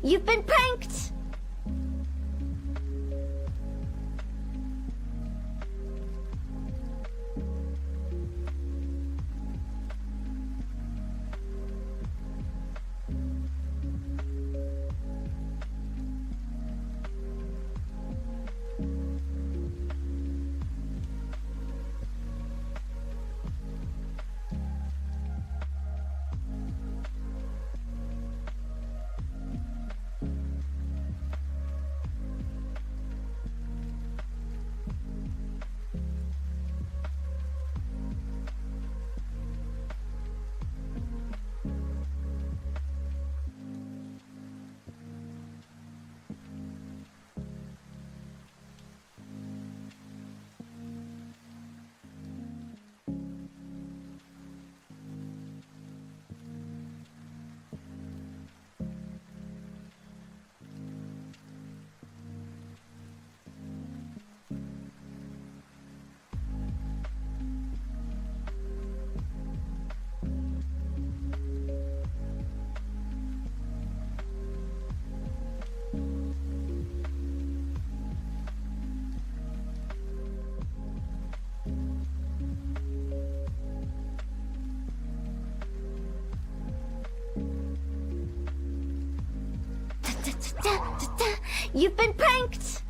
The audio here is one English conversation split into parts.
You've been pranked! You've been pranked!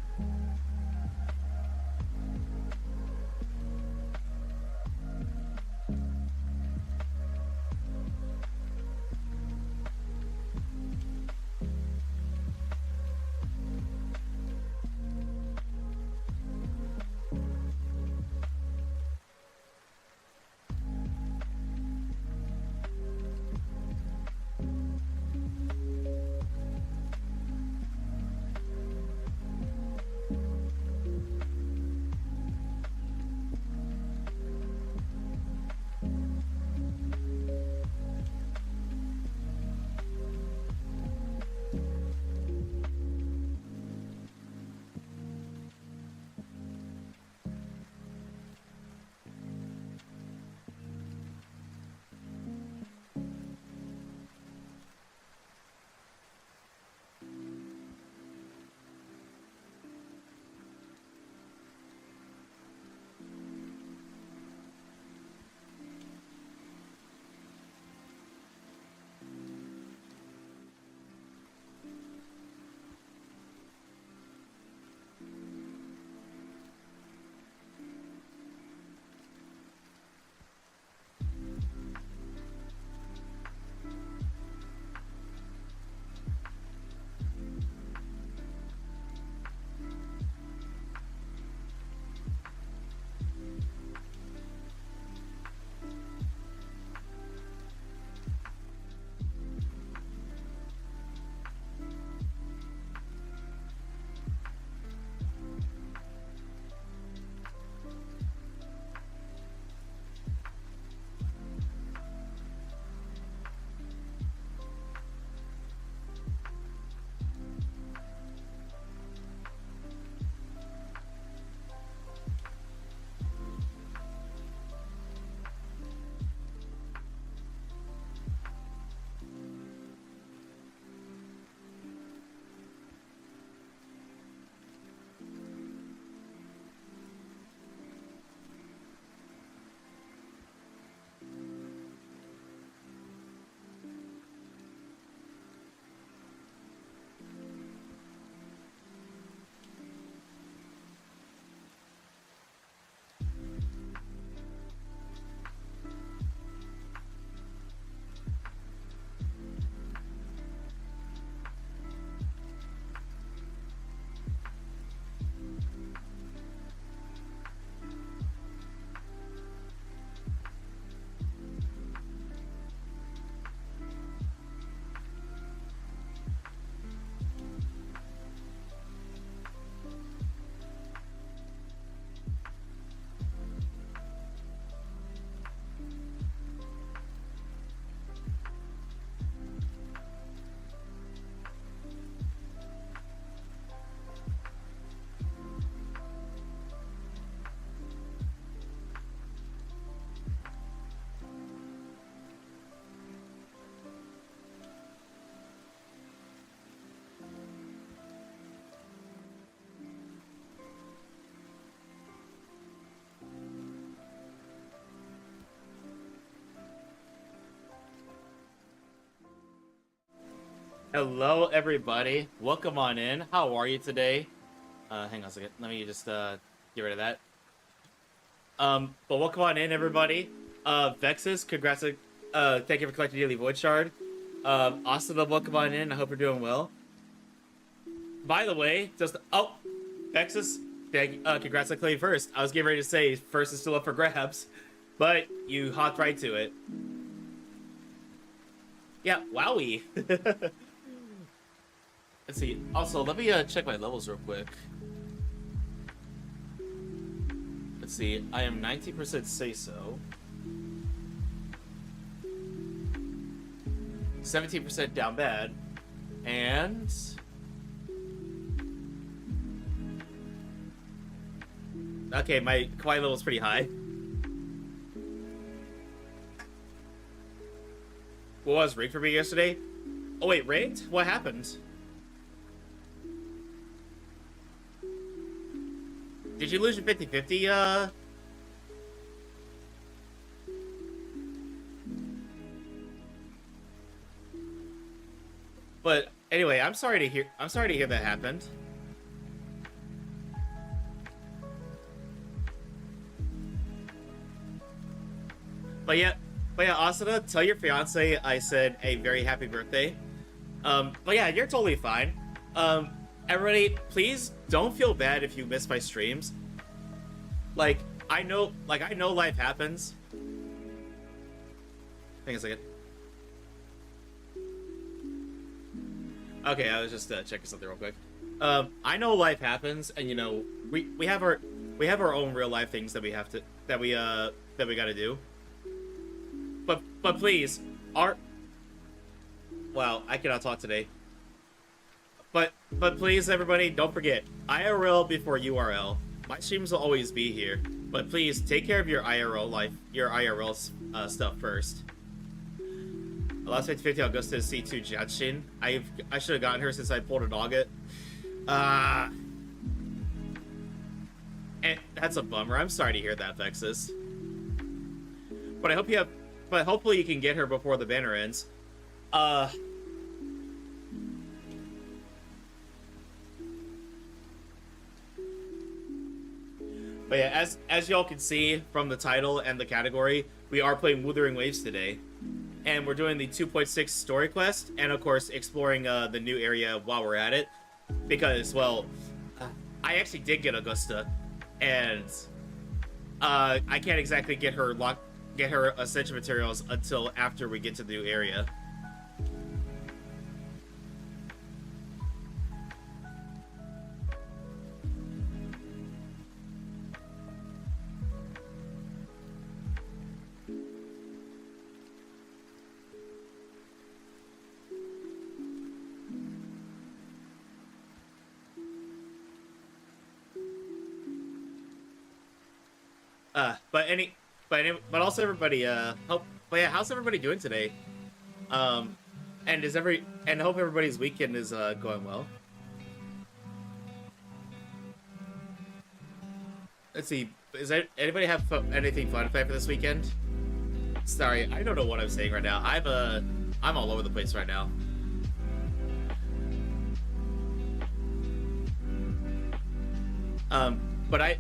Hello, everybody. Welcome on in. How are you today? Hang on a second. Let me just get rid of that. But welcome on in, everybody. Vexus, congrats. Thank you for collecting Daily Void Shard. Austin, welcome on in. I hope you're doing well. By the way, Vexus, congrats on claiming first. I was getting ready to say first is still up for grabs, but you hopped right to it. Yeah, wowie. Let's see. Also, let me check my levels real quick. Let's see. I am 19% say so. 17% down bad. And okay, my Kurai level is pretty high. What was rigged for me yesterday? Oh wait, rigged? What happened? Did you lose your 50-50, But anyway, I'm sorry to hear that happened. But yeah, Asuna, tell your fiance I said a very happy birthday. But yeah, you're totally fine. Everybody, please don't feel bad if you miss my streams. Like, I know life happens. Hang on a second. Okay, I was just checking something real quick. I know life happens, and you know, we have our own real life things that we gotta do. But please, wow, I cannot talk today. But please, everybody, don't forget, IRL before URL. My streams will always be here, but please take care of your IRL life, your IRL stuff first. Last 50-50 Augusta is C2 Jatshin. I should have gotten her since I pulled a nugget. And that's a bummer. I'm sorry to hear that, Vexus. But I hope you have. But hopefully you can get her before the banner ends. But yeah, as y'all can see from the title and the category, we are playing Wuthering Waves today. And we're doing the 2.6 story quest, and of course exploring the new area while we're at it. Because, well, I actually did get Augusta, and I can't exactly get her essential materials until after we get to the new area. But also everybody, how's everybody doing today? And hope everybody's weekend is going well. Let's see, anybody have anything fun planned for this weekend? Sorry, I don't know what I'm saying right now. I'm all over the place right now. But I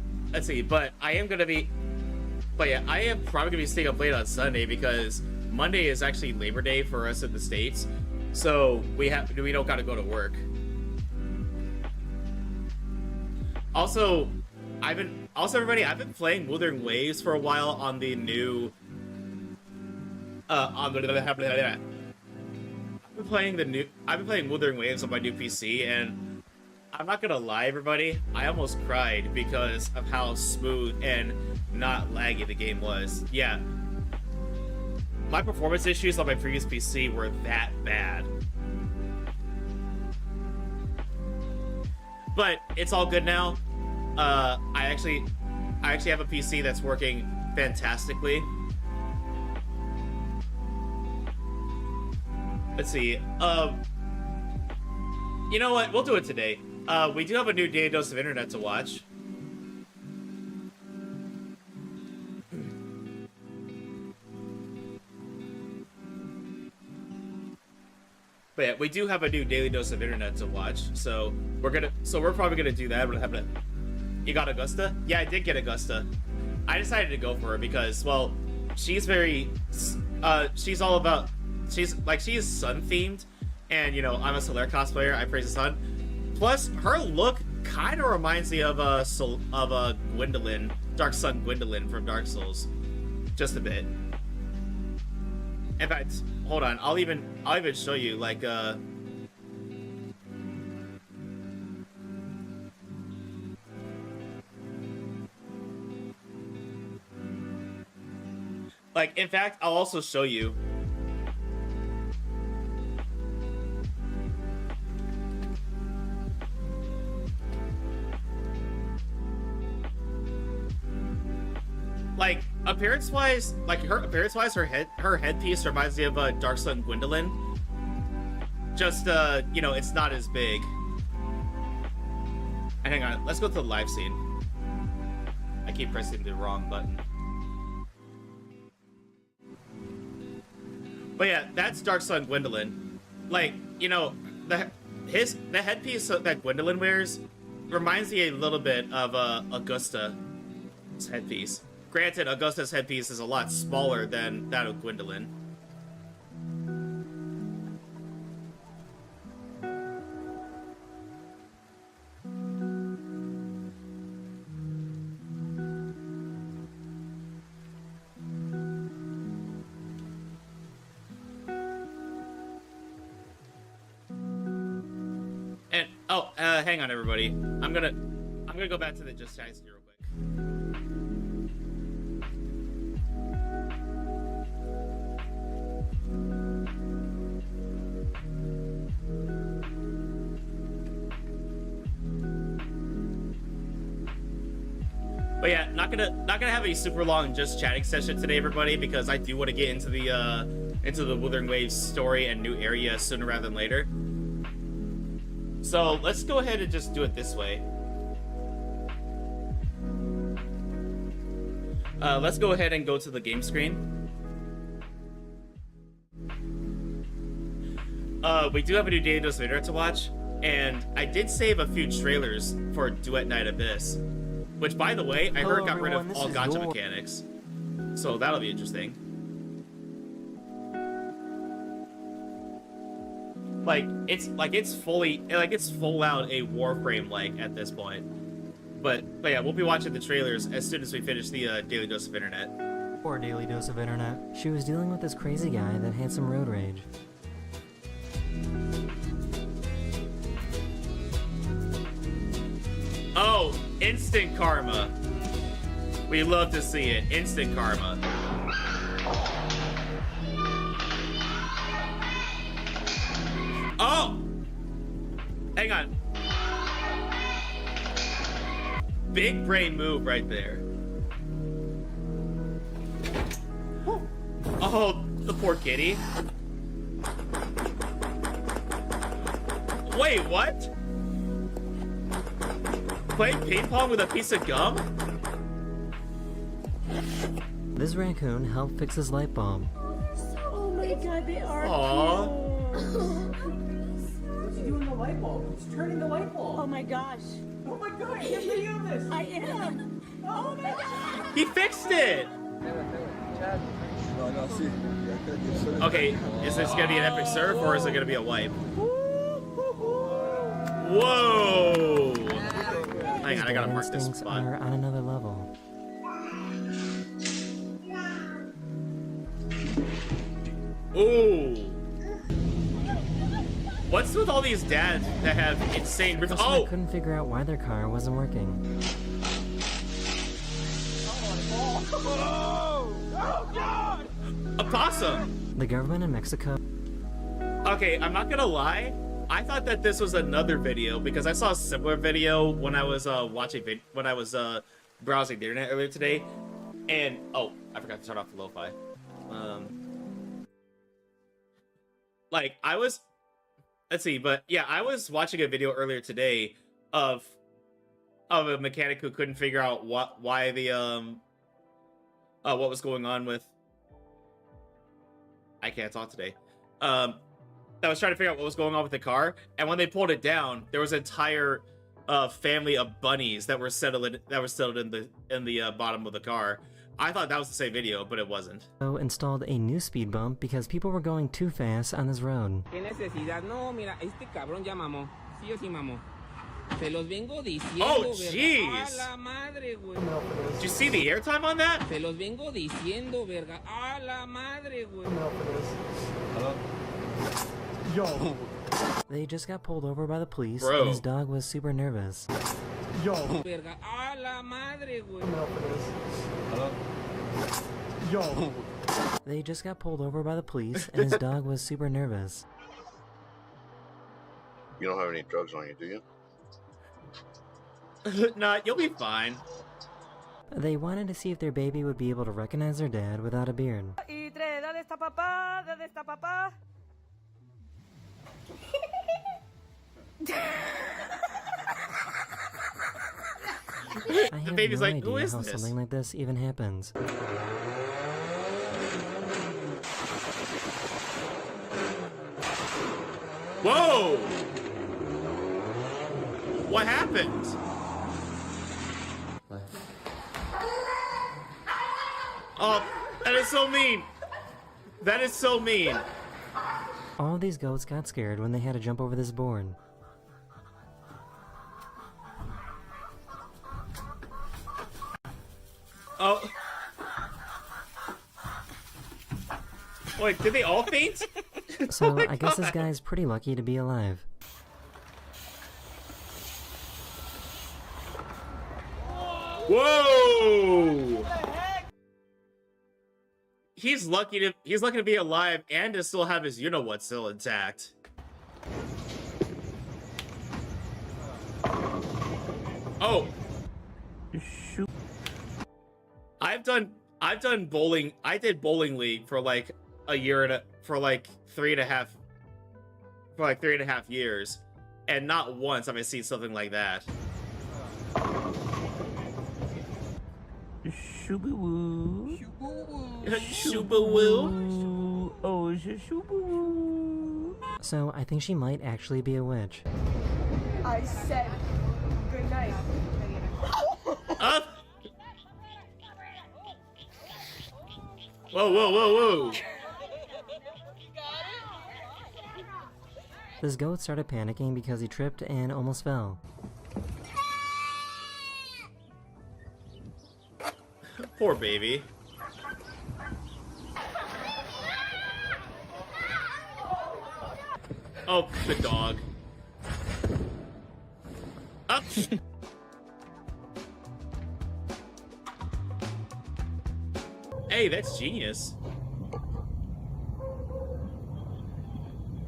am gonna be. But yeah, I am probably gonna be staying up late on Sunday because Monday is actually Labor Day for us in the States, so we don't gotta go to work. Also, I've been playing Wuthering Waves for a while on the new. I've been playing Wuthering Waves on my new PC, and I'm not gonna lie, everybody, I almost cried because of how smooth and not laggy the game was. Yeah. My performance issues on my previous PC were that bad. But it's all good now. I actually have a PC that's working fantastically. Let's see. You know what? We'll do it today. We do have a new daily dose of internet to watch. But yeah, we do have a new daily dose of internet to watch, so we're probably gonna do that. We're gonna have to. You got Augusta? Yeah, I did get Augusta. I decided to go for her because, well, she's very, she's all about, she's sun themed, and you know I'm a Solaire cosplayer. I praise the sun. Plus, her look kind of reminds me of Gwendolyn, Dark Sun Gwendolyn from Dark Souls, just a bit. In fact, hold on. I'll even show you like in fact, I'll also show you. Like appearance-wise, her headpiece reminds me of Dark Sun Gwendolyn. Just you know, it's not as big. And hang on, let's go to the live scene. I keep pressing the wrong button. But yeah, that's Dark Sun Gwendolyn. Like, you know, the headpiece that Gwendolyn wears reminds me a little bit of Augusta's headpiece. Granted, Augusta's headpiece is a lot smaller than that of Gwendolyn. And oh, hang on, everybody. I'm gonna go back to the Just Chatting real quick. But yeah, not gonna have a super long Just Chatting session today, everybody, because I do want to get into the Wuthering Waves story and new area sooner rather than later. So let's go ahead and just do it this way. Let's go ahead and go to the game screen. We do have a new Daily Dose of Internet to watch, and I did save a few trailers for Duet Night Abyss, which, by the way, I heard got rid of all gacha mechanics, so that'll be interesting. It's full out a Warframe like at this point. But yeah, we'll be watching the trailers as soon as we finish the Daily Dose of Internet. Poor Daily Dose of Internet. She was dealing with this crazy guy that had some road rage. Oh, instant karma. We love to see it. Instant karma. Oh! Hang on. Big brain move right there. Oh, the poor kitty. Wait, what? Playing ping pong with a piece of gum? This raccoon helped fix his light bulb. Oh my god, they are Aww. What's he doing the light bulb? He's turning the light bulb. Oh my gosh. Oh my god, I can't believe this. I am. Oh my god. He fixed it! Okay, is this gonna be an epic surf or is it gonna be a wipe? Whoa! Hang on, I gotta mark this Instincts spot. are on another level. Ooh! What's with all these dads that have insane rhythm? I Oh! couldn't figure out why their car wasn't working. A possum! The government in Mexico. Okay, I'm not gonna lie. I thought that this was another video because I saw a similar video when I was browsing the internet earlier today, and oh, I forgot to turn off the lo-fi. Let's see, but yeah, I was watching a video earlier today of a mechanic who couldn't figure out what was going on with. I can't talk today. that was trying to figure out what was going on with the car, and when they pulled it down, there was an entire family of bunnies that were settled in the bottom of the car. I thought that was the same video, but it wasn't. So installed a new speed bump because people were going too fast on this road. ¿Qué necesidad? No, mira, este cabrón ya mamó. Sí o sí mamó. Se los vengo diciendo, Oh, verga. jeez. A la madre, güey. Did you see the airtime on that? Se los vengo diciendo, verga. A la madre, güey. Yo. They just got pulled over by the police, Bro. and his dog was super nervous. Yo. Verga. A la madre, güey. Yo. They just got pulled over by the police, and his dog was super nervous. You don't have any drugs on you, do you? Nah, you'll be fine. They wanted to see if their baby would be able to recognize their dad without a beard. Y tres, ¿dónde está papá? ¿Dónde está papá? I have baby's no like, "Who idea is how this?" something like this even happens. Whoa! What happened? Oh, that is so mean. That is so mean. All these goats got scared when they had to jump over this board. Oh. Wait, did they all faint? So Oh my I guess this God. guy's pretty lucky to be alive. Whoa! He's lucky to be alive and to still have his you-know-what still intact. Oh. I've done bowling. I did bowling league for like a year and for like 3.5 years, and not once have I seen something like that. Shoo-boo-woo. Shoo-boo-woo. Oh, shoo-boo-woo. So I think she might actually be a witch. I said good night. Up. Whoa, whoa, whoa, whoa. This goat started panicking because he tripped and almost fell. Poor baby. Oh, the dog. Up. Hey, that's genius.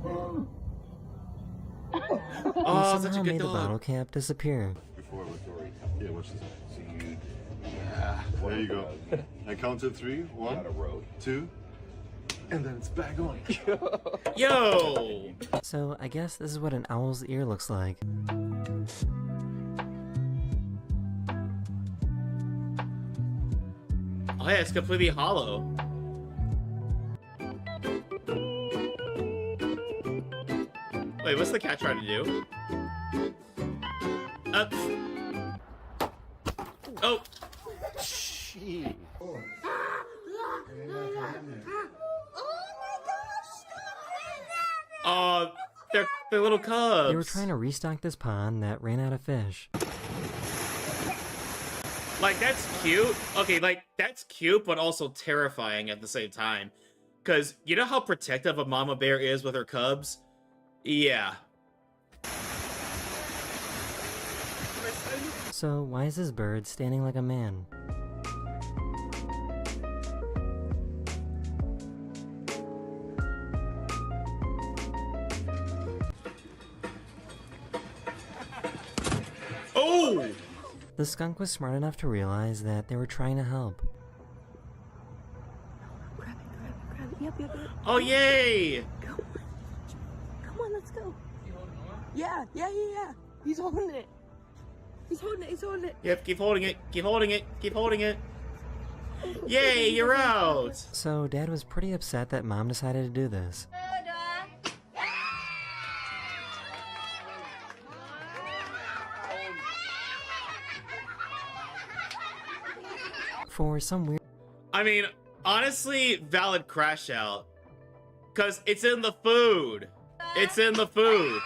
Oh, He such a somehow good made the bottle dog. cap disappear. Yeah, watch this. So you. There you go. I count to 3. 1, 2, and then it's back on. Yo! So I guess this is what an owl's ear looks like. Oh yeah, it's completely hollow. Wait, what's the cat trying to do? Up. Oh. Oh, they're little cubs. They were trying to restock this pond that ran out of fish. Like, that's cute. Okay, like, that's cute, but also terrifying at the same time. Because you know how protective a mama bear is with her cubs? Yeah. So why is this bird standing like a man? Oh! The skunk was smart enough to realize that they were trying to help. Grab it, grab it. Yep, yep, yep. Oh, yay! Come on, let's go. Yeah. He's holding it. He's holding it. Yep, keep holding it, keep holding it, keep holding it. Yay, you're out! So Dad was pretty upset that Mom decided to do this. For some weird I mean, honestly, valid crash out. Because it's in the food. It's in the food.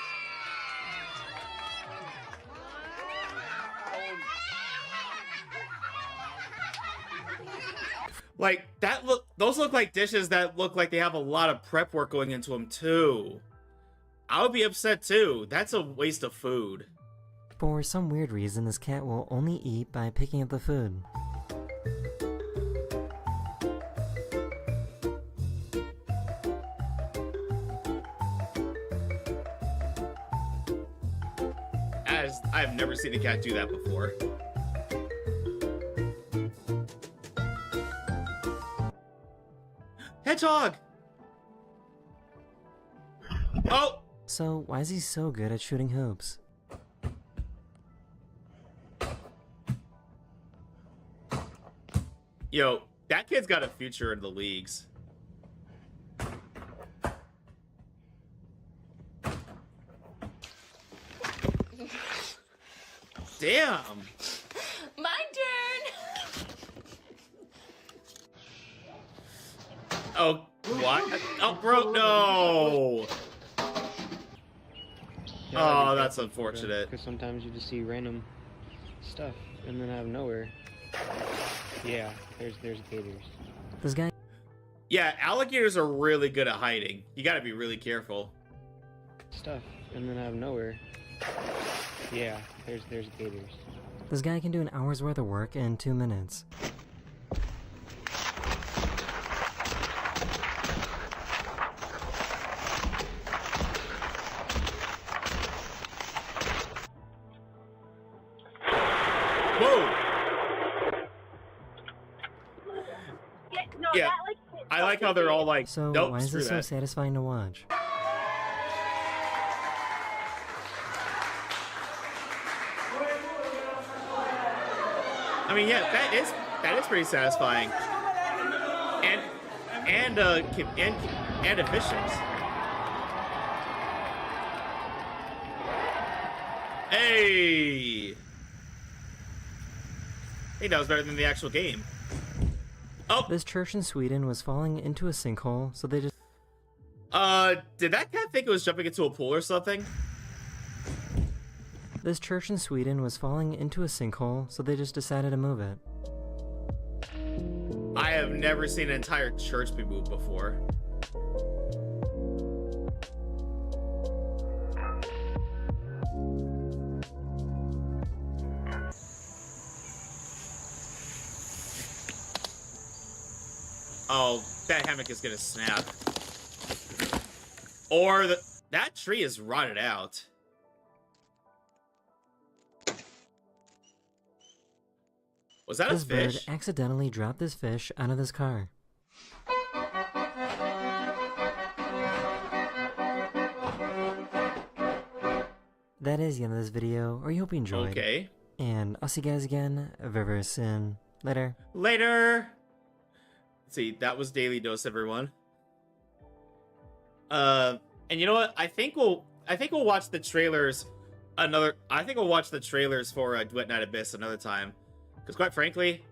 Like, those look like dishes that look like they have a lot of prep work going into them, too. I would be upset, too. That's a waste of food. For some weird reason, this cat will only eat by picking up the food. As I've never seen a cat do that before. Hedgehog! Oh! So, why is he so good at shooting hoops? Yo, that kid's got a future in the leagues. Damn! My turn. Oh, what? Oh, bro, no! Oh, that's unfortunate. Because sometimes you just see random stuff, and then out of nowhere, yeah, there's gators. This guy Yeah, alligators are really good at hiding. You gotta be really careful. Stuff, and then out of nowhere, yeah, there's gators. This guy can do an hour's worth of work in 2 minutes. Whoa! No, Yeah, I like how they're all like, So, nope, why is screw this so that. satisfying to watch? I mean, yeah, that is pretty satisfying, and efficient. Hey, hey, that was better than the actual game. Oh, This church in Sweden was falling into a sinkhole, so they just did that cat think it was jumping into a pool or something? This church in Sweden was falling into a sinkhole, so they just decided to move it. I have never seen an entire church be moved before. Oh, that hammock is gonna snap. Or that tree is rotted out. Was that a This bird fish? accidentally dropped this fish out of this car. That is the end of this video, or you hope you enjoyed. Okay. And I'll see you guys again very, very soon. Later. Later. Let's see, that was Daily Dose, everyone. And you know what? I think we'll watch the trailers I think we'll watch the trailers for Duet Night Abyss another time. Because quite frankly,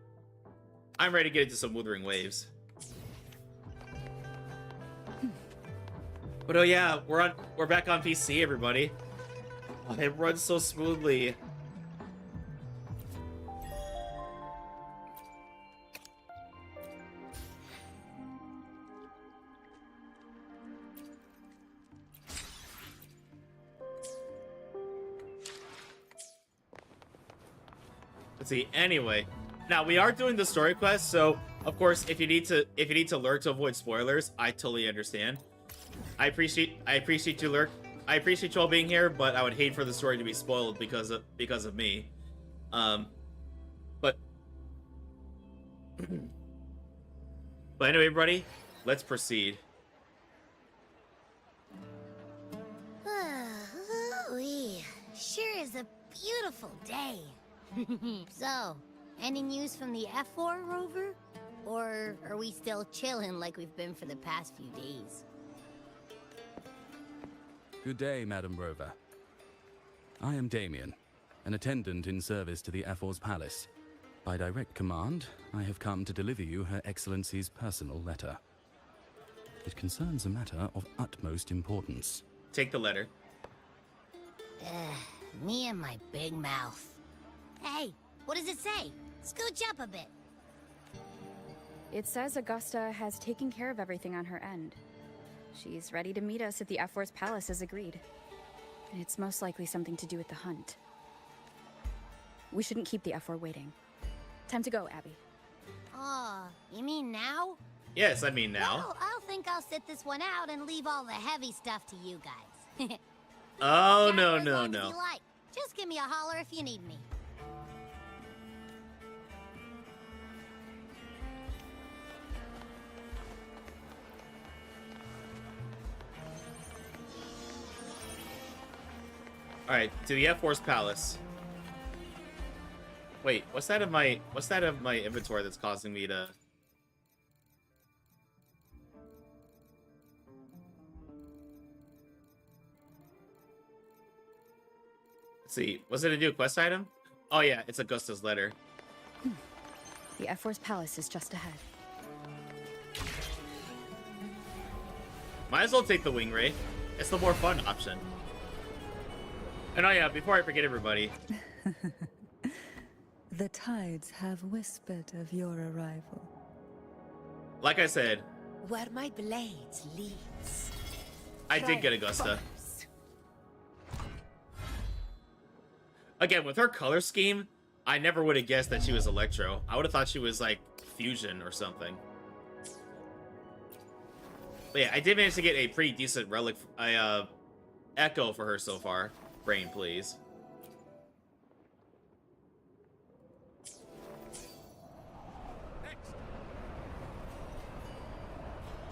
I'm ready to get into some Wuthering Waves. But oh yeah, we're back on PC, everybody. Oh, it runs so smoothly. Let's see. Anyway, now we are doing the story quest, so of course, if you need to lurk to avoid spoilers, I totally understand. I appreciate you lurk. I appreciate you all being here, but I would hate for the story to be spoiled because of me. But anyway, everybody, let's proceed. Ooh-wee. Sure is a beautiful day. So, any news from the F4 rover? Or are we still chilling like we've been for the past few days? Good day, Madam Rover. I am Damien, an attendant in service to the F4's palace. By direct command, I have come to deliver you Her Excellency's personal letter. It concerns a matter of utmost importance. Take the letter. Me and my big mouth. Hey, what does it say? Scooch up a bit. It says Augusta has taken care of everything on her end. She's ready to meet us at the F4's palace as agreed. It's most likely something to do with the hunt. We shouldn't keep the F4 waiting. Time to go, Abby. Oh, you mean now? Yes, I mean now. Well, I'll think I'll sit this one out and leave all the heavy stuff to you guys. Oh, Chat no, for as no, long as no. you like. Just give me a holler if you need me. Alright, to the F4's palace. Wait, what's that of my inventory that's causing me to... Let's see, was it a new quest item? Oh yeah, it's Augusta's letter. The F4's palace is just ahead. Might as well take the wing ray. It's the more fun option. And oh yeah, before I forget everybody. The tides have whispered of your arrival. Like I said, Where my blades leads. I did get Augusta. Again, with her color scheme, I never would have guessed that she was Electro. I would have thought she was like Fusion or something. But yeah, I did manage to get a pretty decent relic, Echo for her so far. Brain, please.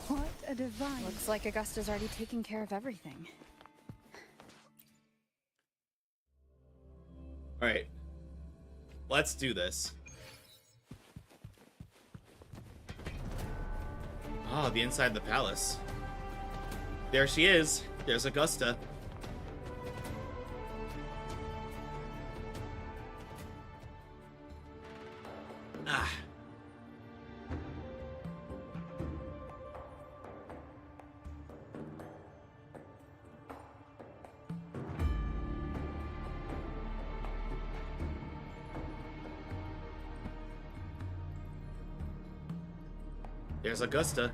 What a divine. Looks like Augusta's already taken care of everything. Alright. Let's do this. Oh, the inside of the palace. There she is. There's Augusta. Ah. There's Augusta.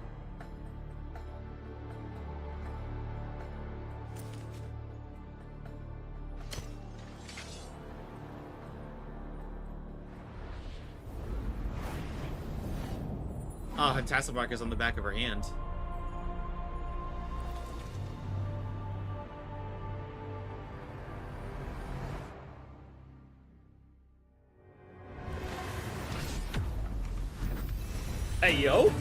Oh, her tassel marker's on the back of her hand. Hey, yo!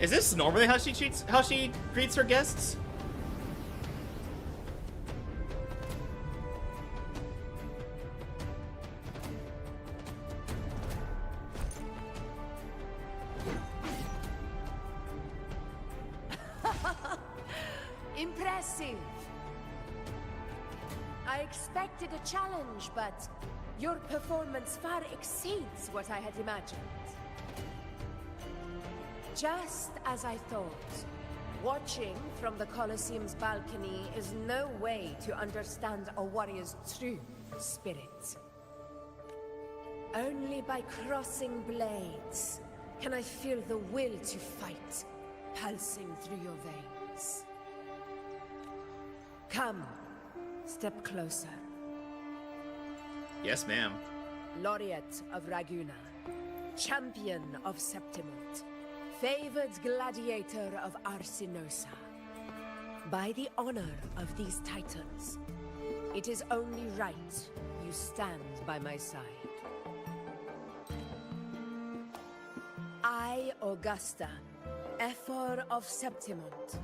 Is this normally how she greets her guests? Impressive. I expected a challenge, but your performance far exceeds what I had imagined. Just as I thought, watching from the Colosseum's balcony is no way to understand a warrior's true spirit. Only by crossing blades can I feel the will to fight pulsing through your veins. Come, step closer. Yes, ma'am. Laureate of Raguna, champion of Septimont, favored gladiator of Arsinosa. By the honor of these titans, it is only right you stand by my side. I, Augusta, F4 of Septimont,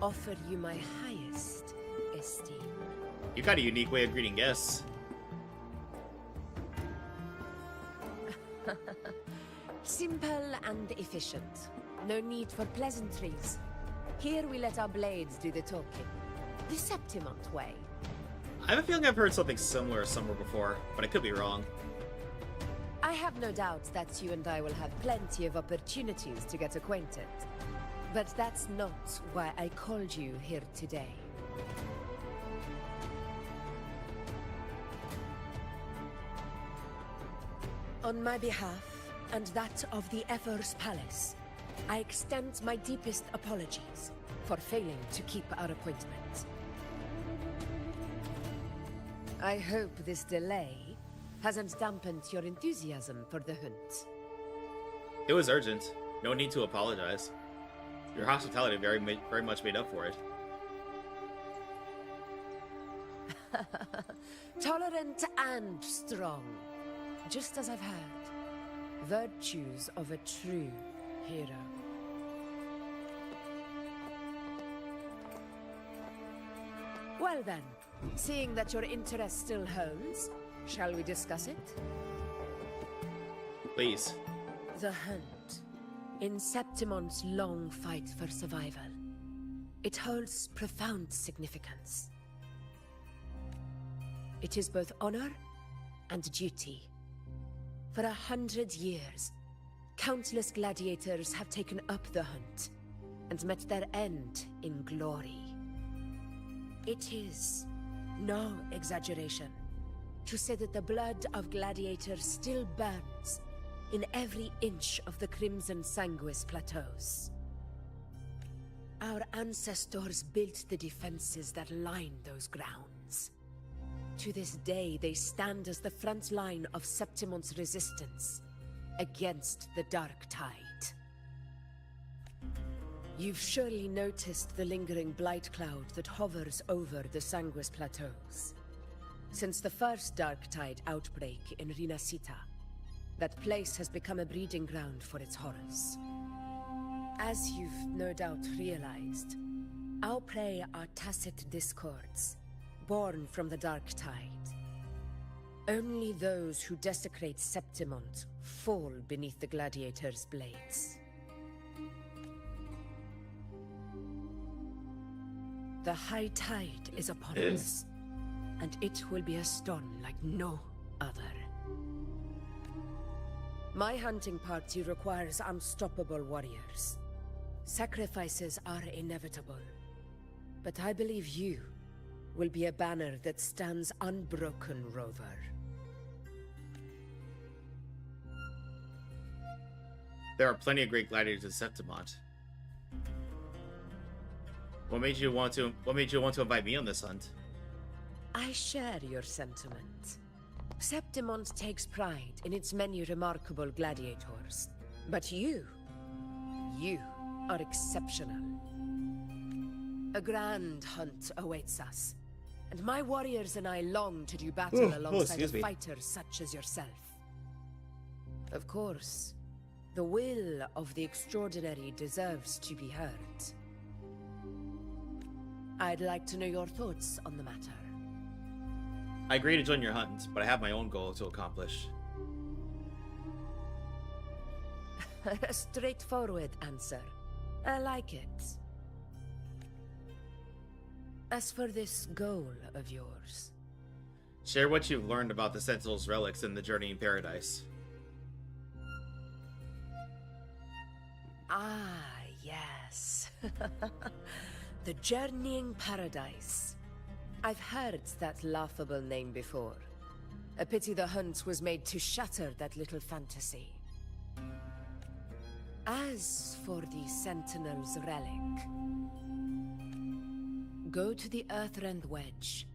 offer you my highest esteem. You got a unique way of greeting guests. Simple and efficient. No need for pleasantries. Here we let our blades do the talking. The Septimont way. I have a feeling I've heard something similar somewhere before, but I could be wrong. I have no doubt that you and I will have plenty of opportunities to get acquainted. But that's not why I called you here today. On my behalf, and that of the Ever's Palace, I extend my deepest apologies for failing to keep our appointment. I hope this delay hasn't dampened your enthusiasm for the hunt. It was urgent. No need to apologize. Your hospitality very much made up for it. Tolerant and strong, just as I've heard. Virtues of a true hero. Well then, seeing that your interest still holds, shall we discuss it? Please. The hunt. In Septimont's long fight for survival. It holds profound significance. It is both honor and duty. For 100 years, countless gladiators have taken up the hunt and met their end in glory. It is no exaggeration to say that the blood of gladiators still burns in every inch of the Crimson Sanguis Plateaus. Our ancestors built the defenses that line those grounds. To this day, they stand as the front line of Septimont's resistance against the Dark Tide. You've surely noticed the lingering blight cloud that hovers over the Sanguis Plateaus. Since the first Dark Tide outbreak in Rinasita, that place has become a breeding ground for its horrors. As you've no doubt realized, our prey are tacit discords, born from the Dark Tide. Only those who desecrate Septimont fall beneath the gladiators' blades. The high tide is upon us, and it will be a storm like no other. My hunting party requires unstoppable warriors. Sacrifices are inevitable, but I believe you will be a banner that stands unbroken, Rover. There are plenty of great gladiators in Septimont. What made you want to invite me on this hunt? I share your sentiment. Septimont takes pride in its many remarkable gladiators. But you are exceptional. A grand hunt awaits us, and my warriors and I long to do battle alongside fighters such as yourself. Of course, the will of the extraordinary deserves to be heard. I'd like to know your thoughts on the matter. I agree to join your hunt, but I have my own goal to accomplish. A straightforward answer. I like it. As for this goal of yours... Share what you've learned about the Sentinel's relics in the Journey in Paradise. Ah, yes. The Journeying Paradise. I've heard that laughable name before. A pity the hunt was made to shatter that little fantasy. As for the Sentinel's relic, go to the Earthrend Wedge.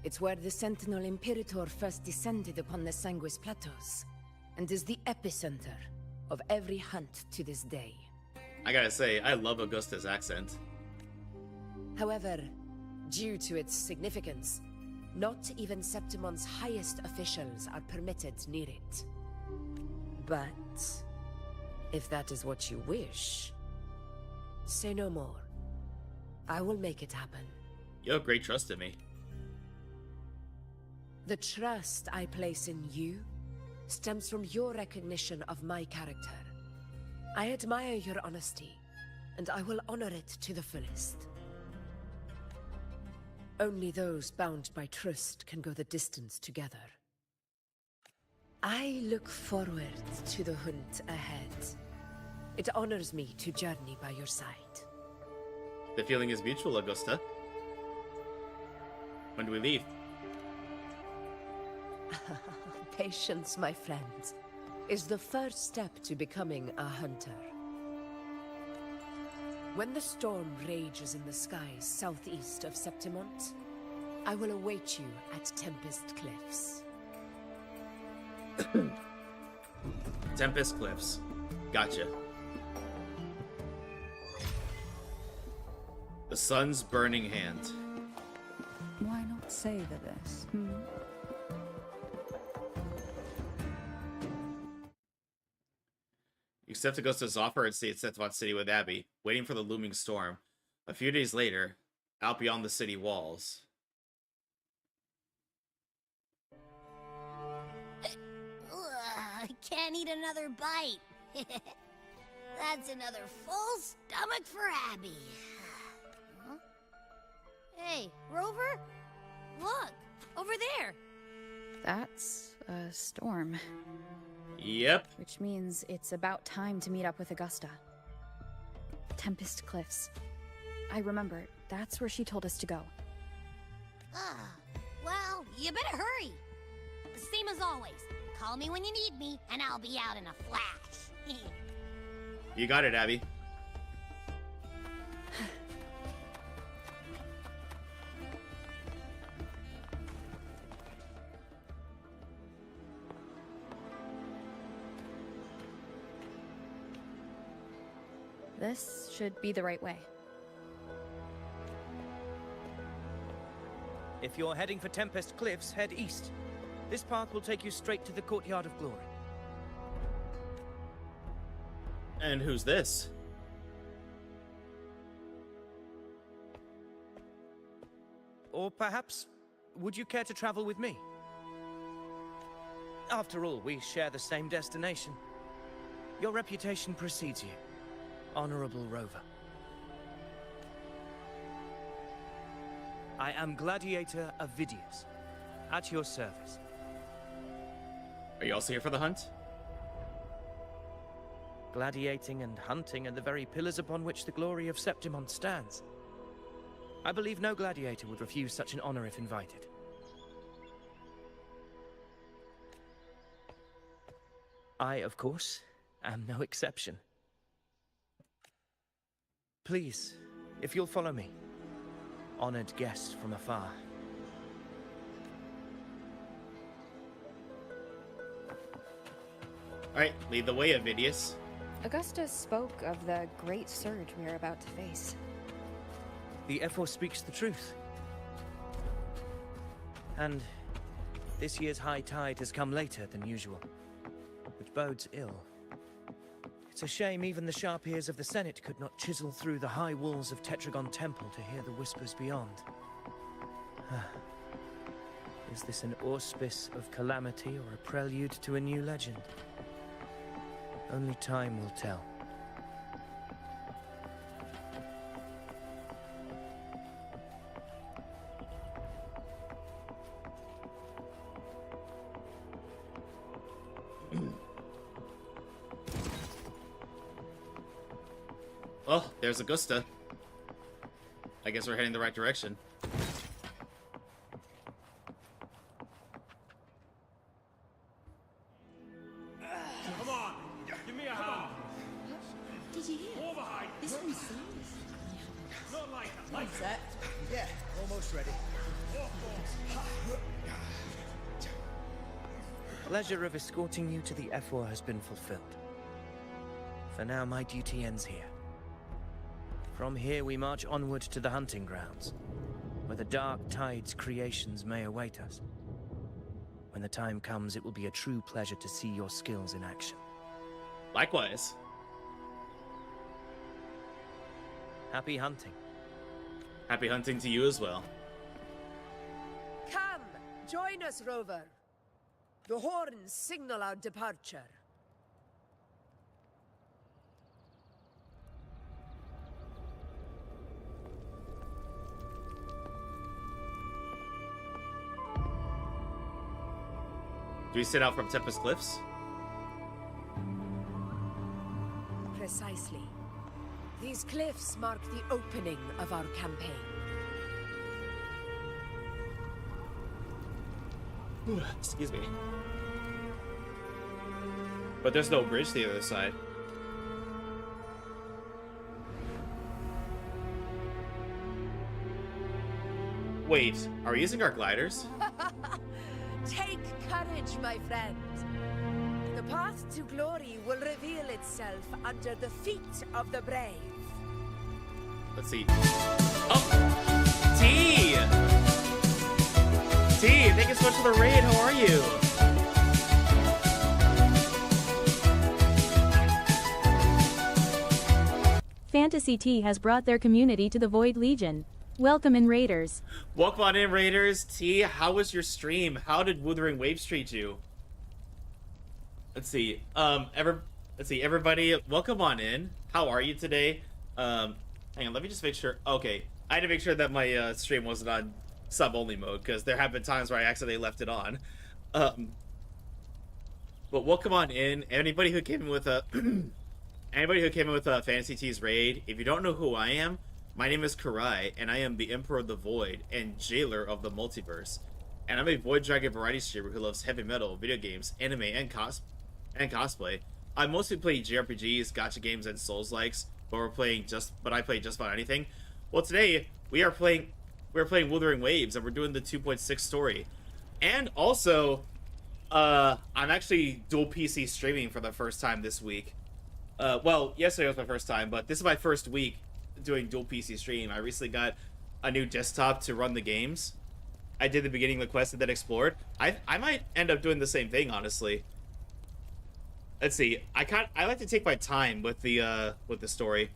It's where the Sentinel Imperator first descended upon the Sanguis Plateaus, and is the epicenter of every hunt to this day. I gotta say, I love Augusta's accent. However, due to its significance, not even Septimont's highest officials are permitted near it. But if that is what you wish, say no more. I will make it happen. You have great trust in me. The trust I place in you stems from your recognition of my character. I admire your honesty, and I will honor it to the fullest. Only those bound by trust can go the distance together. I look forward to the hunt ahead. It honors me to journey by your side. The feeling is mutual, Augusta. When do we leave? Patience, my friend, is the first step to becoming a hunter. When the storm rages in the skies southeast of Septimont, I will await you at Tempest Cliffs. Tempest Cliffs. Gotcha. The sun's burning hand. Why not savor this? You accept Augusta's offer and stay at Septimont City with Abby, waiting for the looming storm. A few days later, out beyond the city walls. I can't eat another bite. That's another full stomach for Abby. Huh? Hey, Rover? Look, over there. That's a storm. Yep. Which means it's about time to meet up with Augusta. Tempest Cliffs. I remember, that's where she told us to go. Well, you better hurry. Same as always. Call me when you need me, and I'll be out in a flash. You got it, Abby. This should be the right way. If you're heading for Tempest Cliffs, head east. This path will take you straight to the Courtyard of Glory. And who's this? Or perhaps, would you care to travel with me? After all, we share the same destination. Your reputation precedes you, Honorable Rover. I am Gladiator Avidius, at your service. Are you also here for the hunt? Gladiating and hunting are the very pillars upon which the glory of Septimont stands. I believe no gladiator would refuse such an honor if invited. I, of course, am no exception. Please, if you'll follow me, honored guest from afar. Alright, lead the way, Avidius. Augusta spoke of the great surge we are about to face. The F4 speaks the truth. And this year's high tide has come later than usual, which bodes ill. It's a shame even the sharp ears of the Senate could not chisel through the high walls of Tetragon Temple to hear the whispers beyond. Is this an auspice of calamity or a prelude to a new legend? Only time will tell. Well, there's Augusta. I guess we're heading the right direction. Come on, give me a hand. Did you hear? Overhide. This one's serious. Not like that. Like that? Yeah, almost ready. Pleasure of escorting you to the F4 has been fulfilled. For now, my duty ends here. From here, we march onward to the hunting grounds, where the dark tide's creations may await us. When the time comes, it will be a true pleasure to see your skills in action. Likewise. Happy hunting. Happy hunting to you as well. Come, Join us, Rover. The horns signal our departure. Do we set out from Tempest Cliffs? Precisely. These cliffs mark the opening of our campaign. Excuse me. But there's no bridge to the other side. Wait, are we using our gliders? Take courage, my friend. The path to glory will reveal itself under the feet of the brave. Let's see. Oh! T! T, thank you so much for the raid. How are you? Fantasy T has brought their community to the Void Legion. Welcome in, Raiders. Welcome on in, Raiders. T, how was your stream? How did Wuthering Waves treat you? Let's see. Let's see, everybody. Welcome on in. How are you today? Hang on. Let me just make sure. Okay, I had to make sure that my stream wasn't on sub-only mode because there have been times where I accidentally left it on. But welcome on in. Anybody who came in with a Fantasy T's raid. If you don't know who I am, my name is Kurai, and I am the Emperor of the Void and Jailer of the Multiverse. And I'm a Void Dragon variety streamer who loves heavy metal, video games, anime, and cosplay. I mostly play JRPGs, gacha games, and Souls-likes, but I play just about anything. Well, today we're playing Wuthering Waves, and we're doing the 2.6 story. And also, I'm actually dual PC streaming for the first time this week. Well, yesterday was my first time, but this is my first week doing dual PC stream. I recently got a new desktop to run the games. I did the beginning of the quest and then explored. I might end up doing the same thing, honestly. Let's see. I like to take my time with the story.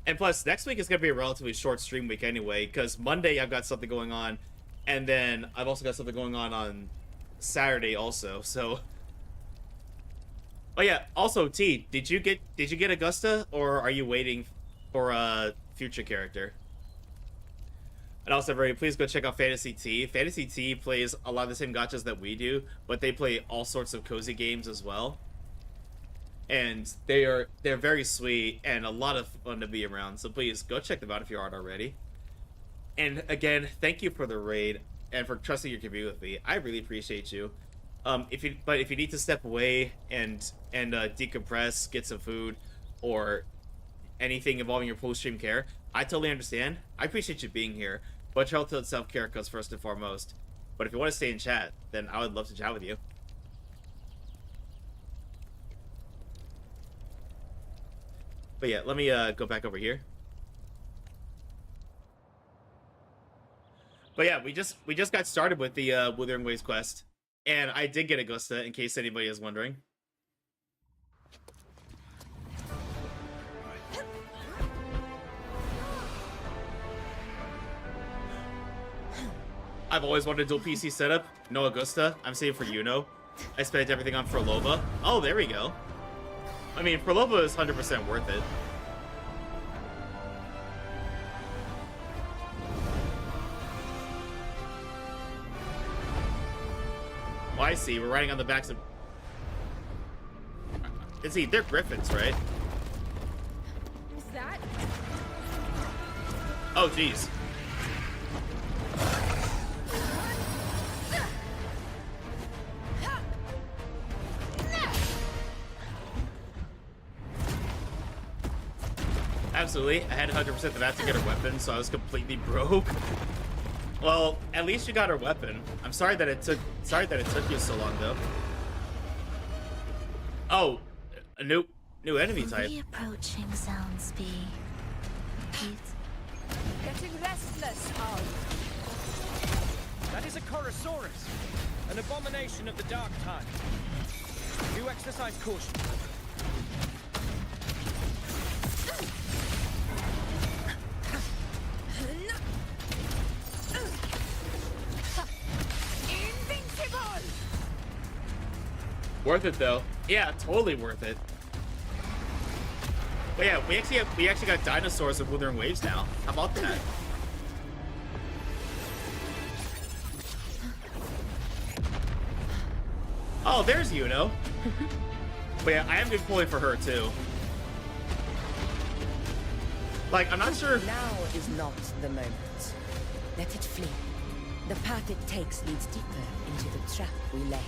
And plus, next week is going to be a relatively short stream week anyway, because Monday I've got something going on, and then I've also got something going on Saturday also, so... Oh yeah, also, T, did you get Augusta, or are you waiting for a future character? And also, everybody, please go check out Fantasy T. Fantasy T plays a lot of the same gachas that we do, but they play all sorts of cozy games as well. And they're very sweet and a lot of fun to be around, so please go check them out if you aren't already. And again, thank you for the raid and for trusting your community with me. I really appreciate you. If you need to step away and decompress, get some food, or anything involving your post-stream care, I totally understand. I appreciate you being here, but your health and self-care comes first and foremost. But if you want to stay in chat, then I would love to chat with you. But yeah, let me go back over here. But yeah, we just got started with the Wuthering Waves quest. And I did get Augusta, in case anybody is wondering. I've always wanted a dual PC setup. No Augusta. I'm saving for Iuno. I spent everything on Frolova. Oh, there we go. I mean, Frolova is 100% worth it. Oh, I see. We're riding on the backs of... Let's see. They're griffins, right? Is that? Oh, jeez. Absolutely. I had 100% the map to get her weapon, so I was completely broke. Well, at least you got her weapon. I'm sorry that it took you so long, though. Oh, a new enemy type. Reapproaching sounds be Getting restless, are you? That is a Chorosaurus, an abomination of the Dark Time. Do exercise caution. Worth it though. Yeah, totally worth it. But yeah, we actually got dinosaurs and withering waves now. How about that? Oh, there's Iuno. But yeah, I am good pulling for her too. Like, I'm not sure. Now is not the moment. Let it flee. The path it takes leads deeper into the trap we laid.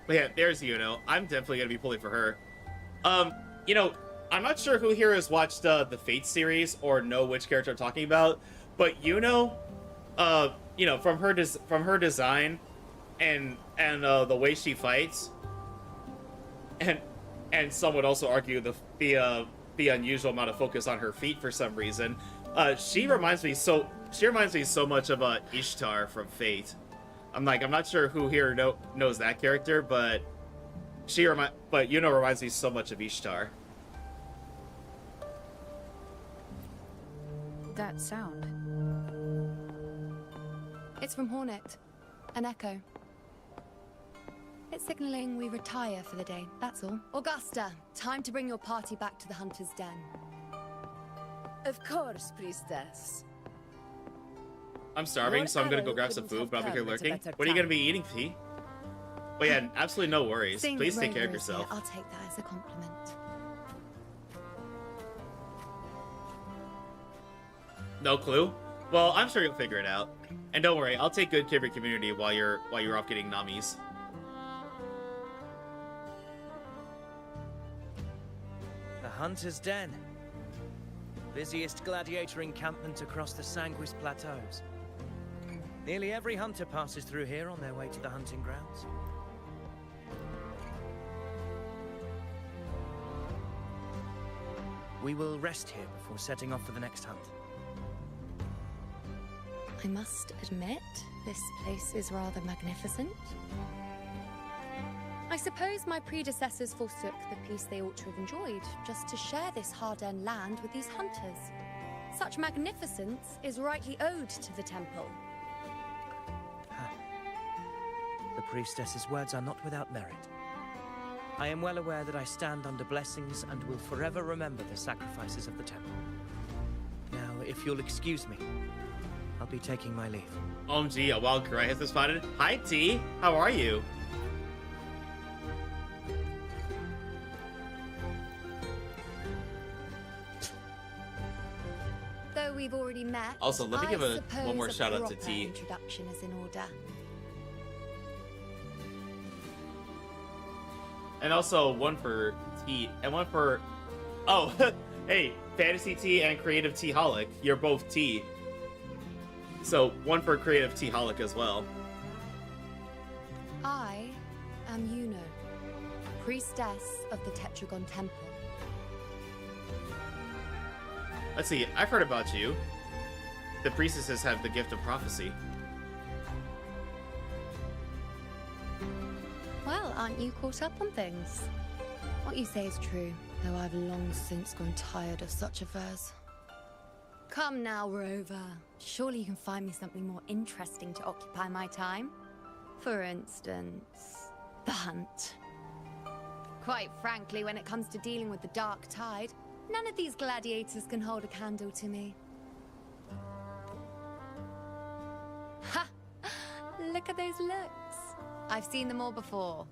But yeah, there's Iuno. I'm definitely gonna be pulling for her. You know, I'm not sure who here has watched the Fate series or know which character I'm talking about, but Iuno, you know, from her design and the way she fights, and some would also argue the unusual amount of focus on her feet for some reason. She reminds me so much of Ishtar from Fate. I'm not sure who here knows that character, but Iuno reminds me so much of Ishtar. That sound. It's from Hornet. An echo. It's signaling we retire for the day, that's all. Augusta, time to bring your party back to the Hunter's Den. Of course, priestess. I'm starving, so I'm gonna go grab some food, but I'll be here lurking. What are you gonna be eating, T? But yeah, absolutely no worries. Seeing Please that take care of Rover is here, yourself. I'll take that as a compliment. No clue? Well, I'm sure you'll figure it out. And don't worry, I'll take good care of your community while you're off getting Namis. The Hunter's Den. Busiest gladiator encampment across the Sanguis Plateaus. Nearly every hunter passes through here on their way to the hunting grounds. We will rest here before setting off for the next hunt. I must admit, this place is rather magnificent. I suppose my predecessors forsook the peace they ought to have enjoyed, just to share this hard-earned land with these hunters. Such magnificence is rightly owed to the temple. The priestess's words are not without merit. I am well aware that I stand under blessings and will forever remember the sacrifices of the temple. Now, if you'll excuse me, I'll be taking my leave. OMG, a wild Kurai has been spotted. Hi, T. How are you? Though we've already met, Also, let me give one more suppose shout out to proper T. Introduction is in order. And also one for T and one for oh hey, Fantasy T and Creative T Holic. You're both T. So one for Creative T Holic as well. I am Iuno, priestess of the Tetragon Temple. Let's see, I've heard about you. The priestesses have the gift of prophecy. Well, aren't you caught up on things? What you say is true, though I've long since grown tired of such affairs. Come now, Rover. Surely you can find me something more interesting to occupy my time. For instance, the hunt. Quite frankly, when it comes to dealing with the dark tide, none of these gladiators can hold a candle to me. Ha! Look at those looks. I've seen them all before.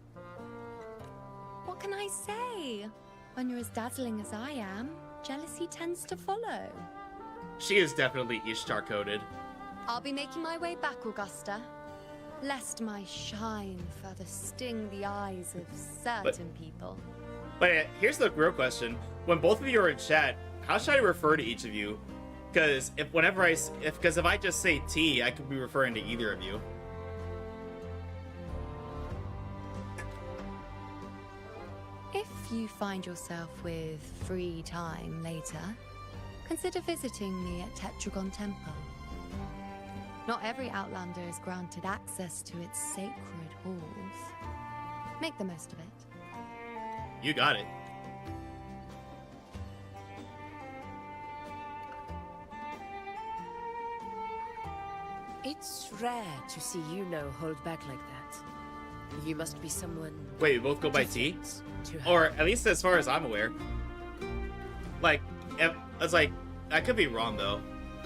What can I say? When you're as dazzling as I am, jealousy tends to follow. She is definitely Ishtar coded. I'll be making my way back, Augusta, lest my shine further sting the eyes of certain people. But here's the real question: when both of you are in chat, how should I refer to each of you? Because if I just say T, I could be referring to either of you. If you find yourself with free time later, consider visiting me at Tetragon Temple. Not every Outlander is granted access to its sacred halls. Make the most of it. You got it. It's rare to see Iuno hold back like that. You must be someone... Wait, we both go by T? to her. Or at least as far as I'm aware. Like, it's like, I could be wrong though.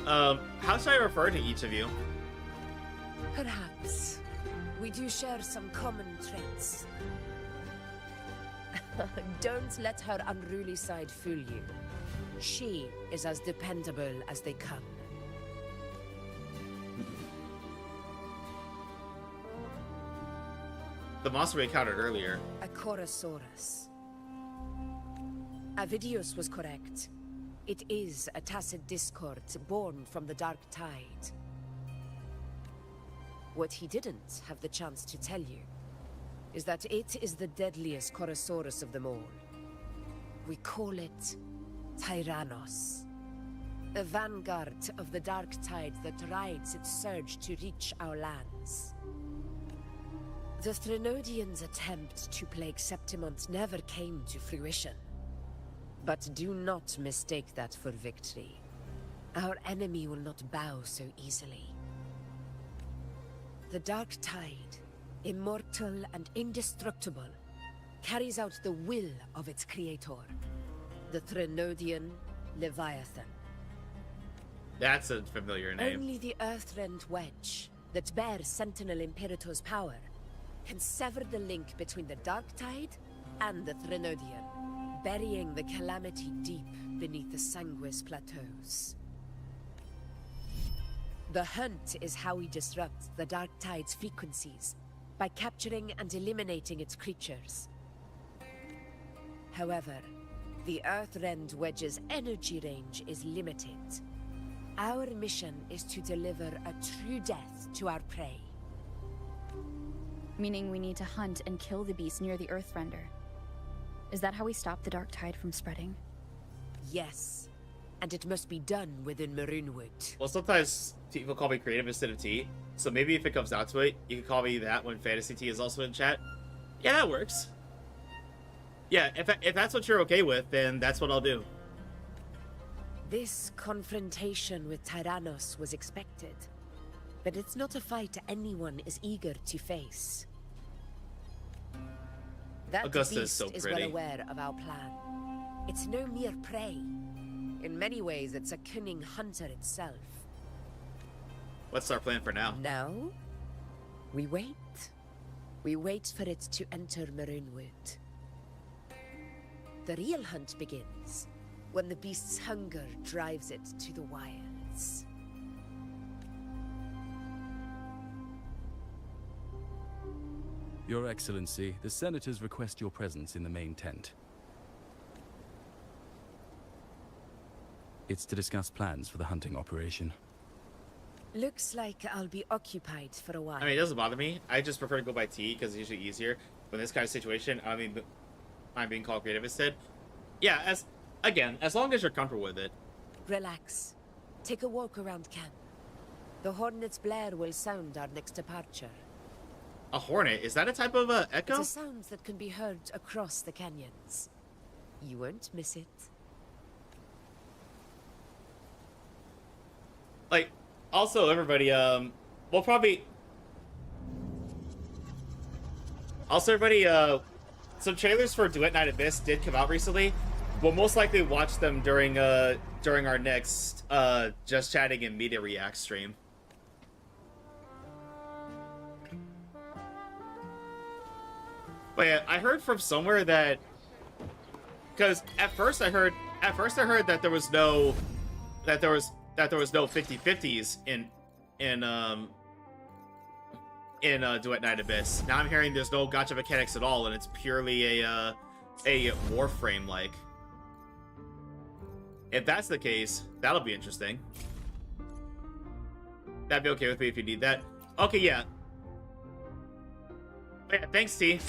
How should I refer to each of you? Perhaps. We do share some common traits. Don't let her unruly side fool you. She is as dependable as they come. The monster we encountered earlier. A Chorosaurus. Avidius was correct. It is a tacit discord born from the dark tide. What he didn't have the chance to tell you is that it is the deadliest Chorosaurus of them all. We call it Tyrannos. A vanguard of the dark tide that rides its surge to reach our lands. The Threnodians' attempt to plague Septimont never came to fruition. But do not mistake that for victory. Our enemy will not bow so easily. The Dark Tide, immortal and indestructible, carries out the will of its creator, the Threnodian Leviathan. That's a familiar name. Only the Earthrend Wedge, that bears Sentinel Imperator's power, can sever the link between the Dark Tide and the Threnodian, burying the calamity deep beneath the Sanguis Plateaus. The hunt is how we disrupt the Dark Tide's frequencies, by capturing and eliminating its creatures. However, the Earthrend Wedge's energy range is limited. Our mission is to deliver a true death to our prey. Meaning we need to hunt and kill the beast near the Earthrender. Is that how we stop the Dark Tide from spreading? Yes, and it must be done within Maroonwood. Well, sometimes people call me creative instead of T, so maybe if it comes down to it, you can call me that when Fantasy T is also in chat. Yeah, that works. Yeah, if that's what you're okay with, then that's what I'll do. This confrontation with Tyrannos was expected, but it's not a fight anyone is eager to face. That Augusta is beast so is pretty. well aware of our plan. It's no mere prey. In many ways, it's a cunning hunter itself. What's our plan for now? Now, we wait. We wait for it to enter Maroonwood. The real hunt begins when the beast's hunger drives it to the wilds. Your Excellency, the Senators request your presence in the main tent. It's to discuss plans for the hunting operation. Looks like I'll be occupied for a while. I mean, it doesn't bother me. I just prefer to go by T because it's usually easier. But in this kind of situation, I mean, I'm being called creative instead. Yeah, as long as you're comfortable with it. Relax. Take a walk around camp. The hornet's blare will sound our next departure. A hornet? Is that a type of echo? It's a sound that can be heard across the canyons. You won't miss it. Like, also, everybody, we'll probably... Also, everybody, some trailers for Duet Night Abyss did come out recently. We'll most likely watch them during our next, Just Chatting and Media React stream. But yeah, I heard from somewhere that... Because at first I heard that there was no... That there was no 50-50s in Duet Night Abyss. Now I'm hearing there's no gacha mechanics at all, and it's purely a Warframe like. If that's the case, that'll be interesting. That'd be okay with me if you need that. Okay, yeah. But yeah, thanks, T.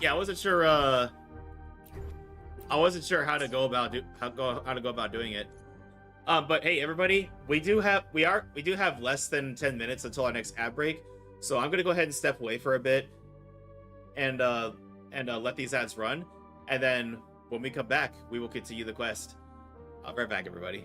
Yeah, I wasn't sure how to go about doing it. But hey, everybody, we do have less than 10 minutes until our next ad break, so I'm gonna go ahead and step away for a bit, and let these ads run, and then when we come back, we will continue the quest. I'll be right back, everybody.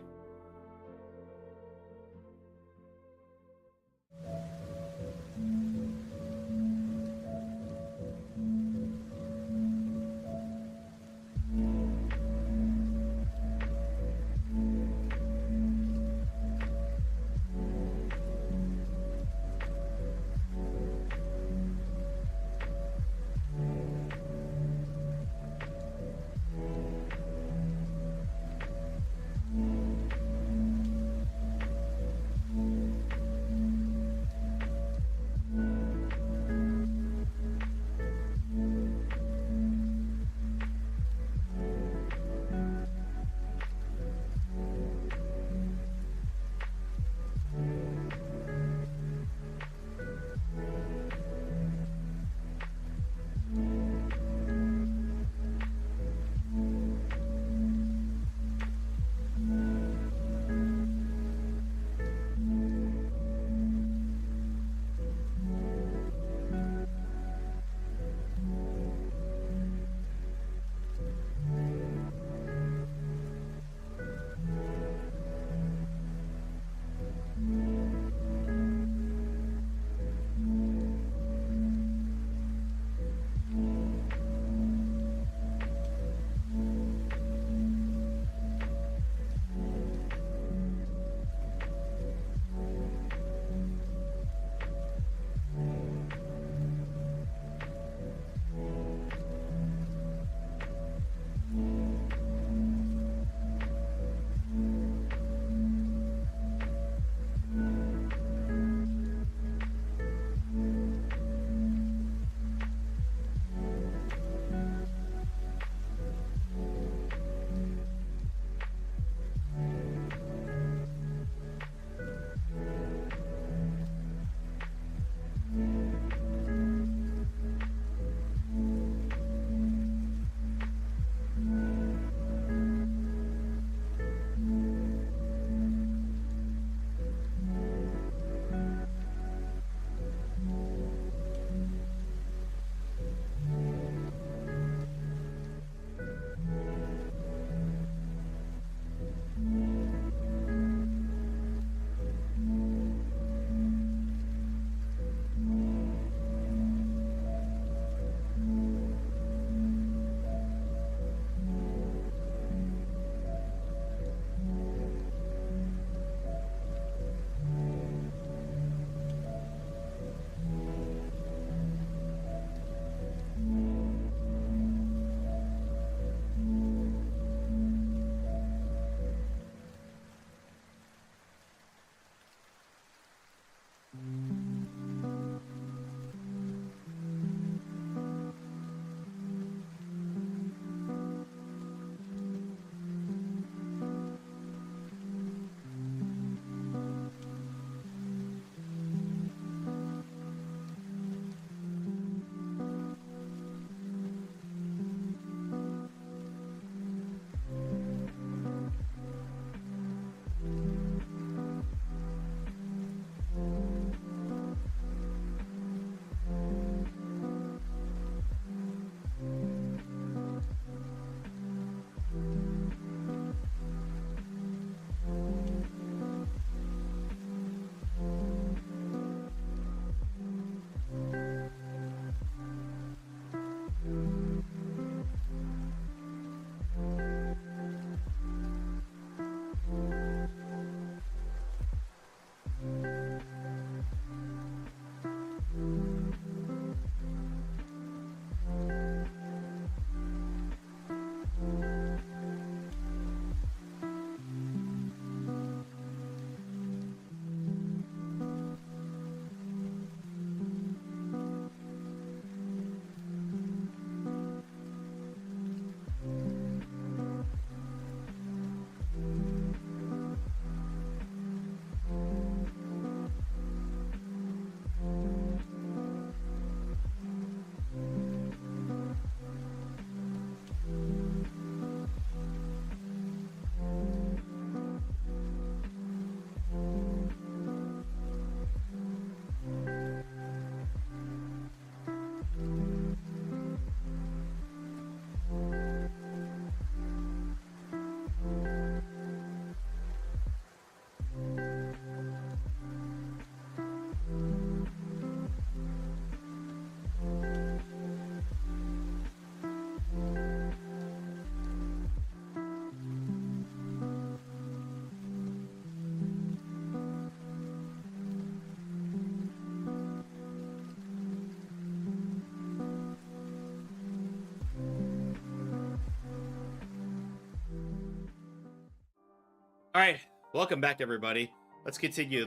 All right, welcome back, everybody. Let's continue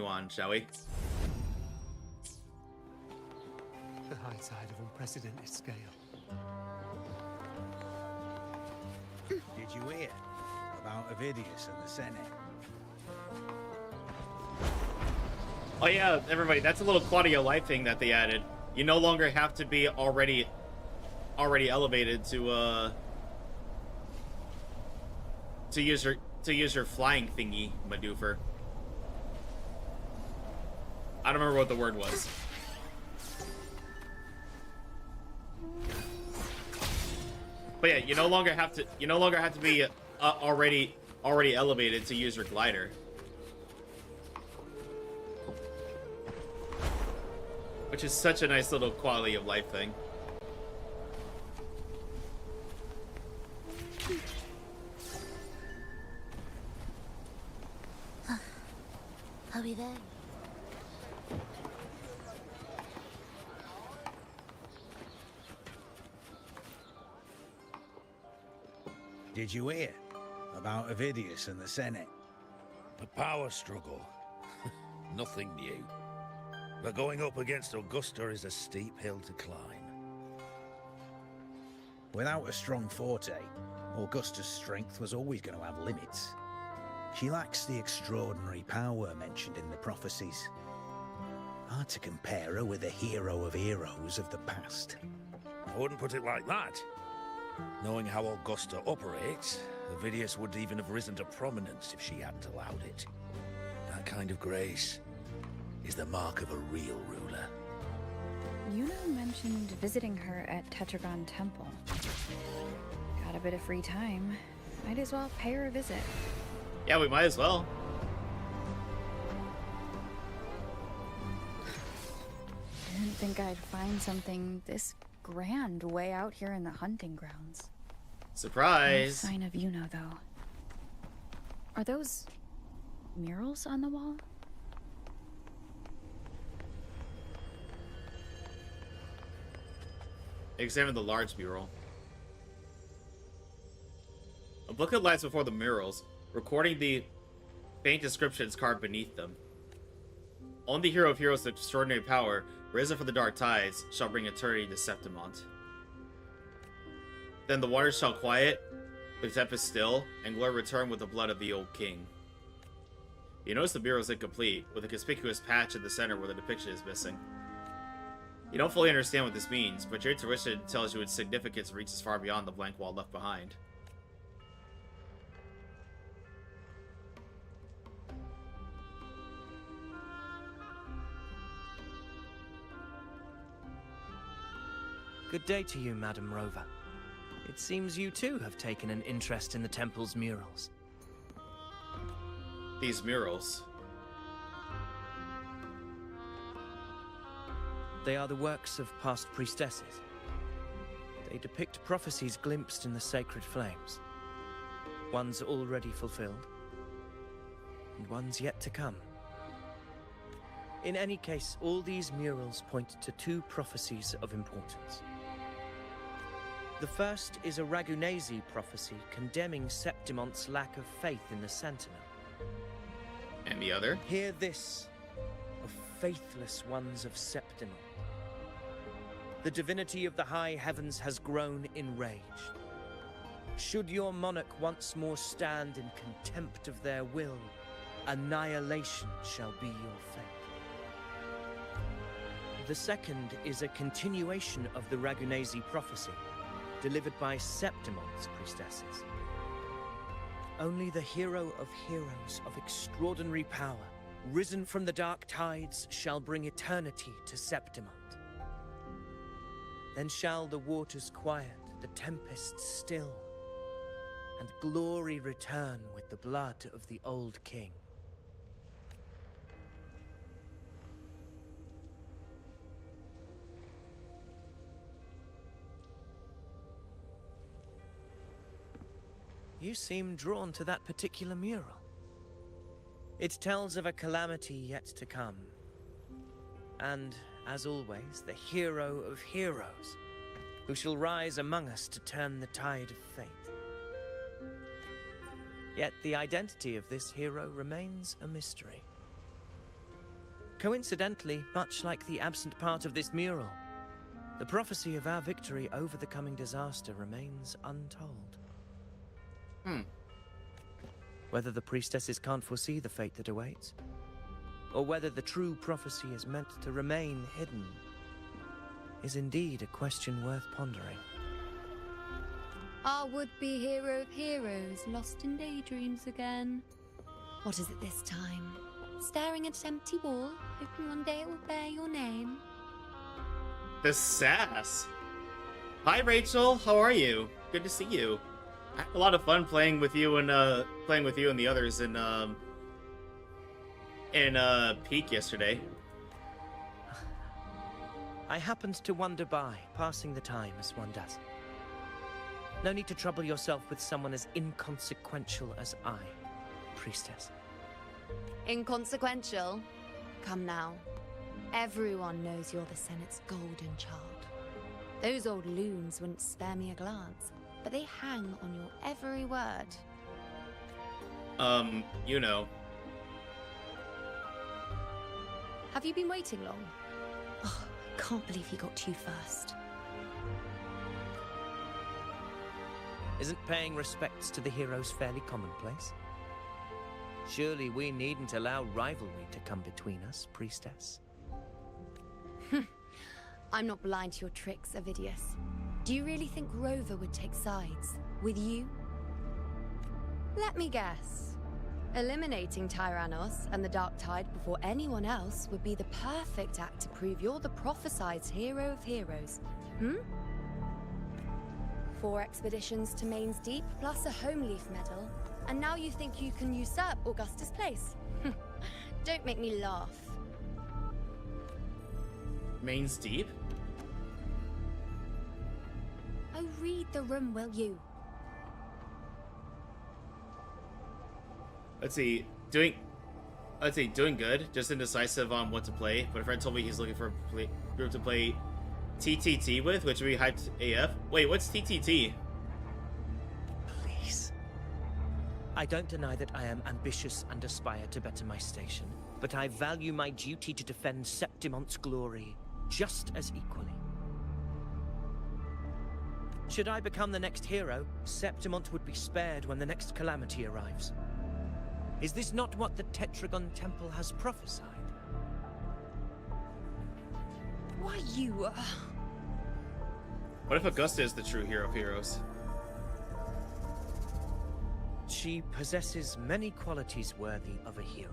on, shall we? The high tide of unprecedented scale. Did you hear about Avidius and the Senate? Oh yeah, everybody, that's a little quality of life thing that they added. You no longer have to be already elevated to use your flying thingy maneuver. I don't remember what the word was. But yeah, you no longer have to be already elevated to use your glider. Which is such a nice little quality of life thing. Are we there? Did you hear about Avidius and the Senate? A power struggle. Nothing new. But going up against Augusta is a steep hill to climb. Without a strong forte, Augusta's strength was always going to have limits. She lacks the extraordinary power mentioned in the prophecies. Hard to compare her with a hero of heroes of the past. I wouldn't put it like that. Knowing how Augusta operates, Avidius would even have risen to prominence if she hadn't allowed it. That kind of grace is the mark of a real ruler. Iuno mentioned visiting her at Tetragon Temple. Got a bit of free time. Might as well pay her a visit. Yeah, we might as well. Didn't think I'd find something this grand way out here in the hunting grounds. Surprise! No sign of Iuno, though. Are those murals on the wall? Examine the large mural. A booklet lies before the murals, recording the faint descriptions carved beneath them. Only the hero of heroes with extraordinary power, risen from the dark tides, shall bring eternity to Septimont. Then the waters shall quiet, the tempest still, and glory return with the blood of the old king. You notice the mural is incomplete, with a conspicuous patch in the center where the depiction is missing. You don't fully understand what this means, but your intuition tells you its significance reaches far beyond the blank wall left behind. Good day to you, Madam Rover. It seems you too have taken an interest in the temple's murals. These murals. They are the works of past priestesses. They depict prophecies glimpsed in the sacred flames. Ones already fulfilled, and ones yet to come. In any case, all these murals point to two prophecies of importance. The first is a Draconis prophecy condemning Septimont's lack of faith in the Sentinel. And the other? Hear this, of faithless ones of Septimont. The divinity of the high heavens has grown enraged. Should your monarch once more stand in contempt of their will, annihilation shall be your fate. The second is a continuation of the Draconis prophecy, delivered by Septimont's priestesses. Only the hero of heroes of extraordinary power, risen from the dark tides, shall bring eternity to Septimont. Then shall the waters quiet, the tempests still, and glory return with the blood of the old king. You seem drawn to that particular mural. It tells of a calamity yet to come. And, as always, the hero of heroes, who shall rise among us to turn the tide of fate. Yet the identity of this hero remains a mystery. Coincidentally, much like the absent part of this mural, the prophecy of our victory over the coming disaster remains untold. Whether the priestesses can't foresee the fate that awaits, or whether the true prophecy is meant to remain hidden, is indeed a question worth pondering. Our would-be hero of heroes lost in daydreams again. What is it this time? Staring at an empty wall, hoping one day it will bear your name. The sass. Hi, Rachel. How are you? Good to see you. I had a lot of fun playing with you and the others in Peak yesterday. I happened to wander by, passing the time as one does. No need to trouble yourself with someone as inconsequential as I, priestess. Inconsequential? Come now. Everyone knows you're the Senate's golden child. Those old loons wouldn't spare me a glance, but they hang on your every word. You know. Have you been waiting long? Oh, can't believe he got to you first. Isn't paying respects to the heroes fairly commonplace? Surely we needn't allow rivalry to come between us, priestess. I'm not blind to your tricks, Avidius. Do you really think Rover would take sides with you? Let me guess. Eliminating Tyrannos and the Dark Tide before anyone else would be the perfect act to prove you're the prophesied hero of heroes. 4 expeditions to Main's Deep, plus a Home Leaf medal, and now you think you can usurp Augusta's place? Don't make me laugh. Main's Deep? Oh, read the room, will you? Let's see, doing good. Just indecisive on what to play. But a friend told me he's looking for a group to play TTT with, which would be hyped AF. Wait, what's TTT? Please. I don't deny that I am ambitious and aspire to better my station, but I value my duty to defend Septimont's glory just as equally. Should I become the next hero, Septimont would be spared when the next calamity arrives. Is this not what the Tetragon Temple has prophesied? Why you... What if Augusta is the true hero of heroes? She possesses many qualities worthy of a hero,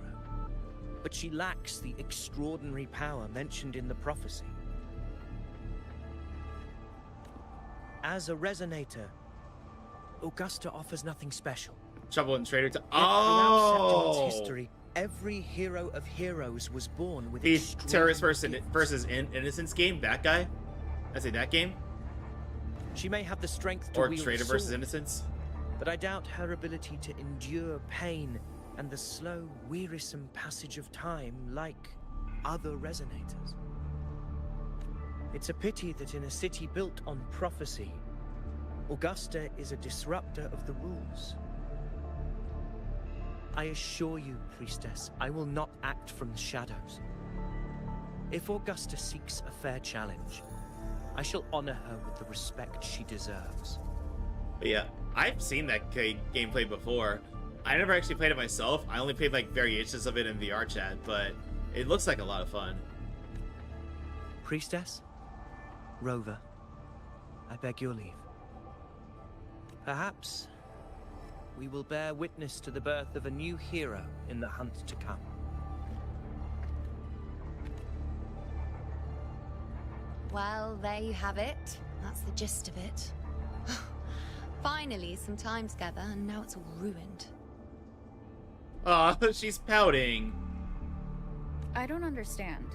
but she lacks the extraordinary power mentioned in the prophecy. As a resonator, Augusta offers nothing special. Trouble in Trader to Throughout Septimont's history, every hero of heroes was born with the terrorist versus Innocence game. That guy, I say that game. She may have the strength to or wield Trader a versus sword, Innocence, but I doubt her ability to endure pain and the slow, wearisome passage of time like other resonators. It's a pity that in a city built on prophecy, Augusta is a disruptor of the rules. I assure you, priestess, I will not act from the shadows. If Augusta seeks a fair challenge, I shall honor her with the respect she deserves. but yeah, I've seen that gameplay before. I never actually played it myself. I only played like variations of it in VR chat, but it looks like a lot of fun. Priestess, Rover, I beg your leave. Perhaps we will bear witness to the birth of a new hero in the hunt to come. Well, there you have it. That's the gist of it. Finally, some time together, and now it's all ruined. Aw, she's pouting. I don't understand.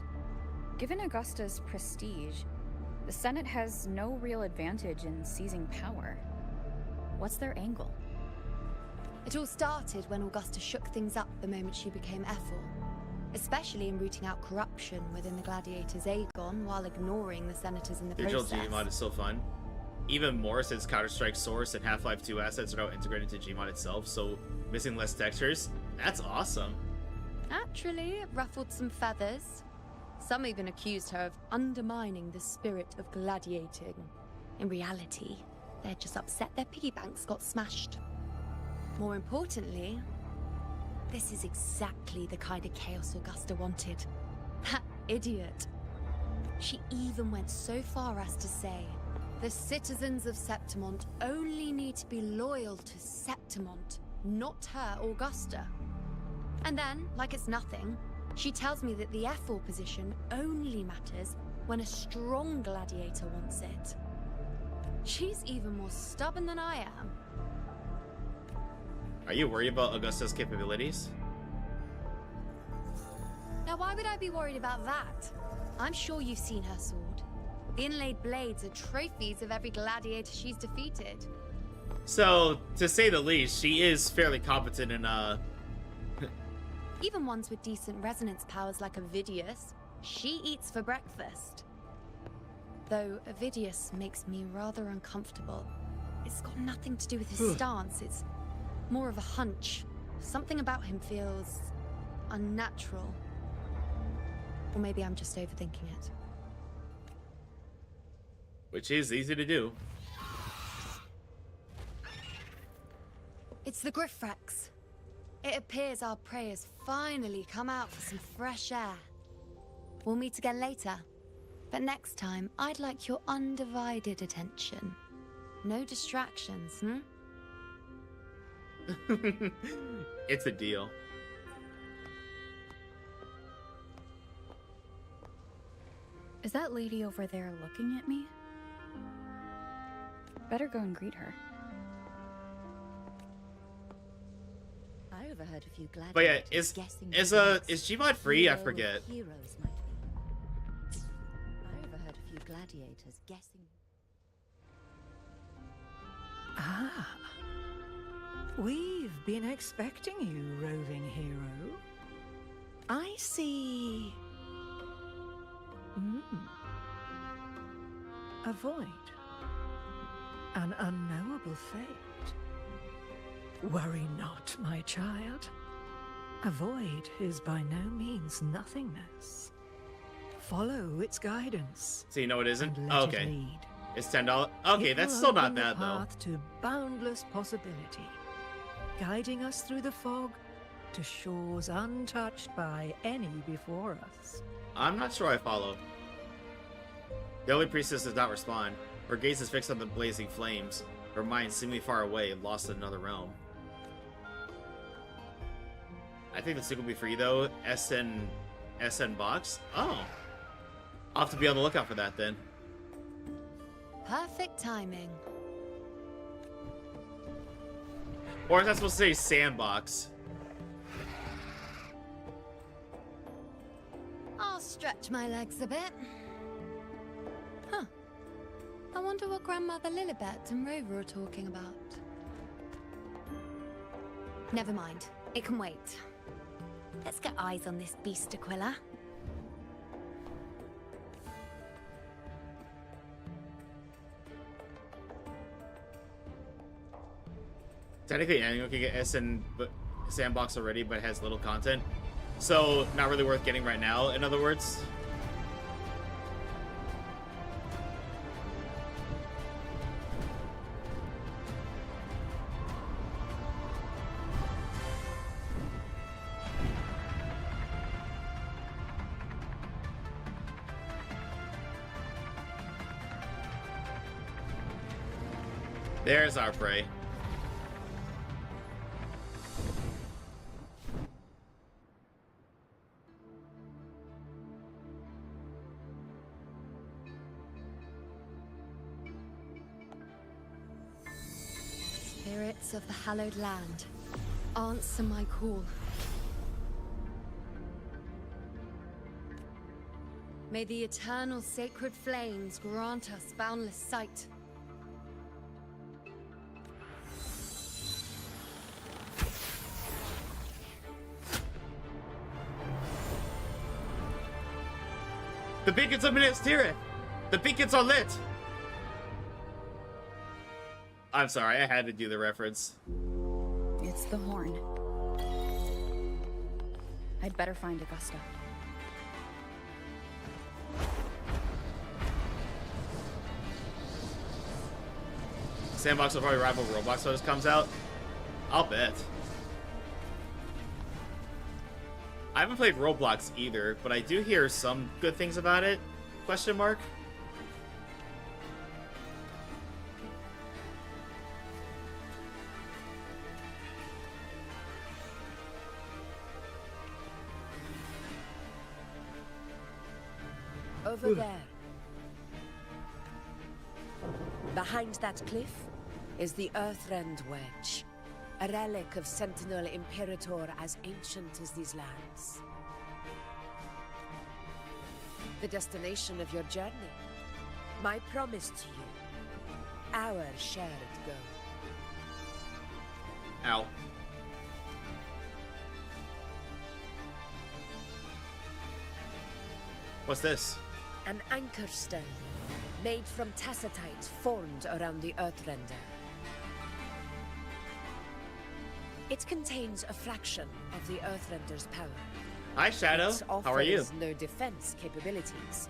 Given Augusta's prestige, the Senate has no real advantage in seizing power. What's their angle? It all started when Augusta shook things up the moment she became Ephor, especially in rooting out corruption within the Gladiators' Aegon while ignoring the senators in the Digital process. G mod is so fun. even more since Counter-Strike Source and Half-Life 2 assets are now integrated into Gmod itself, so missing less textures. That's awesome. Actually, it ruffled some feathers. Some even accused her of undermining the spirit of gladiating. In reality, they're just upset their piggy banks got smashed. More importantly, this is exactly the kind of chaos Augusta wanted. That idiot. She even went so far as to say, the citizens of Septimont only need to be loyal to Septimont, not her, Augusta. And then, like it's nothing, she tells me that the F4 position only matters when a strong gladiator wants it. She's even more stubborn than I am. Are you worried about Augusta's capabilities? Now, why would I be worried about that? I'm sure you've seen her sword. The inlaid blades are trophies of every gladiator she's defeated. So, to say the least, she is fairly competent in, Even ones with decent resonance powers like Avidius, she eats for breakfast. Though Avidius makes me rather uncomfortable. It's got nothing to do with his stance, it's more of a hunch. Something about him feels unnatural. Or maybe I'm just overthinking it. which is easy to do. It's the Griffrex. It appears our prey has finally come out for some fresh air. We'll meet again later. But next time, I'd like your undivided attention. No distractions, It's a deal. Is that lady over there looking at me? Better go and greet her. I overheard a few gladiators But yeah, is Gmod free? I forget. Heroes might be. I overheard a few gladiators guessing. Ah. We've been expecting you, roving hero. I see. A void. An unknowable fate. Worry not, my child. A void is by no means nothingness. Follow its guidance. So you know it isn't? And Oh, let it okay. lead. It's $10. Okay, It that's will still not open the bad though. path to boundless possibility, guiding us through the fog to shores untouched by any before us. I'm not sure I follow. The Holy Priestess does not respond. Her gaze is fixed on the blazing flames. Her mind seemingly far away, lost in another realm. I think the sequel will be free though. SN box? Oh. I'll have to be on the lookout for that then. Perfect timing. Or is that supposed to say sandbox? I'll stretch my legs a bit. Huh. I wonder what Grandmother Lilibet and Rover are talking about. Never mind. It can wait. Let's get eyes on this beast, Aquila. Technically, anyone can get SN sandbox already, but it has little content. So, not really worth getting right now, in other words. There's our prey. Spirits of the hallowed land, answer my call. May the eternal sacred flames grant us boundless sight. The beacons of Minas Tirith! The beacons are lit! I'm sorry, I had to do the reference. It's the horn. I'd better find Augusta. Sandbox will probably rival Roblox when this comes out. I'll bet. I haven't played Roblox either, but I do hear some good things about it. Question mark? Over there. Behind that cliff is the Earthrend Wedge, a relic of Sentinel Imperator as ancient as these lands. The destination of your journey. My promise to you. Our shared goal. Ow. What's this? An anchor stone, made from tacitite formed around the Earthrender. It contains a fraction of the Earthrender's power. Hi, Shadow. How are you? It offers no defense capabilities,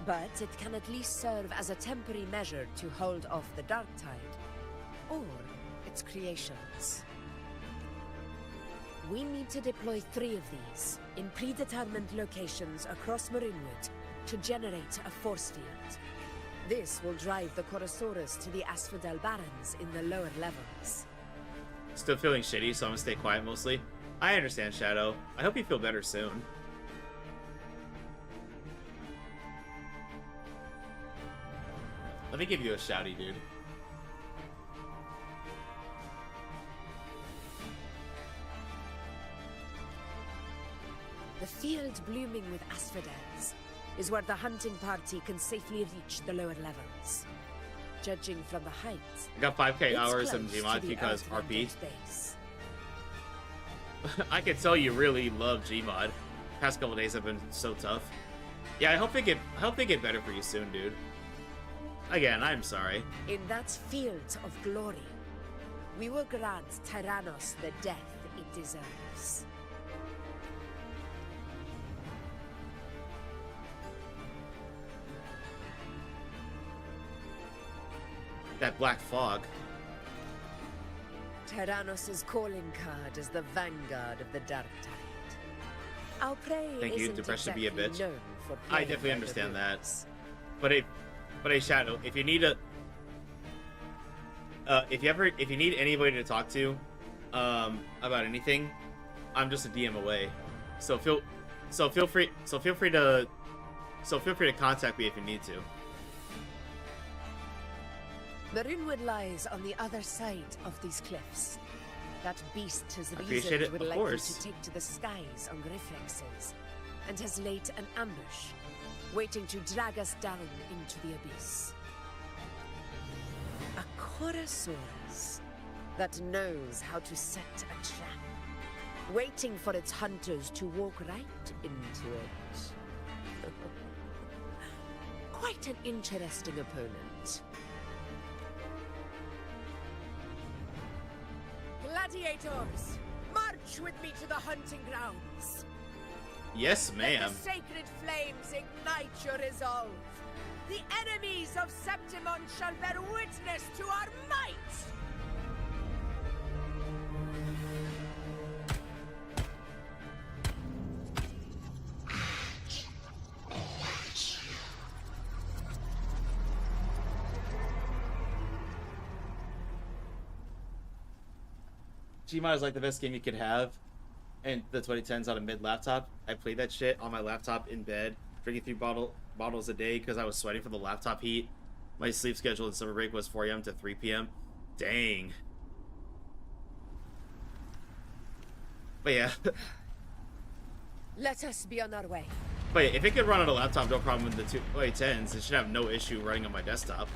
but it can at least serve as a temporary measure to hold off the dark tide, or its creations. We need to deploy 3 of these in predetermined locations across Marinwood to generate a force field. This will drive the Chorosaurus to the Asphodel Barrens in the lower levels. Still feeling shitty, so I'm gonna stay quiet mostly. I understand, Shadow. I hope you feel better soon. Let me give you a shouty, dude. The field blooming with asphodels is where the hunting party can safely reach the lower levels. Judging from the height, I got 5k it's hours in close to Gmod the because RP. Earthrender's base. I can tell you really love Gmod. Past couple days have been so tough. Yeah, I hope they get better for you soon, dude. Again, I'm sorry. In that field of glory, we will grant Tyrannos the death it deserves. That black fog. Tyrannos' calling card is the vanguard of the Dark Tide. Our prey Thank you. isn't Depression be a exactly bitch. known for I playing definitely by the understand that. rules. But a Shadow, if you need a if you need anybody to talk to about anything, I'm just a DM away. So feel free to contact me if you need to. Marinwood lies on the other side of these cliffs. That beast has Appreciate reasoned it, would of like you course. to take to the skies on reflexes, and has laid an ambush, waiting to drag us down into the abyss. A Chorosaurus that knows how to set a trap, waiting for its hunters to walk right into it. Quite an interesting opponent. Gladiators, march with me to the hunting grounds. Yes, ma'am. Let the sacred flames ignite your resolve. The enemies of Septimon shall bear witness to our might. Gmod is like the best game you could have, and the 2010s on a mid laptop. I played that shit on my laptop in bed, drinking 3 bottles a day because I was sweating from the laptop heat. My sleep schedule in summer break was 4 a.m. to 3 p.m. Dang. But yeah. Let us be on our way. But yeah, if it could run on a laptop, no problem with the 2010s. It should have no issue running on my desktop.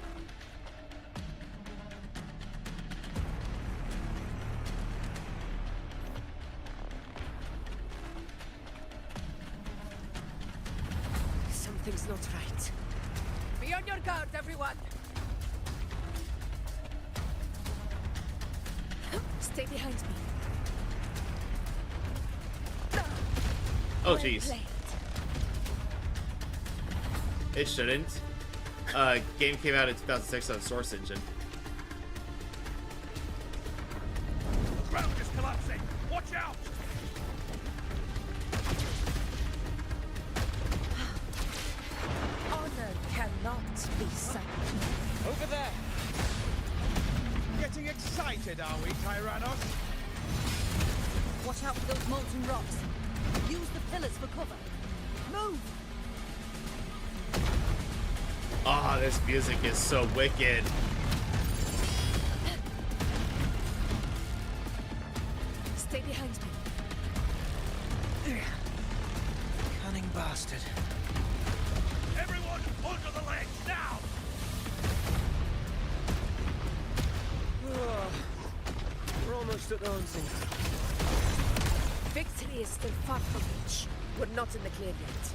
Something's not right. Be on your guard, everyone! Stay behind me. Oh, jeez. It shouldn't. Game came out in 2006 on Source Engine. The ground is collapsing. Watch out! Honor cannot be sunk. Over there! Getting excited, are we, Tyrannos? Watch out for those molten rocks. Use the pillars for cover. Move! Ah, oh, this music is so wicked. Stay behind me. Cunning bastard. Everyone under the ledge now! We're almost at the hunting. Victory is still far from reach. We're not in the clear yet.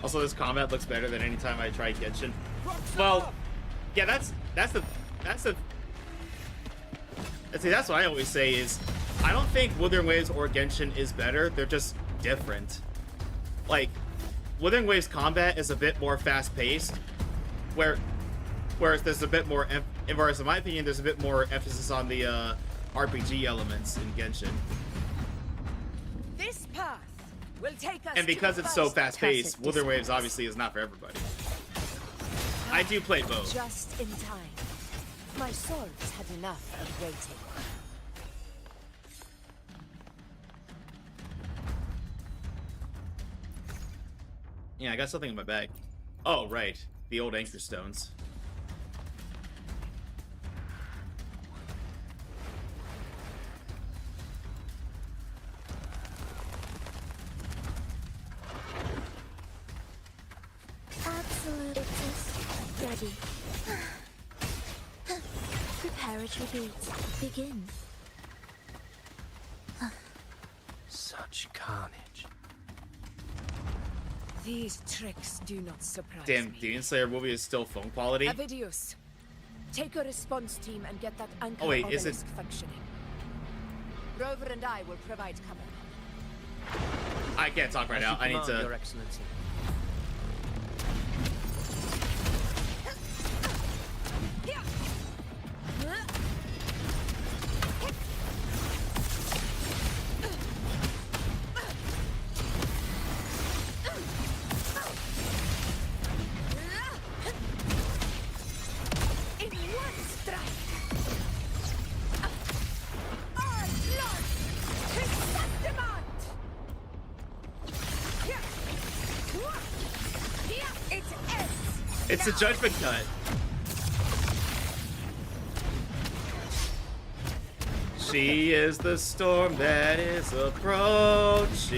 Also, this combat looks better than any time I tried Genshin. Well, yeah, that's what I always say is, I don't think Wuthering Waves or Genshin is better. They're just different. Like, Wuthering Waves combat is a bit more fast-paced, whereas there's a bit more, whereas in my opinion, there's a bit more emphasis on the RPG elements in Genshin. This path will take us. And because it's so fast-paced, Wuthering Waves obviously is not for everybody. I do play both. Just in time. My swords had enough of waiting. Yeah, I got something in my bag. Oh, right. The old anchor stones. Absolute ready. Prepare a tribute. Begin. Such carnage. These tricks do not surprise Damn, me. Demon Slayer movie is still phone quality. Avidius, take a response team and get that anchor obelisk functioning. Rover and I will provide cover. I can't talk right now. I need to. Your Excellency. It's a judgment cut. She is the storm that is approaching.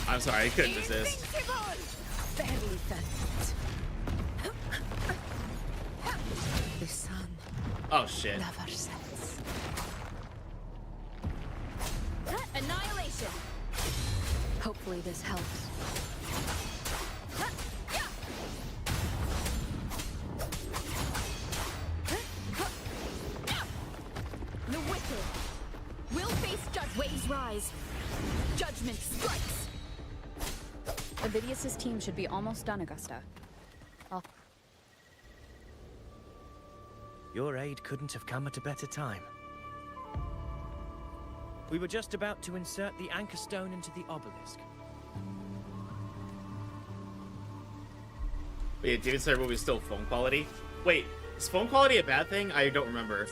I'm sorry, I couldn't resist. The sun Oh shit. never sets. Annihilation. Hopefully this helps. The wicked will face judgment. Waves rise. Judgment strikes. Avidius's team should be almost done, Augusta. Your aid couldn't have come at a better time. We were just about to insert the anchor stone into the obelisk. Wait, Demon Slayer movie is still phone quality? Wait, is phone quality a bad thing? I don't remember.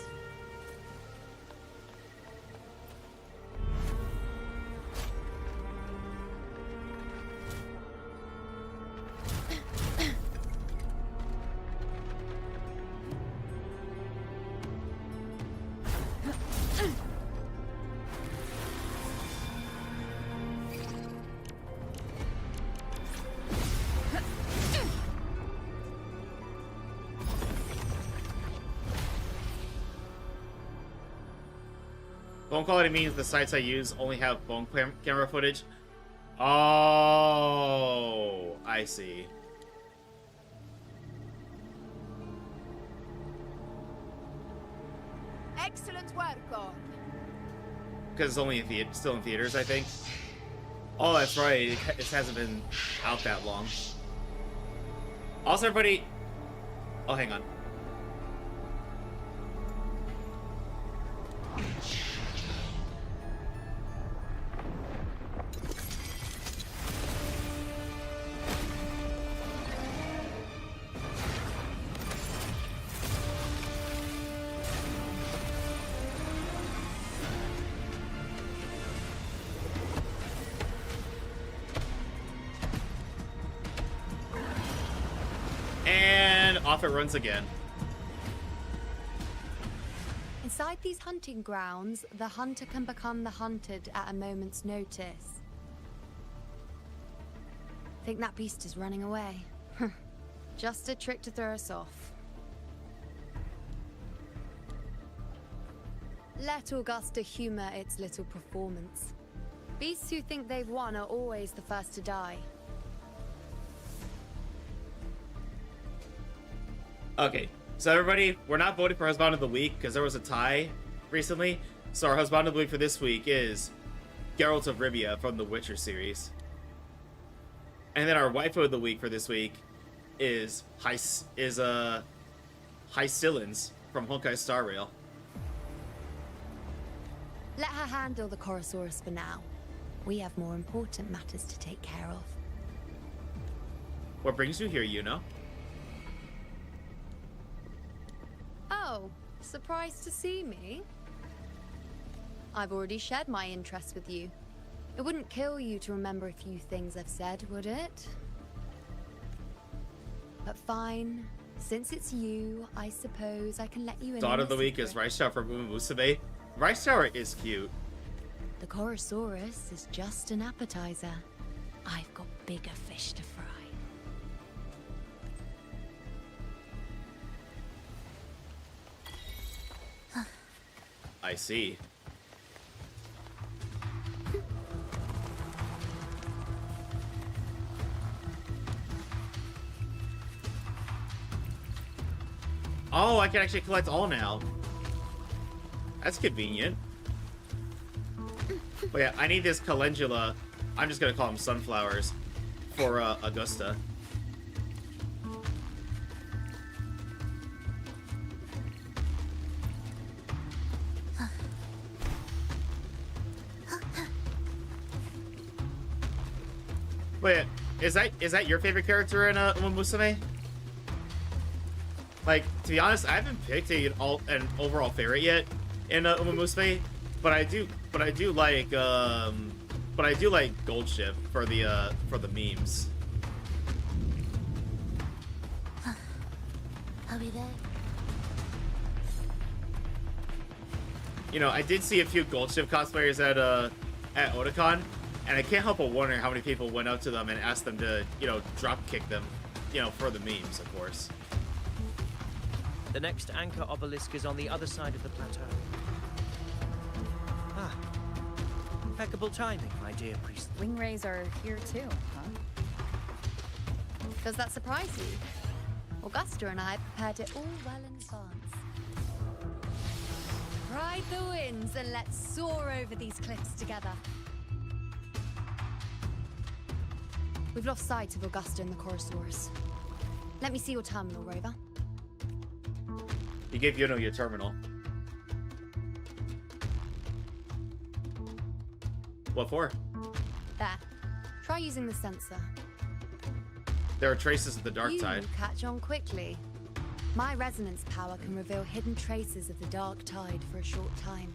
Phone quality means the sites I use only have phone camera footage. Oh, I see. Excellent work, Orc. Because it's only still in theaters, I think. Oh, that's right. It hasn't been out that long. Also, everybody... Oh, hang on. And off it runs again. Inside these hunting grounds, the hunter can become the hunted at a moment's notice. Think that beast is running away. Just a trick to throw us off. Let Augusta humor its little performance. Beasts who think they've won are always the first to die. Okay, so everybody, we're not voting for Husband of the Week because there was a tie recently. So our Husband of the Week for this week is Geralt of Rivia from the Witcher series. And then our Waifu of the Week for this week is Hysillins from Honkai Star Rail. Let her handle the Chorosaurus for now. We have more important matters to take care of. What brings you here, Iuno? Oh, surprised to see me? I've already shared my interest with you. It wouldn't kill you to remember a few things I've said, would it? But fine. Since it's you, I suppose I can let you in. Daughter of the Week is Rice Tower from Musume. Rice Tower is cute. The Chorosaurus is just an appetizer. I've got bigger fish to fry. I see. Oh, I can actually collect all now. That's convenient. But yeah, I need this calendula. I'm just gonna call them sunflowers for Augusta. Wait, is that your favorite character in Musume? Like, to be honest, I haven't picked an overall favorite yet in Musume, but I do like Goldship for the memes. I'll be there. You know, I did see a few Goldship cosplayers at Otakon, and I can't help but wonder how many people went up to them and asked them to, you know, drop kick them, you know, for the memes, of course. The next anchor obelisk is on the other side of the plateau. Ah, impeccable timing, my dear priest. Wingrays are here too, huh? Does that surprise you? Augusta and I prepared it all well in advance. Ride the winds and let's soar over these cliffs together. We've lost sight of Augusta and the Chorosaurus. Let me see your terminal, Rover. You gave Iuno your terminal. What for? There. Try using the sensor. There are traces of the dark tide. You catch on quickly. My resonance power can reveal hidden traces of the dark tide for a short time.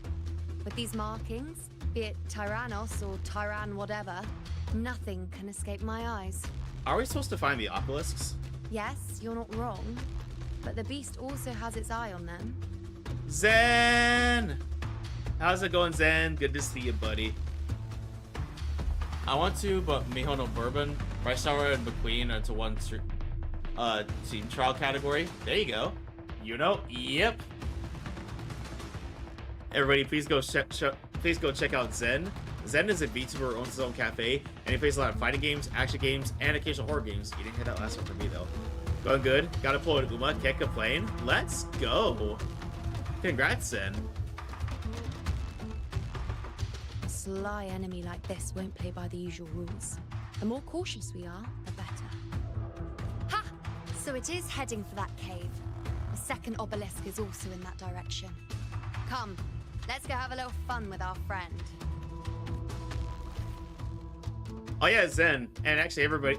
With these markings, be it Tyrannos or Tyran whatever, nothing can escape my eyes. Are we supposed to find the obelisks? Yes, you're not wrong. But the beast also has its eye on them. Zen! How's it going, Zen? Good to see you, buddy. I want to, but Mihono Bourbon, Rice Tower, and McQueen are into one team trial category. There you go. You know? Yep. Everybody, please go please go check out Zen. Zen is a VTuber who owns his own cafe, and he plays a lot of fighting games, action games, and occasional horror games. You didn't hear that last one from me, though. Going good. Got a pull at WuWa. Can't complain. Let's go. Congrats, Zen. A sly enemy like this won't play by the usual rules. The more cautious we are, the better. Ha! So it is heading for that cave. The second obelisk is also in that direction. Come, let's go have a little fun with our friend. Oh yeah, Zen, and actually everybody,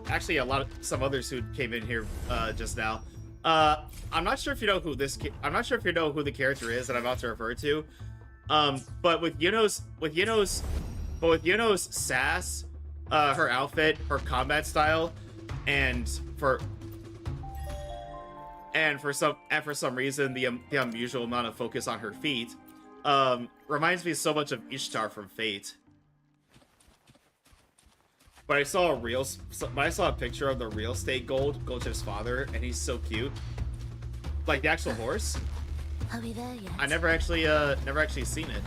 some others who came in here just now. I'm not sure if you know who I'm not sure if you know who the character is that I'm about to refer to. But with Yuno's sass, her outfit, her combat style, and for some reason the unusual amount of focus on her feet, reminds me so much of Ishtar from Fate. But I saw a picture of the real estate Goldchip's father, and he's so cute. Like the actual horse. Are we there yet? I never actually seen it.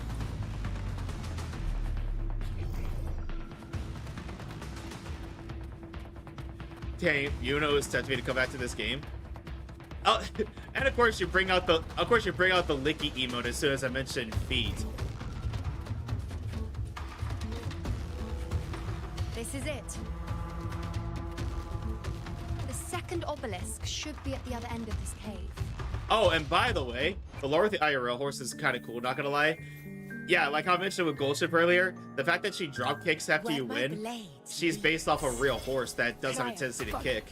Dang, Yuno is tempting me to come back to this game. Oh, and of course you bring out the licky emote as soon as I mention feet. This is it. The second obelisk should be at the other end of this cave. Oh, and by the way, the lore with the IRL horse is kind of cool, not gonna lie. Yeah, like how I mentioned with Goldship earlier, the fact that she drop kicks after you win, she's based off a real horse that does have a tendency to kick.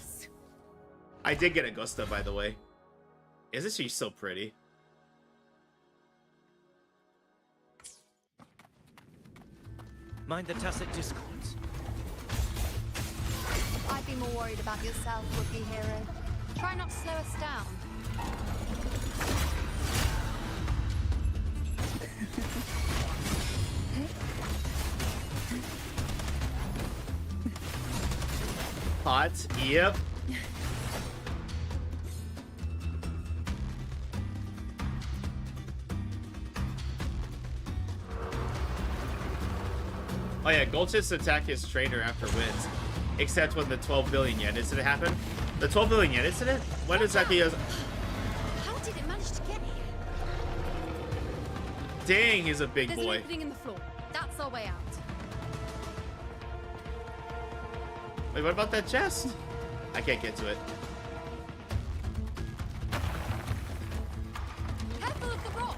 I did get Augusta, by the way. Isn't she so pretty? Mind the tacit discords. I'd be more worried about yourself, would-be hero. Try not to slow us down. Hot, yep. Oh yeah, Goldchip's attack his trainer after wins. Except when the 12 billion yen incident happened. The 12 billion yen incident? When exactly is... How did it manage to get here? Dang, he's a big There's boy. an opening in the floor. That's our way out. Wait, what about that chest? I can't get to it. Careful of the rocks.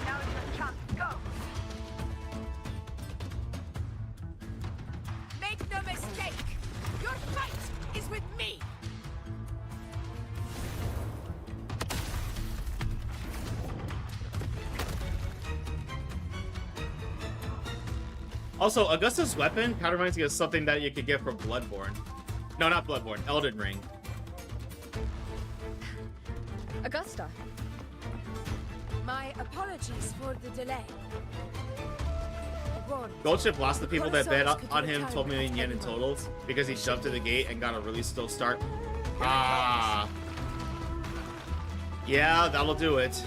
Now is your chance. Go. Make no mistake. Your fight is with me. Also, Augusta's weapon kind of reminds me of something that you could get from Bloodborne. No, not Bloodborne, Elden Ring. Augusta. My apologies for the delay. Goldship lost the people that bet on him 12 million yen in total because he jumped to the gate and got a really slow start. Ah. Yeah, that'll do it.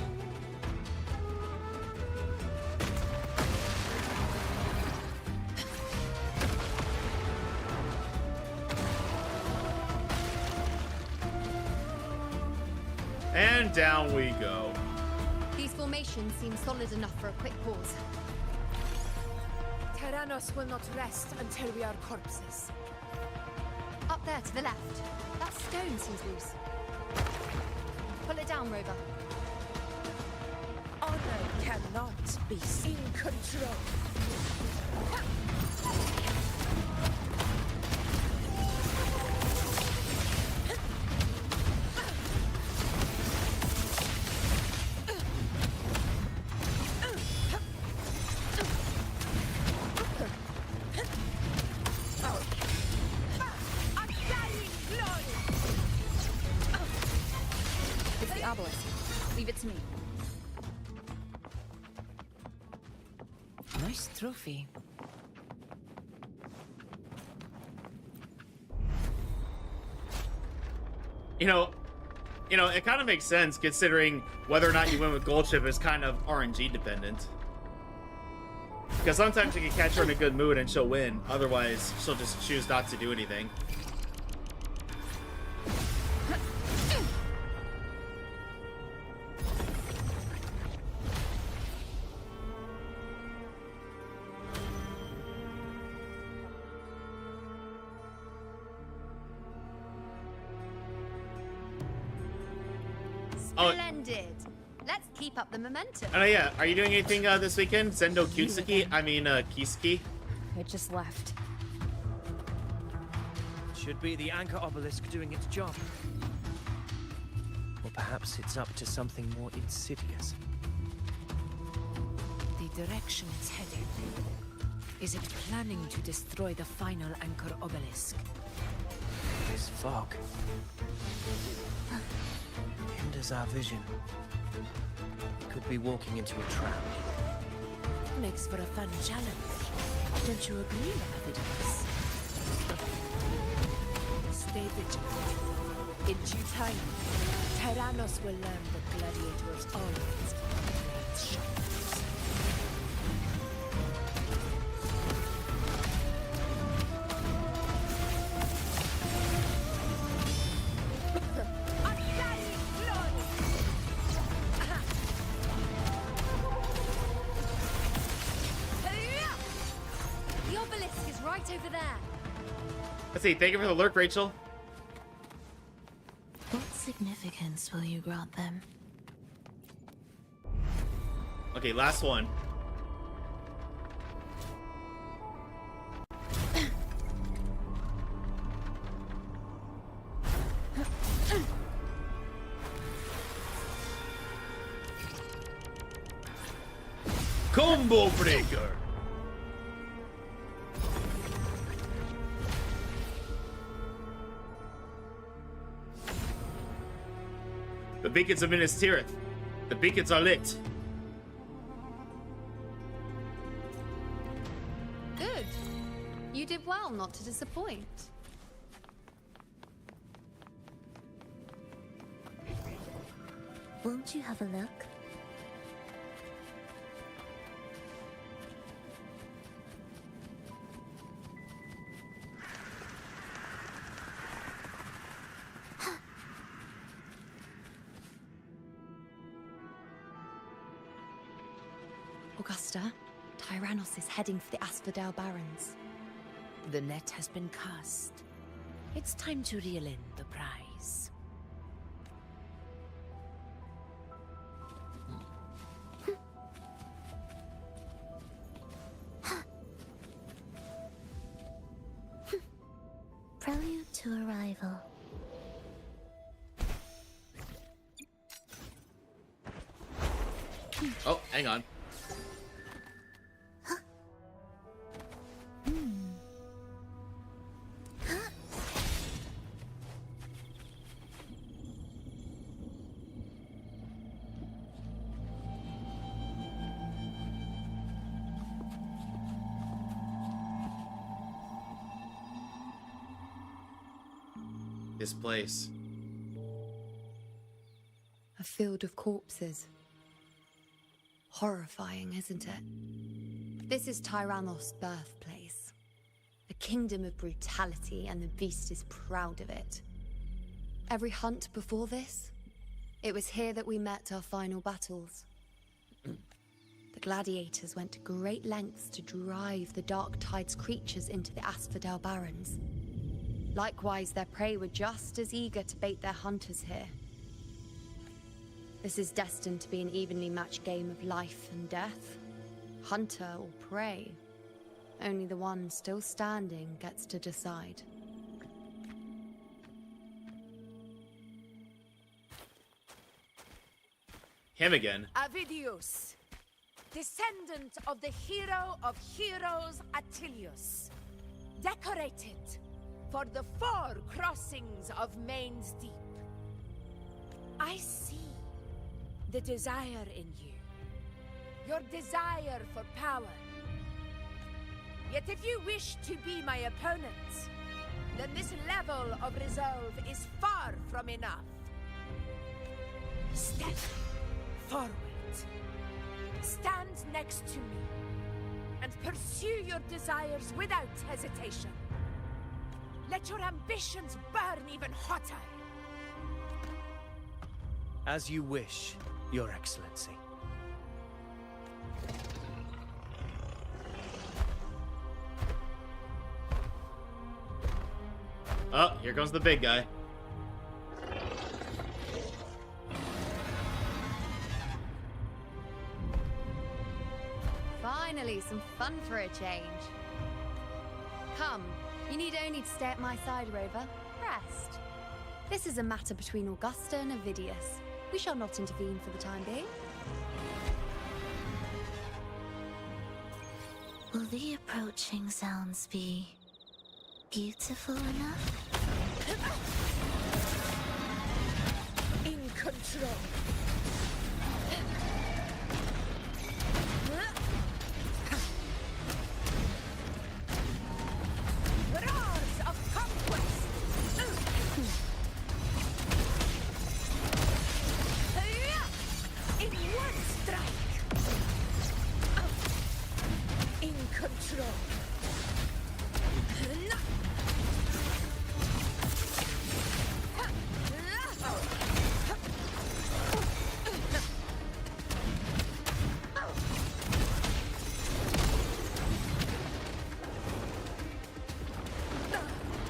And down we go. These formations seem solid enough for a quick pause. Tyrannos will not rest until we are corpses. Up there to the left. That stone seems loose. Pull it down, Rover. Honor cannot be in control. It's the obelisk. Leave it to me. Nice trophy. You know, You know, it kind of makes sense considering whether or not you win with Gold Ship is kind of RNG dependent. Because sometimes you can catch her in a good mood and she'll win. Otherwise, she'll just choose not to do anything. Splendid. Let's keep up the momentum. Oh yeah, are you doing anything this weekend? Zendo Kyusuke? I mean, Kisuke? It just left. Should be the anchor obelisk doing its job. Or perhaps it's up to something more insidious. The direction it's heading. Is it planning to destroy the final anchor obelisk? This fog hinders our vision. We could be walking into a trap. Makes for a fun challenge. Don't you agree, Evidence? Stay vigilant. In due time, Tyrannos will learn that gladiators always keep their shots. The obelisk is right over there. Let's see, thank you for the lurk, Rachel. What significance will you grant them? Okay, last one. Combo breaker. The beacons of Minas Tirith. The beacons are lit. Good. You did well not to disappoint. Won't you have a look? Augusta, Tyrannos is heading for the Asphodel Barrens. The net has been cast. It's time to reel in the prize. Prelude to arrival. Oh, hang on. This place. A field of corpses. Horrifying, isn't it? This is Tyrannos' birthplace. A kingdom of brutality, and the beast is proud of it. Every hunt before this, it was here that we met our final battles. The gladiators went to great lengths to drive the Dark Tide's creatures into the Asphodel Barrens. Likewise, their prey were just as eager to bait their hunters here. This is destined to be an evenly matched game of life and death. Hunter or prey. Only the one still standing gets to decide. Him again. Avidius, descendant of the hero of heroes Attilius, decorated for the 4 crossings of Main's Deep. I see the desire in you, your desire for power. Yet if you wish to be my opponents, then this level of resolve is far from enough. Step forward. Stand next to me and pursue your desires without hesitation. Let your ambitions burn even hotter. As you wish, Your Excellency. Oh, here comes the big guy. Finally, some fun for a change. Come, you need only to stay at my side, Rover. Rest. This is a matter between Augusta and Avidius. We shall not intervene for the time being. Will the approaching sounds be beautiful enough? In control. Roars of conquest. In one strike. In control.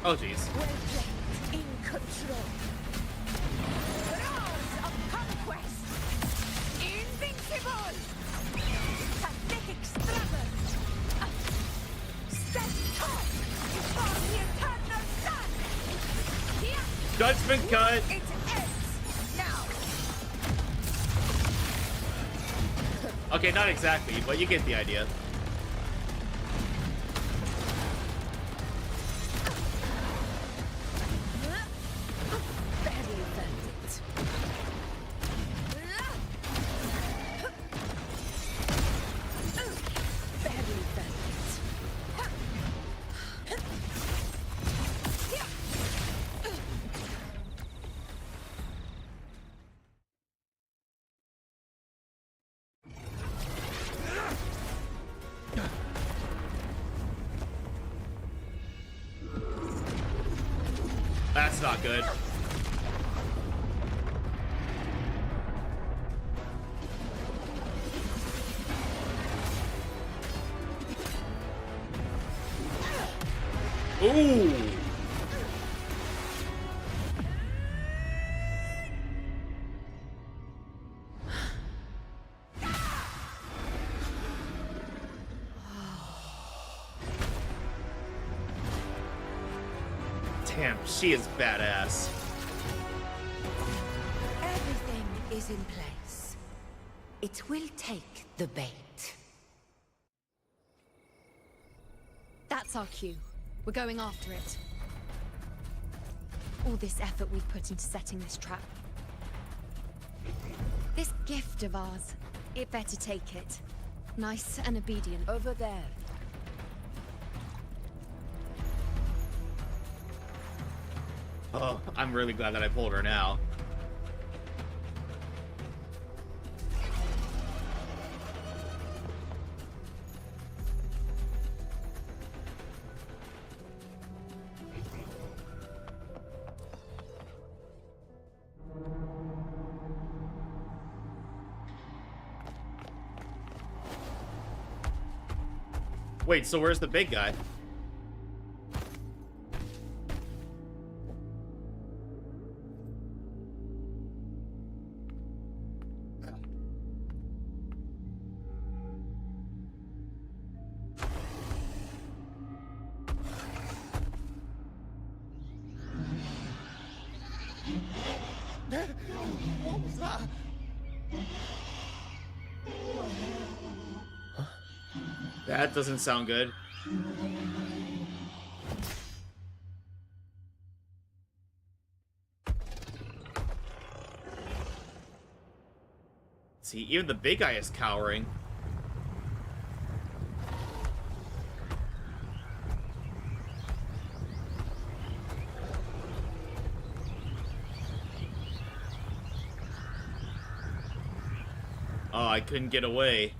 Oh, jeez. Well played. In control. Roars of conquest. Invincible. Pathetic struggle. Step top before the eternal sun. Judgment cut. It ends now. Okay, not exactly, but you get the idea. Barely felt it. Barely felt That's not good. Ooh. Damn, she is badass. Everything is in place. It will take the bait. That's our cue. We're going after it. All this effort we've put into setting this trap. This gift of ours, it better take it. Nice and obedient. Over there. Oh, I'm really glad that I pulled her now. Wait, so where's the big guy? What was that? That doesn't sound good. See, even the big guy is cowering. Oh, I couldn't get away.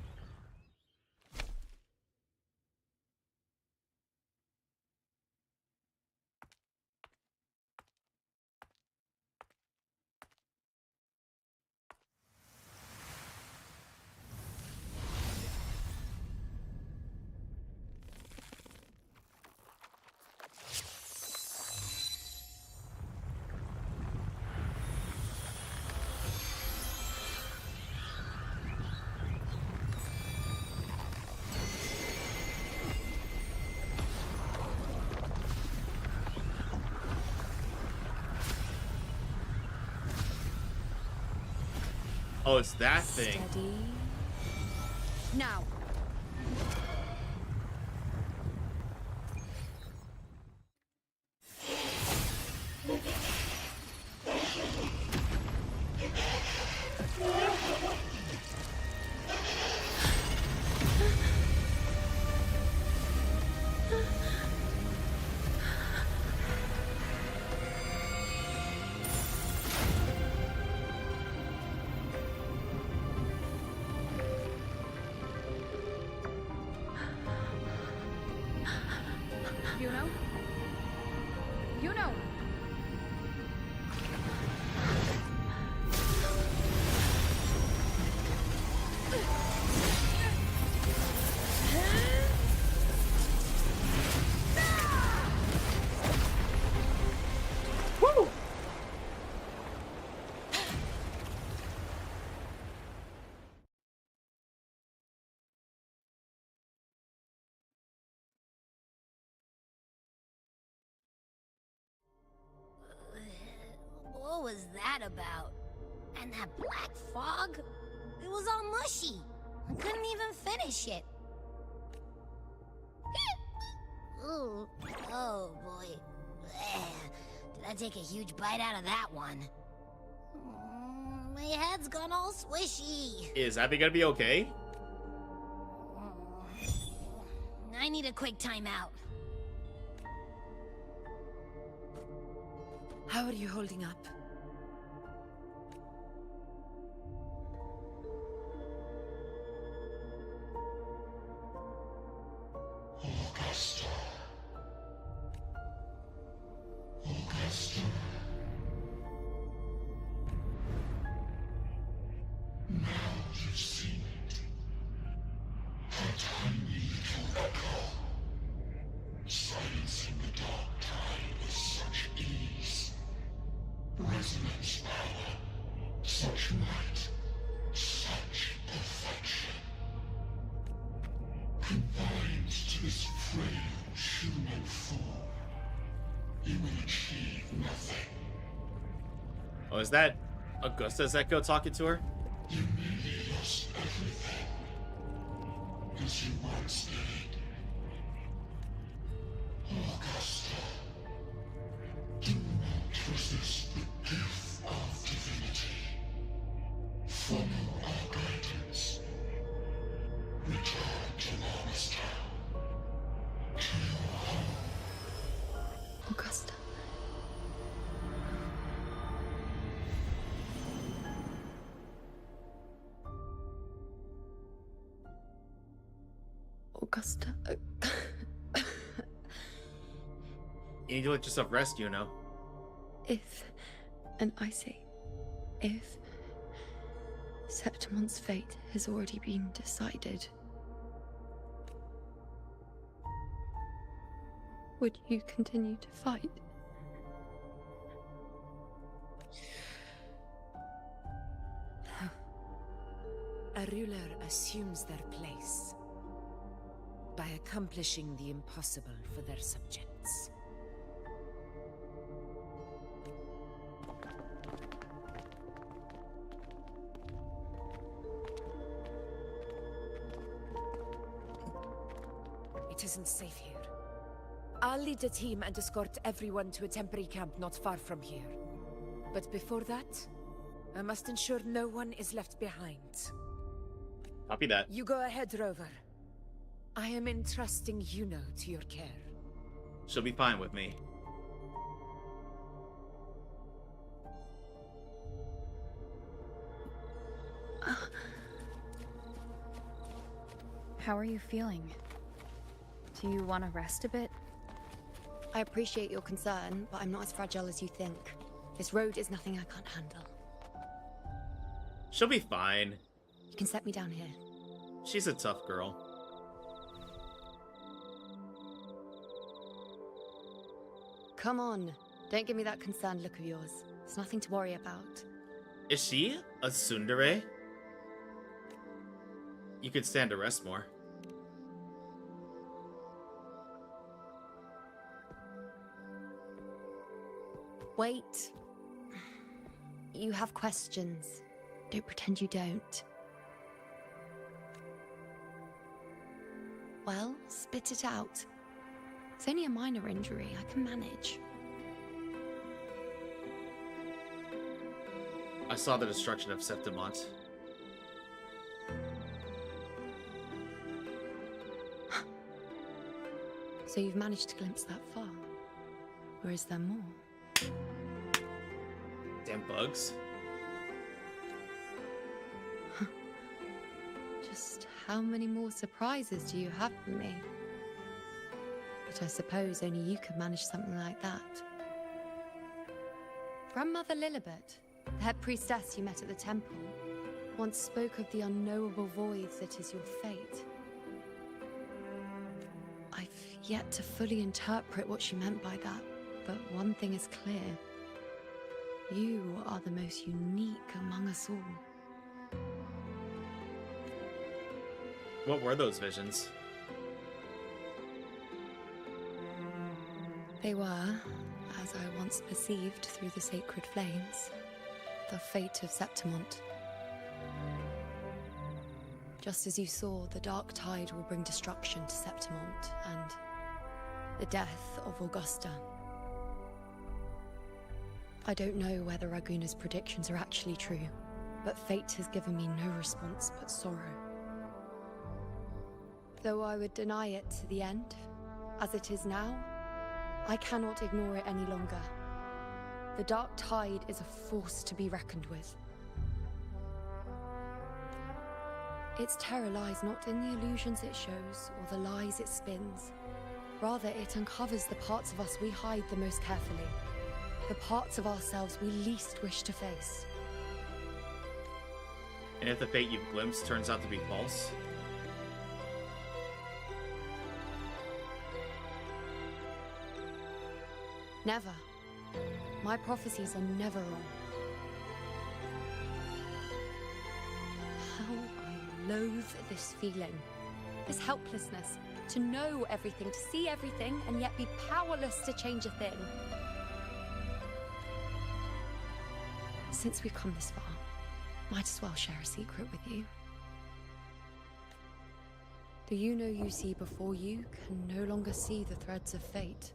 Oh, it's that thing. Steady. Now. Iuno? Iuno! Woo! What was that about? And that black fog? It was all mushy. I couldn't even finish it. Ooh. Oh, boy. Did I take a huge bite out of that one? My head's gone all swishy. Is Abby gonna be okay? I need a quick timeout. How are you holding up? Augusta. Augusta. Now you've seen it. A tiny little echo. Silencing the dark tide with such ease. Resonance power. Such might. Such perfection. Confined to this frail human form, you will achieve nothing. Oh, is that Augusta's echo talking to her? You nearly lost everything, as you once did. Augusta, do not resist the gift of divinity. Follow our guidance. Return to Augusta. To your home. Augusta. Augusta. You need to let yourself rest, you know. If, and I say, if Septimon's fate has already been decided, would you continue to fight? A ruler assumes their place by accomplishing the impossible for their subjects. It isn't safe here. I'll lead a team and escort everyone to a temporary camp not far from here. But before that, I must ensure no one is left behind. Copy that. You go ahead, Rover. I am entrusting Iuno to your care. She'll be fine with me. How are you feeling? Do you want to rest a bit? I appreciate your concern, but I'm not as fragile as you think. This road is nothing I can't handle. She'll be fine. You can set me down here. She's a tough girl. Come on. Don't give me that concerned look of yours. There's nothing to worry about. Is she a tsundere? You could stand to rest more. Wait. You have questions. Don't pretend you don't. Well, spit it out. It's only a minor injury. I can manage. I saw the destruction of Septimont. So you've managed to glimpse that far? Or is there more? Damn bugs. Just how many more surprises do you have for me? But I suppose only you could manage something like that. Grandmother Lilibet, the head priestess you met at the temple, once spoke of the unknowable void that is your fate. I've yet to fully interpret what she meant by that, but one thing is clear. You are the most unique among us all. What were those visions? They were, as I once perceived through the sacred flames, the fate of Septimont. Just as you saw, the dark tide will bring destruction to Septimont, and the death of Augusta. I don't know whether Raguna's predictions are actually true, but fate has given me no response but sorrow. Though I would deny it to the end, as it is now, I cannot ignore it any longer. The dark tide is a force to be reckoned with. Its terror lies not in the illusions it shows or the lies it spins. Rather, it uncovers the parts of us we hide the most carefully. The parts of ourselves we least wish to face. And if the fate you've glimpsed turns out to be false? Never. My prophecies are never wrong. How I loathe this feeling. This helplessness. To know everything, to see everything, and yet be powerless to change a thing. Since we've come this far, might as well share a secret with you. The Iuno you see before you can no longer see the threads of fate.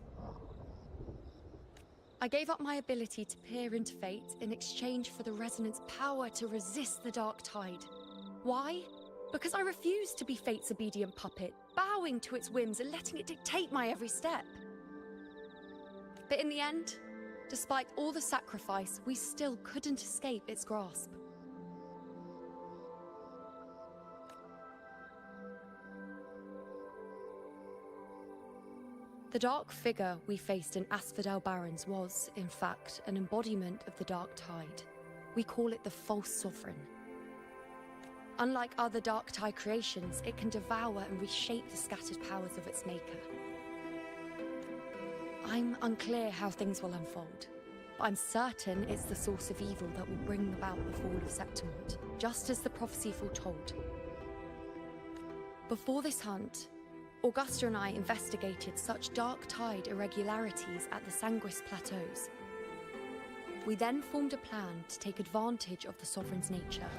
I gave up my ability to peer into fate in exchange for the resonance power to resist the dark tide. Why? Because I refused to be fate's obedient puppet, bowing to its whims and letting it dictate my every step. But in the end, despite all the sacrifice, we still couldn't escape its grasp. The dark figure we faced in Asphodel Barrens was, in fact, an embodiment of the dark tide. We call it the false sovereign. Unlike other dark tide creations, it can devour and reshape the scattered powers of its maker. I'm unclear how things will unfold, but I'm certain it's the source of evil that will bring about the fall of Septimont, just as the prophecy foretold. Before this hunt, Augusta and I investigated such dark tide irregularities at the Sanguis Plateaus. We then formed a plan to take advantage of the Sovereign's nature,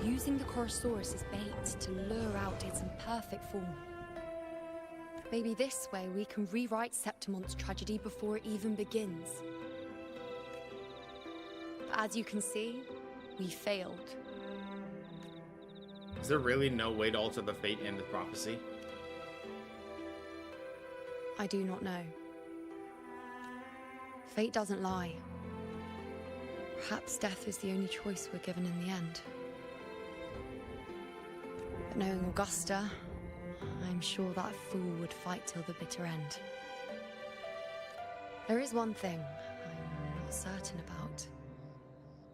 using the Chorosaurus as bait to lure out its imperfect form. Maybe this way we can rewrite Septimont's tragedy before it even begins. But as you can see, we failed. Is there really no way to alter the fate in the prophecy? I do not know. Fate doesn't lie. Perhaps death is the only choice we're given in the end. But knowing Augusta, sure that fool would fight till the bitter end. There is one thing I'm not certain about.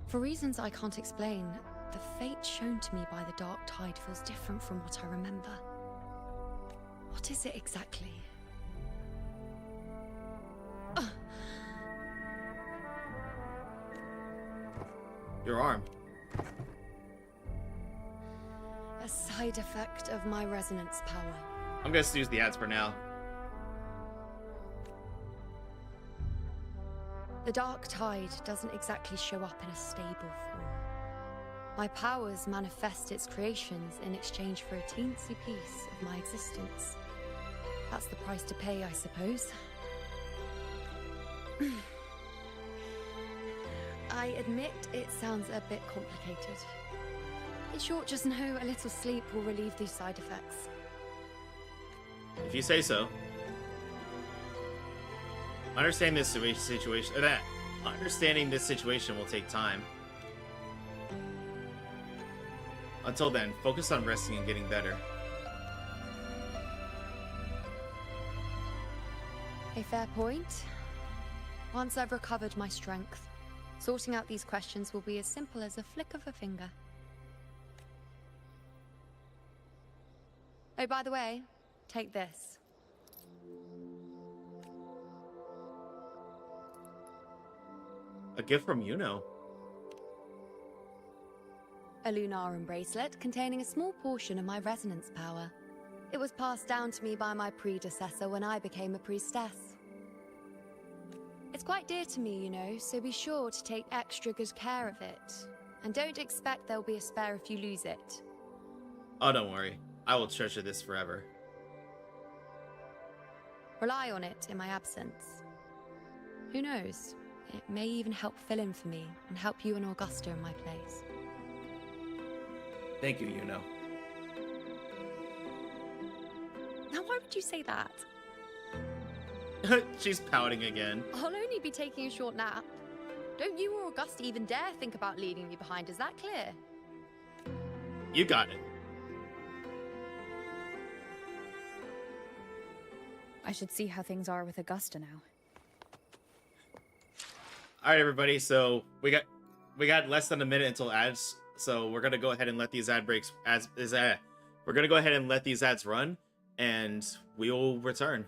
For reasons I can't explain, the fate shown to me by the Dark Tide feels different from what I remember. What is it exactly? Your arm. A side effect of my resonance power. I'm gonna use the ads for now. The Dark Tide doesn't exactly show up in a stable form. My powers manifest its creations in exchange for a teensy piece of my existence. That's the price to pay, I suppose. I admit it sounds a bit complicated. In short, just know a little sleep will relieve these side effects. If you say so. Understanding this situation will take time. Until then, focus on resting and getting better. A fair point. Once I've recovered my strength, sorting out these questions will be as simple as a flick of a finger. Oh, by the way, take this. A gift from Iuno. A Lunarum bracelet containing a small portion of my resonance power. It was passed down to me by my predecessor when I became a priestess. It's quite dear to me, you know, so be sure to take extra good care of it. And don't expect there'll be a spare if you lose it. Oh, don't worry. I will treasure this forever. Rely on it in my absence. Who knows? It may even help fill in for me and help you and Augusta in my place. Thank you, Iuno. Now, why would you say that? She's pouting again. I'll only be taking a short nap. Don't you or Augusta even dare think about leaving me behind, is that clear? You got it. I should see how things are with Augusta now. All right, everybody. So we got less than a minute until ads. So we're gonna go ahead and let these we're gonna go ahead and let these ads run, and we will return.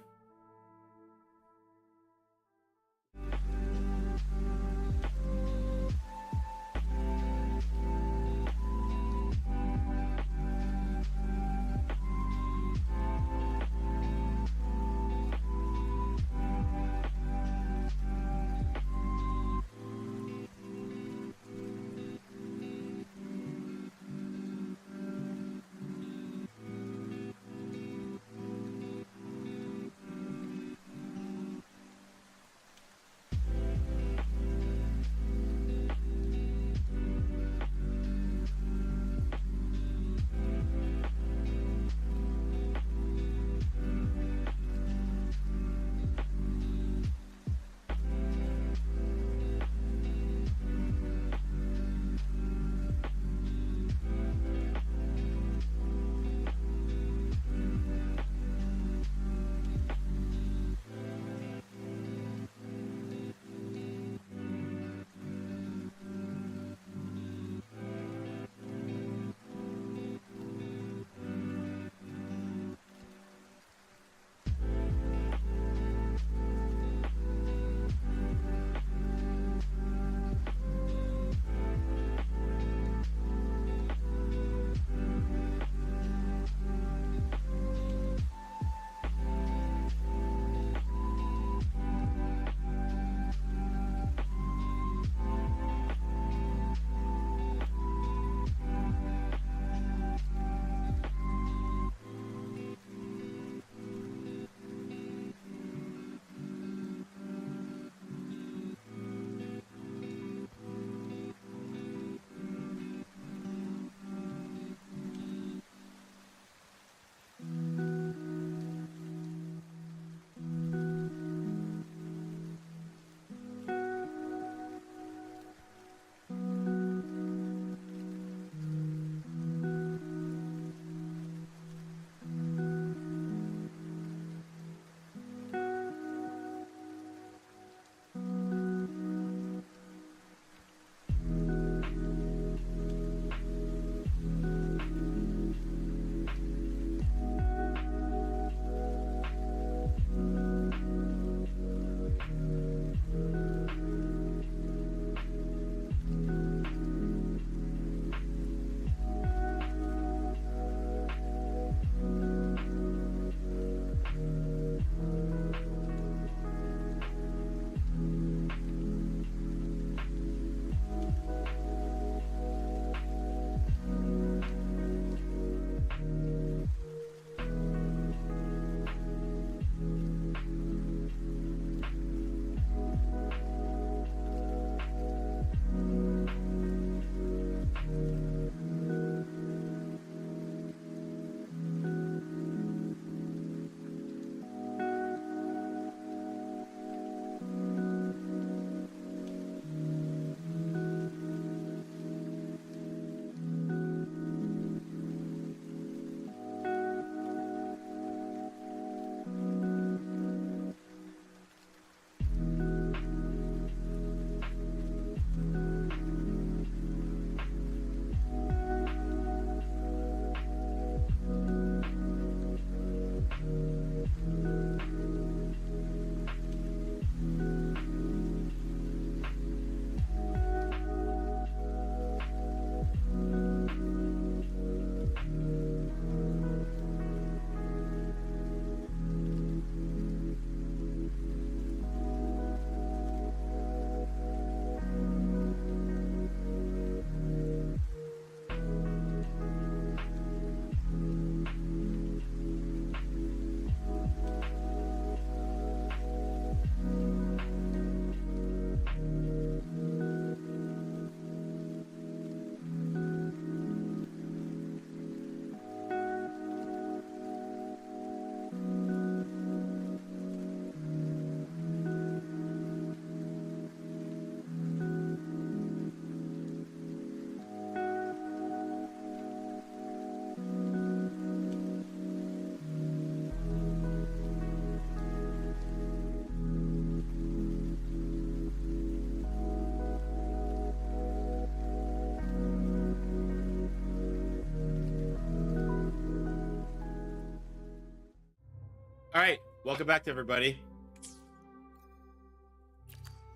All right, welcome back to everybody.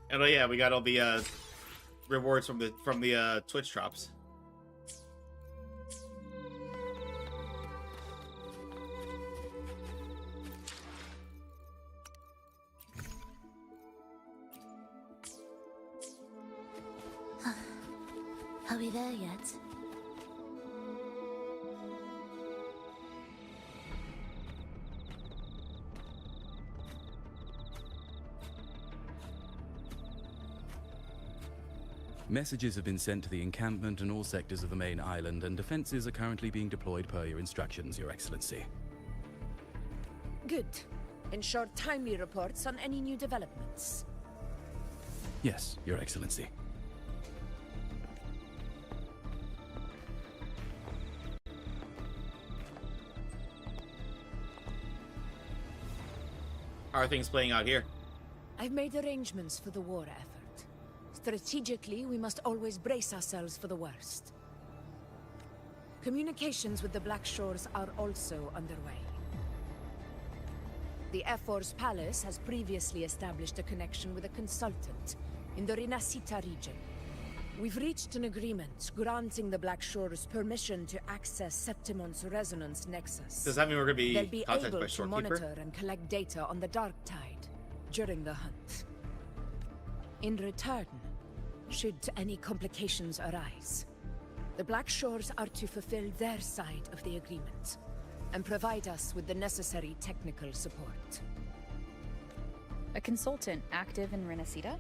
And oh yeah, we got all the rewards from the Twitch drops. Are we there yet? Messages have been sent to the encampment and all sectors of the main island, and defenses are currently being deployed per your instructions, Your Excellency. Good. Ensure timely reports on any new developments. Yes, Your Excellency. How are things playing out here? I've made arrangements for the war effort. Strategically, we must always brace ourselves for the worst. Communications with the Black Shores are also underway. The F4's palace has previously established a connection with a consultant in the Rinascita region. We've reached an agreement granting the Black Shores permission to access Septimon's resonance nexus. Does that mean we're going to They'll be be contacted able by to Storekeeper? monitor and collect data on the Dark Tide during the hunt. In return, should any complications arise, the Black Shores are to fulfill their side of the agreement and provide us with the necessary technical support. A consultant active in Rinascita?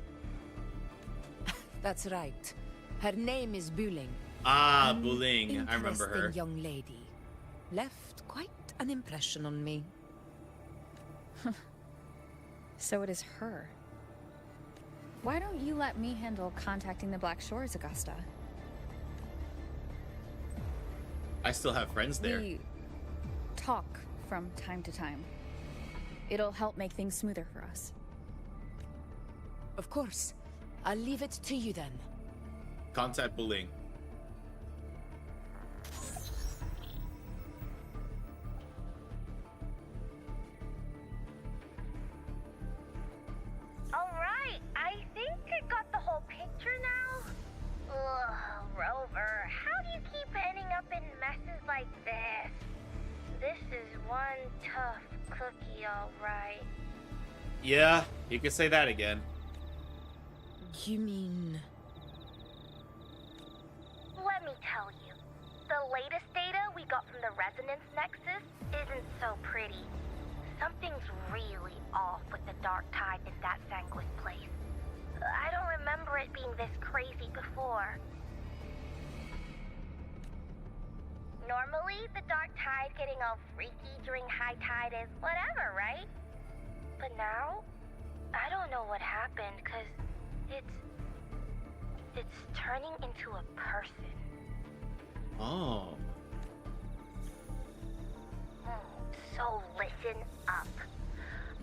That's right. Her name is Buling. Ah, Buling. I remember her. Interesting young lady. Left quite an impression on me. So it is her. Why don't you let me handle contacting the Black Shores, Augusta? I still have friends there. We talk from time to time. It'll help make things smoother for us. Of course. I'll leave it to you then. Contact Buling. Alright, I think I got the whole picture now. Ugh, Rover, how do you keep ending up in messes like this? This is one tough cookie, alright. Yeah, you can say that again. You mean... Let me tell you, the latest data we got from the resonance nexus isn't so pretty. Something's really off with the Dark Tide in that Sanguis place. I don't remember it being this crazy before. Normally, the Dark Tide getting all freaky during high tide is whatever, right? But now, I don't know what happened, cause it's turning into a person. Oh. So listen up.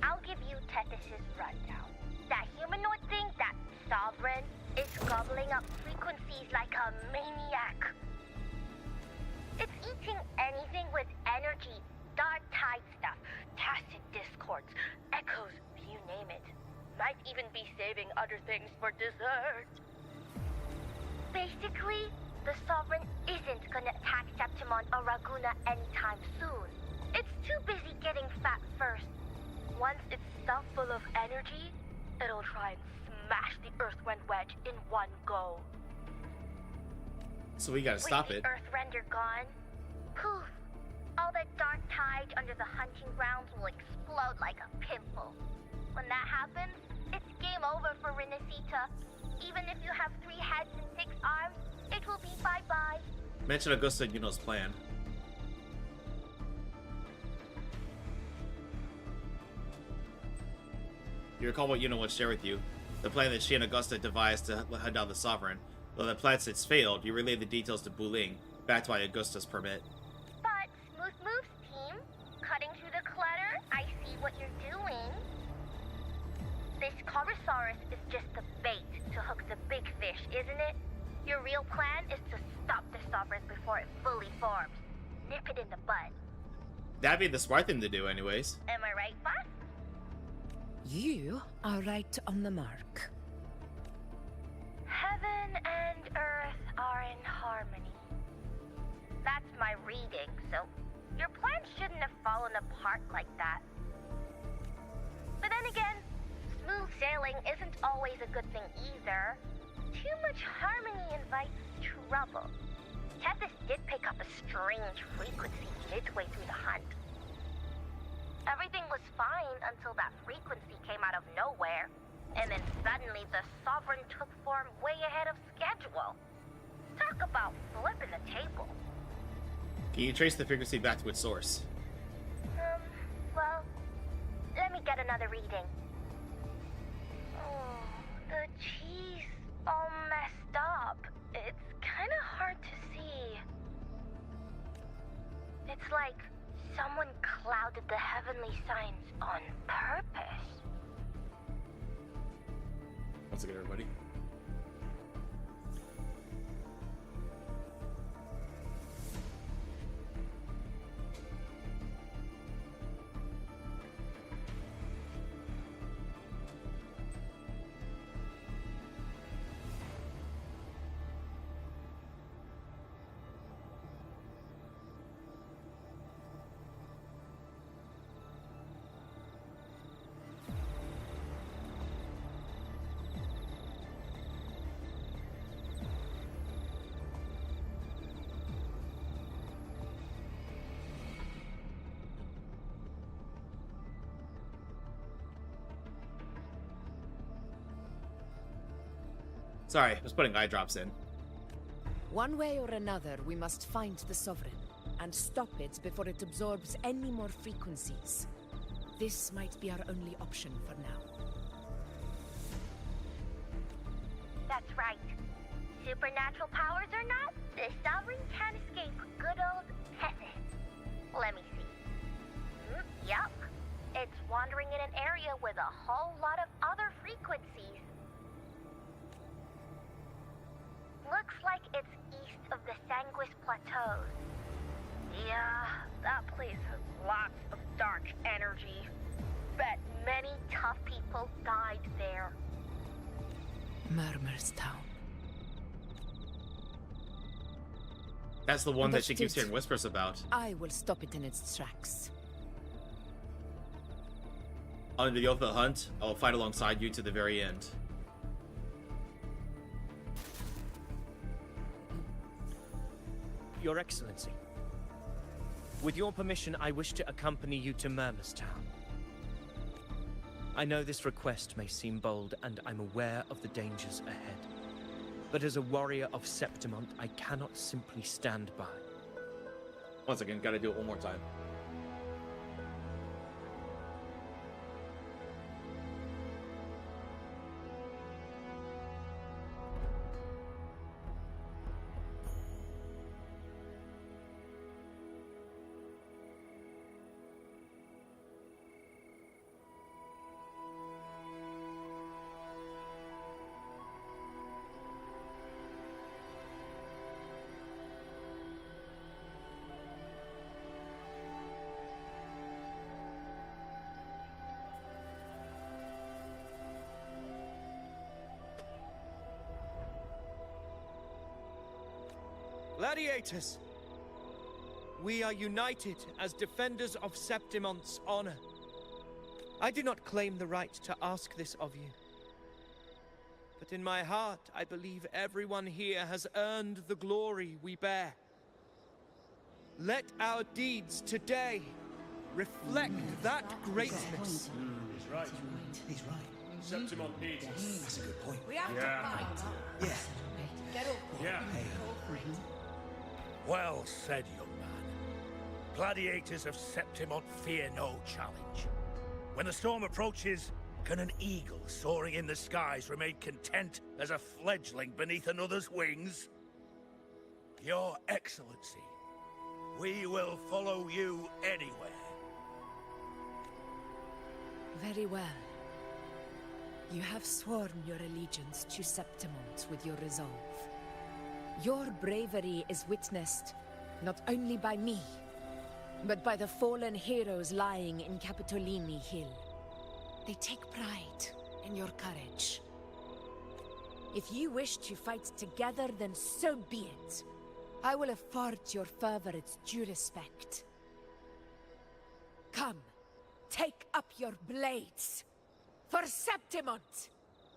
I'll give you Tethys' rundown. That humanoid thing, that sovereign, is gobbling up frequencies like a maniac. It's eating anything with energy, Dark Tide stuff, tacit discords, echoes, you name it. Might even be saving other things for dessert. Basically, the Sovereign isn't gonna attack Septimon or Raguna anytime soon. It's too busy getting fat first. Once it's stuffed full of energy, it'll try and smash the Earthwind wedge in one go. So we gotta stop With it. the Earthrender gone, poof! All that Dark Tide under the hunting grounds will explode like a pimple. When that happens, it's game over for Rinascita. Even if you have 3 heads and 6 arms, it will be bye-bye. Mention Augusta and Iuno's plan. You recall what Iuno once shared with you, the plan that she and Augusta devised to hunt down the Sovereign. Though the plan since failed, you relayed the details to Buling, backed by Augusta's permit. But, smooth moves, team. Cutting through the clutter, I see what you're doing. This Corosaurus is just the bait to hook the big fish, isn't it? Your real plan is to stop the Sovereign before it fully forms. Nip it in the bud. That'd be the smart thing to do anyways. Am I right, boss? You are right on the mark. Heaven and earth are in harmony. That's my reading, so your plan shouldn't have fallen apart like that. But then again, smooth sailing isn't always a good thing either. Too much harmony invites trouble. Tethys did pick up a strange frequency midway through the hunt. Everything was fine until that frequency came out of nowhere, and then suddenly the Sovereign took form way ahead of schedule. Talk about flipping the table. Can you trace the frequency back to its source? Well, let me get another reading. Oh, the cheese all messed up. It's kind of hard to see. It's like someone clouded the heavenly signs on purpose. Once again, everybody. Sorry, I was putting eye drops in. One way or another, we must find the Sovereign and stop it before it absorbs any more frequencies. This might be our only option for now. That's right. Supernatural powers or not, the Sovereign can't escape good old Tethys. Let me see. Yup. It's wandering in an area with a whole lot of other frequencies. Looks like it's east of the Sanguis Plateau. Yeah, that place has lots of dark energy. Bet many tough people died there. Murmur's Town. That's the one that she keeps Understood. hearing whispers about. I will stop it in its tracks. Under the oath of the hunt, I'll fight alongside you to the very end. Your Excellency, with your permission, I wish to accompany you to Murmur's Town. I know this request may seem bold, and I'm aware of the dangers ahead. But as a warrior of Septimont, I cannot simply stand by. Once again, gotta do it one more time. Gladiators! We are united as defenders of Septimont's honor. I do not claim the right to ask this of you. But in my heart, I believe everyone here has earned the glory we bear. Let our deeds today reflect that greatness. He's right. He's right. Septimont needs us. That's a good point. We have Yeah. to fight. Yeah. Get up. Yeah. Well said, young man. Gladiators of Septimont fear no challenge. When the storm approaches, can an eagle soaring in the skies remain content as a fledgling beneath another's wings? Your Excellency, we will follow you anywhere. Very well. You have sworn your allegiance to Septimont with your resolve. Your bravery is witnessed not only by me, but by the fallen heroes lying in Capitolini Hill. They take pride in your courage. If you wish to fight together, then so be it. I will afford your fervor its due respect. Come, take up your blades. For Septimont!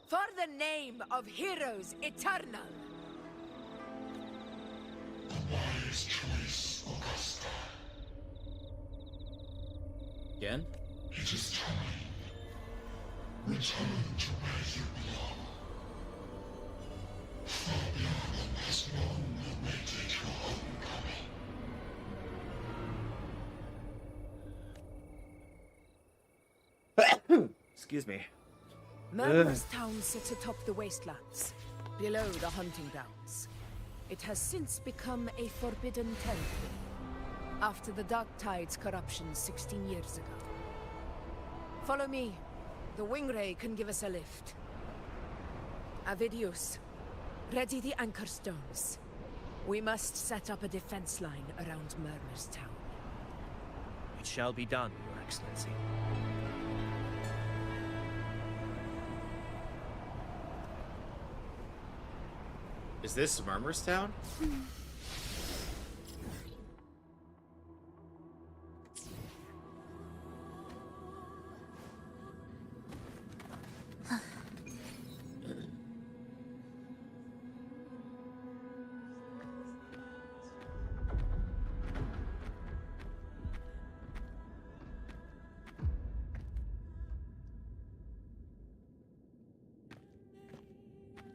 For the name of heroes eternal! Wise choice, Augusta. Again? It is time. Return to where you belong. Far beyond has long awaited your homecoming. Excuse me. Murmur's Town sits atop the wastelands, below the hunting grounds. It has since become a forbidden territory, after the Dark Tide's corruption 16 years ago. Follow me. The Wingray can give us a lift. Avidius, ready the anchor stones. We must set up a defense line around Murmur's Town. It shall be done, Your Excellency. Is this Murmur's Town?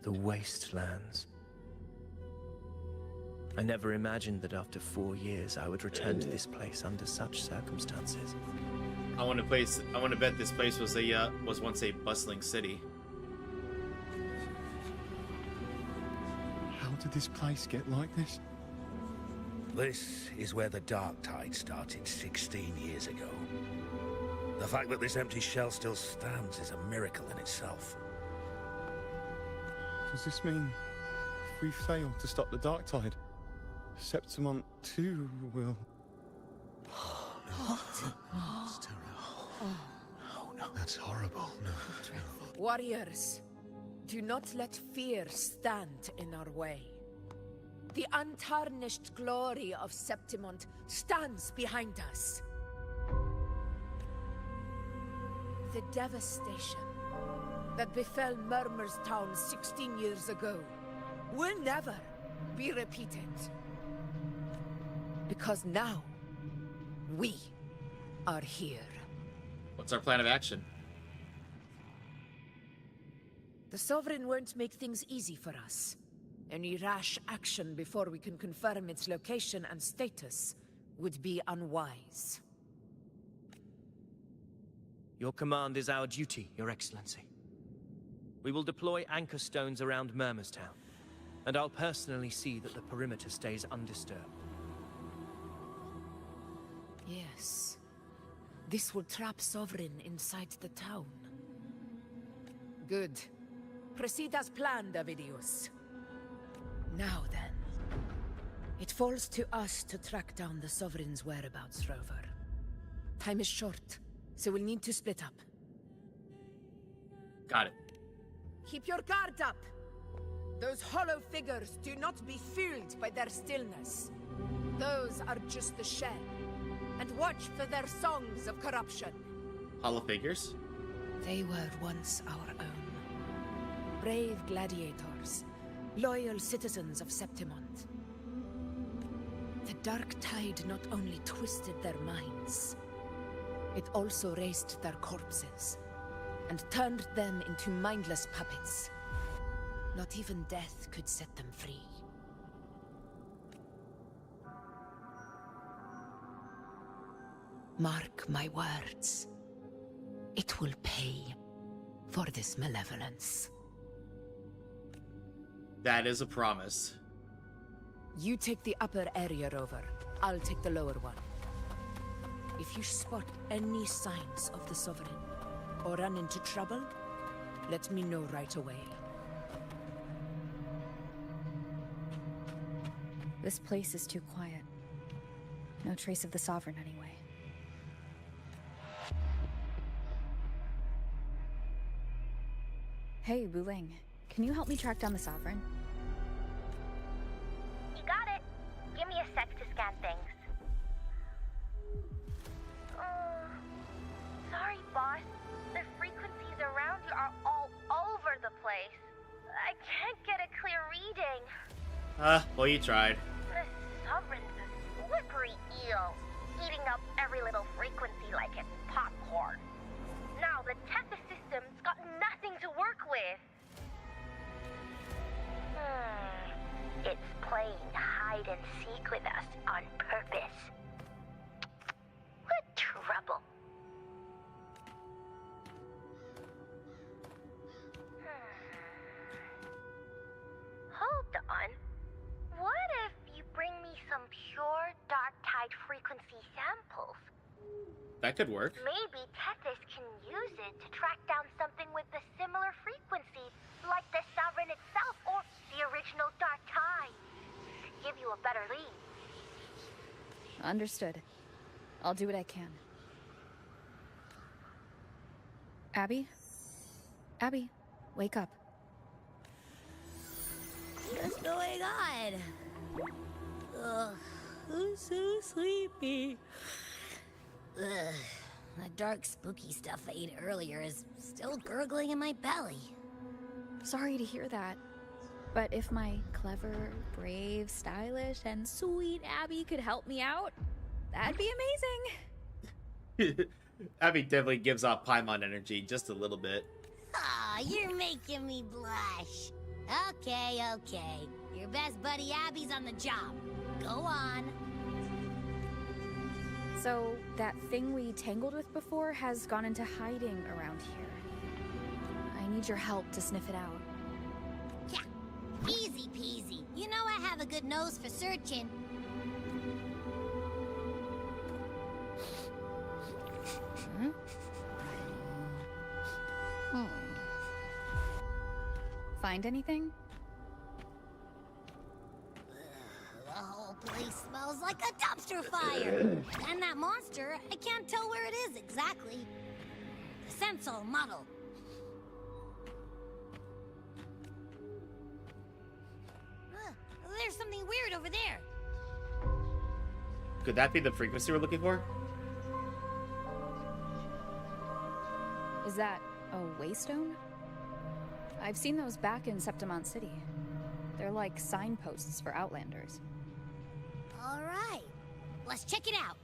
The wastelands. I never imagined that after 4 years I would return to this place under such circumstances. I want to bet this place was once a bustling city. How did this place get like this? This is where the Dark Tide started 16 years ago. The fact that this empty shell still stands is a miracle in itself. Does this mean if we fail to stop the Dark Tide, Septimont too will... What? It's terrible. Oh no, that's horrible. No. Warriors, do not let fear stand in our way. The untarnished glory of Septimont stands behind us. The devastation that befell Murmur's Town 16 years ago will never be repeated. Because now, we are here. What's our plan of action? The Sovereign won't make things easy for us. Any rash action before we can confirm its location and status would be unwise. Your command is our duty, Your Excellency. We will deploy anchor stones around Murmur's Town, and I'll personally see that the perimeter stays undisturbed. Yes. This will trap Sovereign inside the town. Good. Proceed as planned, Avidius. Now then. It falls to us to track down the Sovereign's whereabouts, Rover. Time is short, so we'll need to split up. Got it. Keep your guard up! Those hollow figures do not be fooled by their stillness. Those are just the shell. And watch for their songs of corruption. Hollow figures? They were once our own. Brave gladiators, loyal citizens of Septimont. The Dark Tide not only twisted their minds, it also raised their corpses and turned them into mindless puppets. Not even death could set them free. Mark my words. It will pay for this malevolence. That is a promise. You take the upper area, Rover. I'll take the lower one. If you spot any signs of the Sovereign, or run into trouble, let me know right away. This place is too quiet. No trace of the Sovereign anyway. Hey, Wuling, can you help me track down the Sovereign? You got it. Give me a sec to scan things. Sorry, boss. The frequencies around you are all over the place. I can't get a clear reading. Well, you tried. The Sovereign's a slippery eel, eating up every little frequency like it's popcorn. Now the Tethys system's got nothing to work with. It's playing hide and seek with us on purpose. What trouble? Hold on. What if you bring me some pure dark tide frequency samples? That could work. Maybe Tethys can use it to track down something with a similar frequency, like the Sovereign itself or the original dark tide. Give you a better lead. Understood. I'll do what I can. Abby? Abby, wake up. What's going on? Ugh, I'm so sleepy. Ugh, that dark, spooky stuff I ate earlier is still gurgling in my belly. Sorry to hear that. But if my clever, brave, stylish, and sweet Abby could help me out, that'd be amazing. Abby definitely gives off Paimon energy just a little bit. Aw, you're making me blush. Okay. Your best buddy Abby's on the job. Go on. So, that thing we tangled with before has gone into hiding around here. I need your help to sniff it out. Yeah, easy peasy. You know I have a good nose for searching. Find anything? The whole place smells like a dumpster fire. And that monster, I can't tell where it is exactly. The scent's all muddled. There's something weird over there. Could that be the frequency we're looking for? Is that a waystone? I've seen those back in Septimont City. They're like signposts for Outlanders. All right, let's check it out.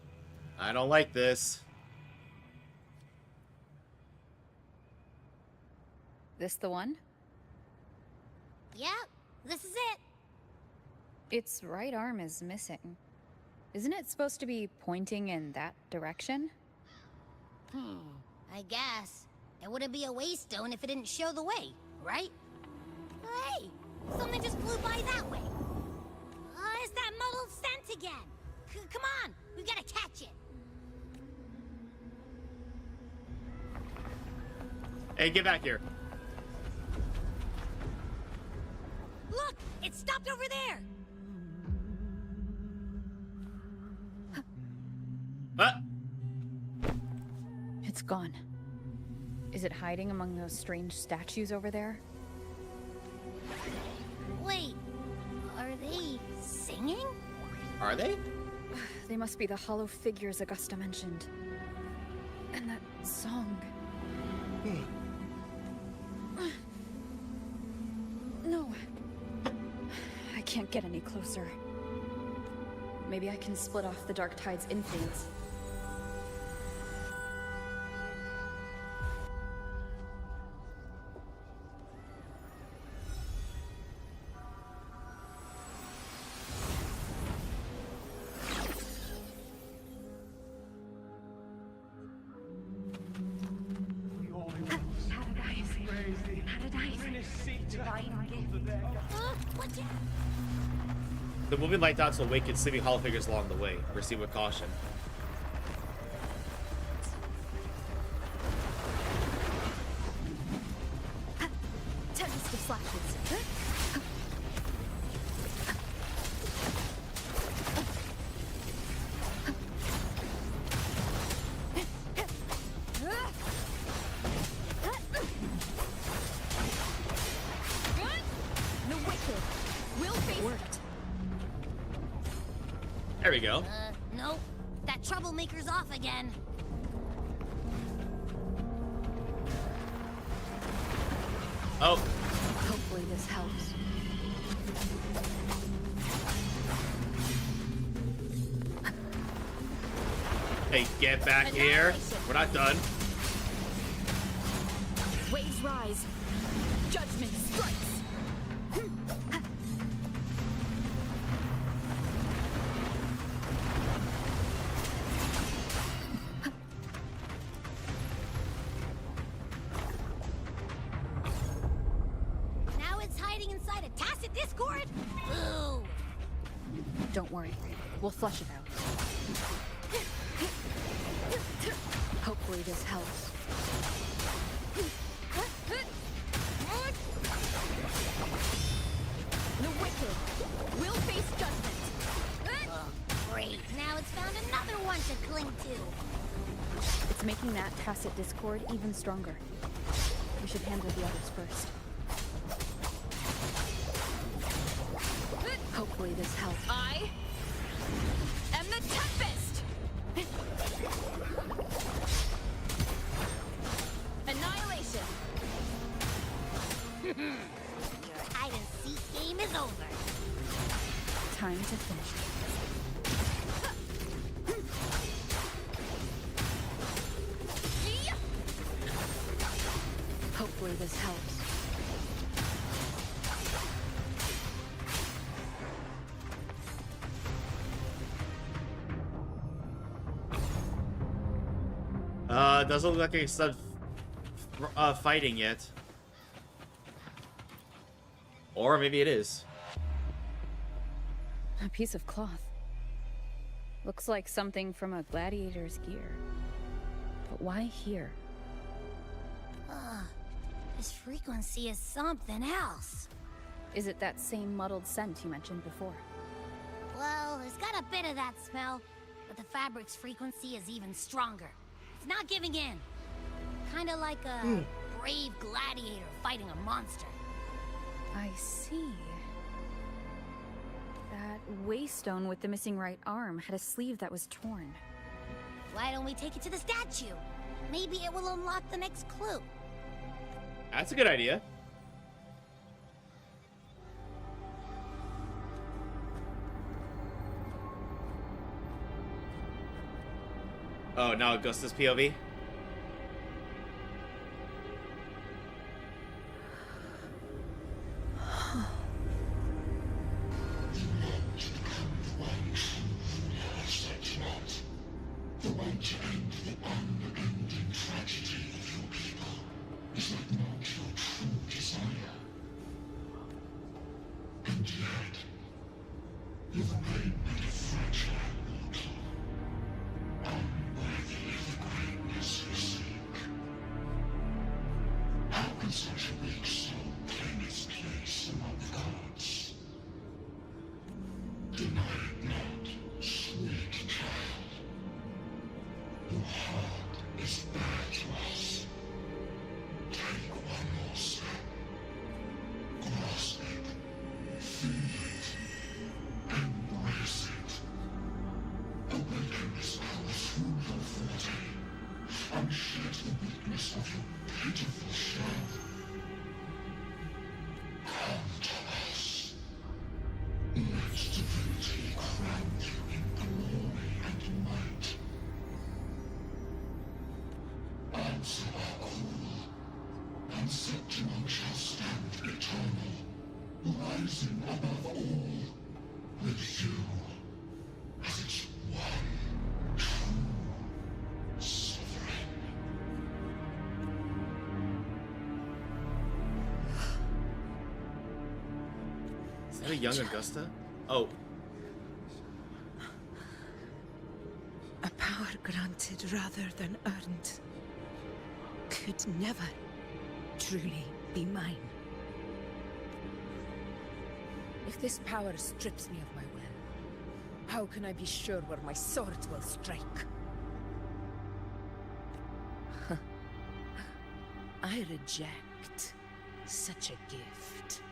I don't like this. This the one? Yep, this is it. Its right arm is missing. Isn't it supposed to be pointing in that direction? I guess. It wouldn't be a waystone if it didn't show the way, right? Hey, something just flew by that way. It's that muddled scent again. Come on, we gotta catch it. Hey, get back here. Look, it stopped over there. It's gone. Is it hiding among those strange statues over there? Wait, are they singing? Are they? They must be the hollow figures Augusta mentioned. And that song. No. I can't get any closer. Maybe I can split off the Dark Tide's influence. The moving light dots will awaken sleeping hollow figures along the way. Proceed with caution. Tempest of flashes. we go. Nope. That troublemaker's off again. Oh. Hopefully this helps. Hey, get back here. We're not done. Waves rise. Judgment strikes. Now it's hiding inside a tacit discord? Ooh. Don't worry. We'll flush it out. Hopefully this helps. The wicked will face judgment. Oh, great. Now it's found another one to cling to. It's making that tacit discord even stronger. We should handle the others first. Hopefully this helps. I am the Tempest! Annihilation! Your hide-and-seek game is over. Time to finish. Hopefully this helps. Doesn't look like it's done fighting yet. Or maybe it is. A piece of cloth. Looks like something from a gladiator's gear. But why here? This frequency is something else. Is it that same muddled scent you mentioned before? Well, it's got a bit of that smell, but the fabric's frequency is even stronger. It's not giving in. Kinda like a brave gladiator fighting a monster. I see. That waystone with the missing right arm had a sleeve that was torn. Why don't we take it to the statue? Maybe it will unlock the next clue. That's a good idea. Oh, now Augusta's POV? The way to end the unending tragedy of your people. Is that not your true desire? And yet, you remain but a fragile mortal, unworthy of the greatness you seek. How can such a weak soul claim its place among the gods? Deny it not, sweet child. Your heart is bare to us. Take one more step. Grasp it. Feel it. Embrace it. Awaken this pulse through your forte. And shed the weakness of your pitiful shell. Come to us. Let divinity crown you in glory and might. Answer our call, and Septimon shall stand eternal, rising above all, with you as its one true sovereign. Is that a young Augusta? Oh. A power granted rather than earned could never truly be mine. If this power strips me of my will, how can I be sure where my sword will strike? I reject such a gift.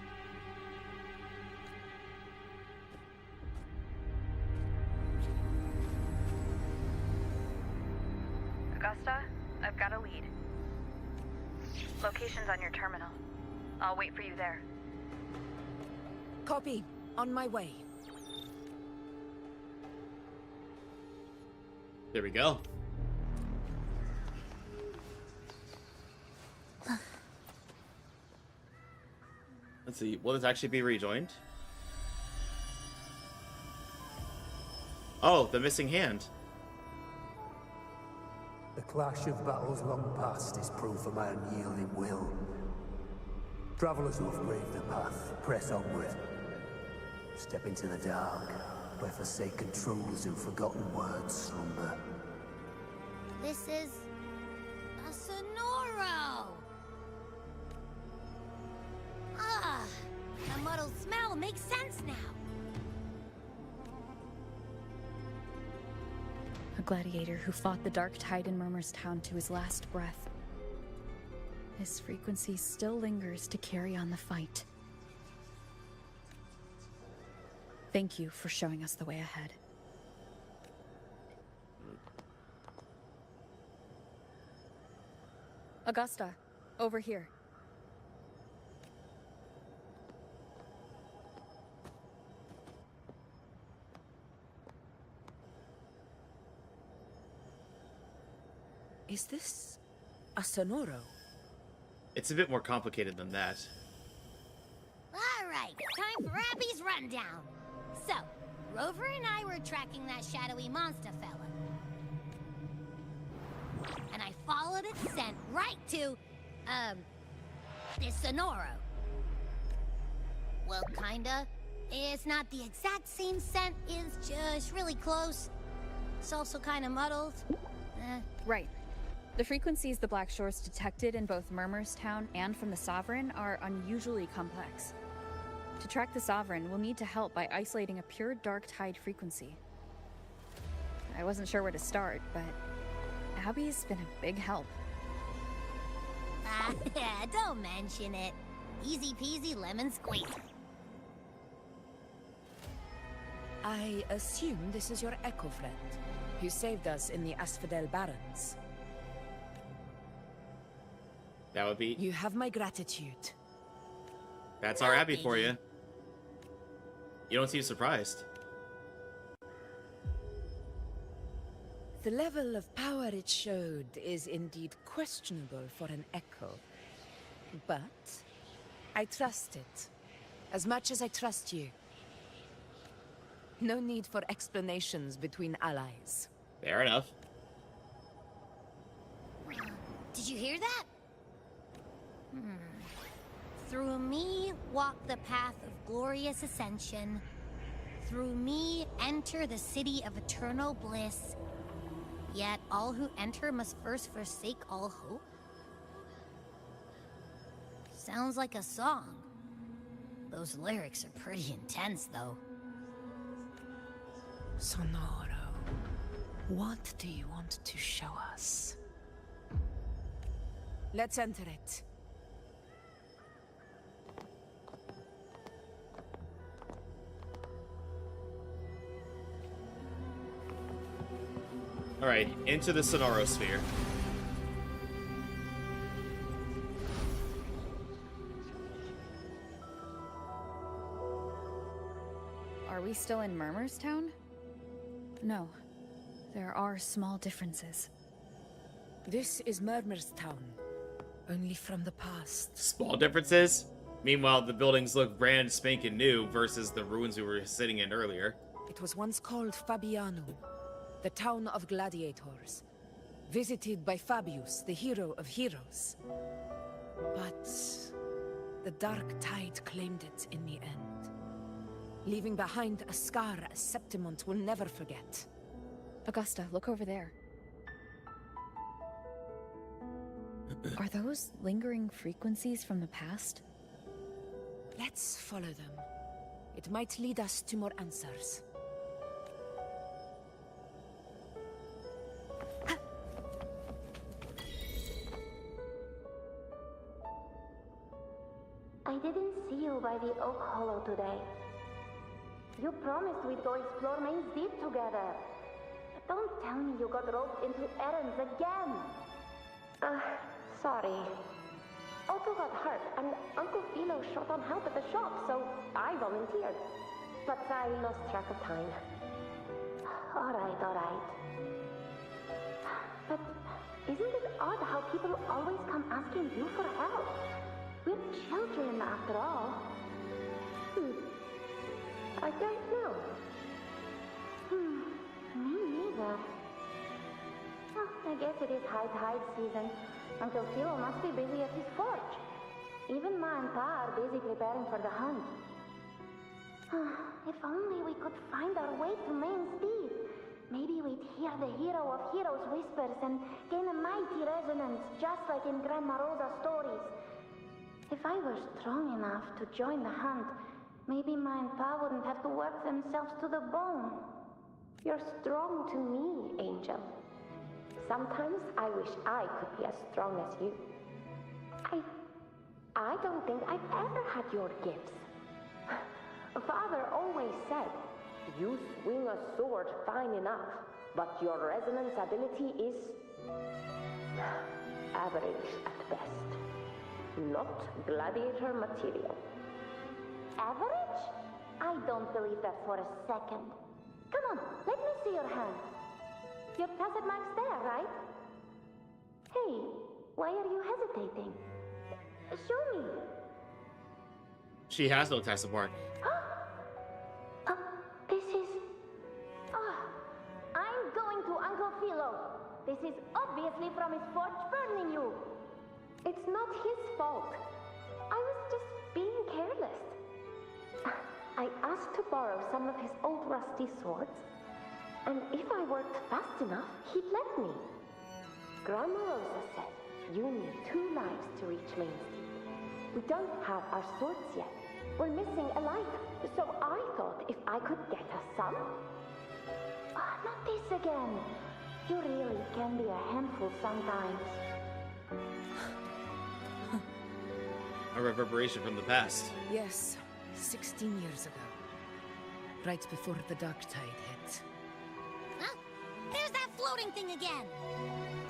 Augusta, I've got a lead. Location's on your terminal. I'll wait for you there. Copy. On my way. There we go. Let's see. Will this actually be rejoined? Oh, the missing hand. The clash of battles long past is proof of my unyielding will. Travelers who have braved the path, press onward. Step into the dark, where forsaken truths and forgotten words slumber. This is a Sonoro! Ah, the muddled smell makes sense now. A gladiator who fought the dark tide in Murmur's Town to his last breath. His frequency still lingers to carry on the fight. Thank you for showing us the way ahead. Augusta, over here. Is this a Sonoro? It's a bit more complicated than that. All right, time for Abby's rundown. So, Rover and I were tracking that shadowy monster fella. And I followed its scent right to, this Sonoro. Well, kinda. It's not the exact same scent, it's just really close. It's also kinda muddled. Right. The frequencies the Black Shores detected in both Murmur's Town and from the Sovereign are unusually complex. To track the Sovereign, we'll need to help by isolating a pure dark tide frequency. I wasn't sure where to start, but Abby's been a big help. Don't mention it. Easy peasy lemon squeezy. I assume this is your Echo friend, who saved us in the Asphodel Barrens. That would be... You have my gratitude. That's our Abby for you. You don't seem surprised. The level of power it showed is indeed questionable for an Echo. But I trust it, as much as I trust you. No need for explanations between allies. Fair enough. Did you hear that? Through me walk the path of glorious ascension. Through me enter the city of eternal bliss. Yet all who enter must first forsake all hope. Sounds like a song. Those lyrics are pretty intense, though. Sonoro, what do you want to show us? Let's enter it. Alright, into the Sonoro Sphere. Are we still in Murmur's Town? No. There are small differences. This is Murmur's Town, only from the past. Small differences? Meanwhile, the buildings look brand spanking new versus the ruins we were sitting in earlier. It was once called Fabianum, the town of gladiators, visited by Fabius, the hero of heroes. But the dark tide claimed it in the end, leaving behind a scar Septimont will never forget. Augusta, look over there. Are those lingering frequencies from the past? Let's follow them. It might lead us to more answers. I didn't see you by the Oak Hollow today. You promised we'd go explore Maze Deep together. Don't tell me you got roped into errands again. Sorry. Otto got hurt, and Uncle Philo short on help at the shop, so I volunteered. But I lost track of time. Alright. But isn't it odd how people always come asking you for help? We're children, after all. I don't know. Me neither. Well, I guess it is high tide season. Uncle Philo must be busy at his forge. Even Ma and Pa are busy preparing for the hunt. If only we could find our way to Main Steed. Maybe we'd hear the hero of heroes whispers and gain a mighty resonance, just like in Grandma Rosa's stories. If I were strong enough to join the hunt, maybe Ma and Pa wouldn't have to work themselves to the bone. You're strong to me, Angel. Sometimes I wish I could be as strong as you. I don't think I've ever had your gifts. Father always said, you swing a sword fine enough, but your resonance ability is average at best. Not gladiator material. Average? I don't believe that for a second. Come on, let me see your hand. Your tacit mark's there, right? Hey, why are you hesitating? Show me. She has no tacit mark. This is... I'm going to Uncle Philo. This is obviously from his forge burning you. It's not his fault. I was just being careless. I asked to borrow some of his old rusty swords, and if I worked fast enough, he'd let me. Grandma Rosa said you need 2 lives to reach Main Street. We don't have our swords yet. We're missing a life, so I thought if I could get us some... not this again. You really can be a handful sometimes. A reverberation from the past. Yes, 16 years ago. Right before the dark tide hit. Huh? There's that floating thing again!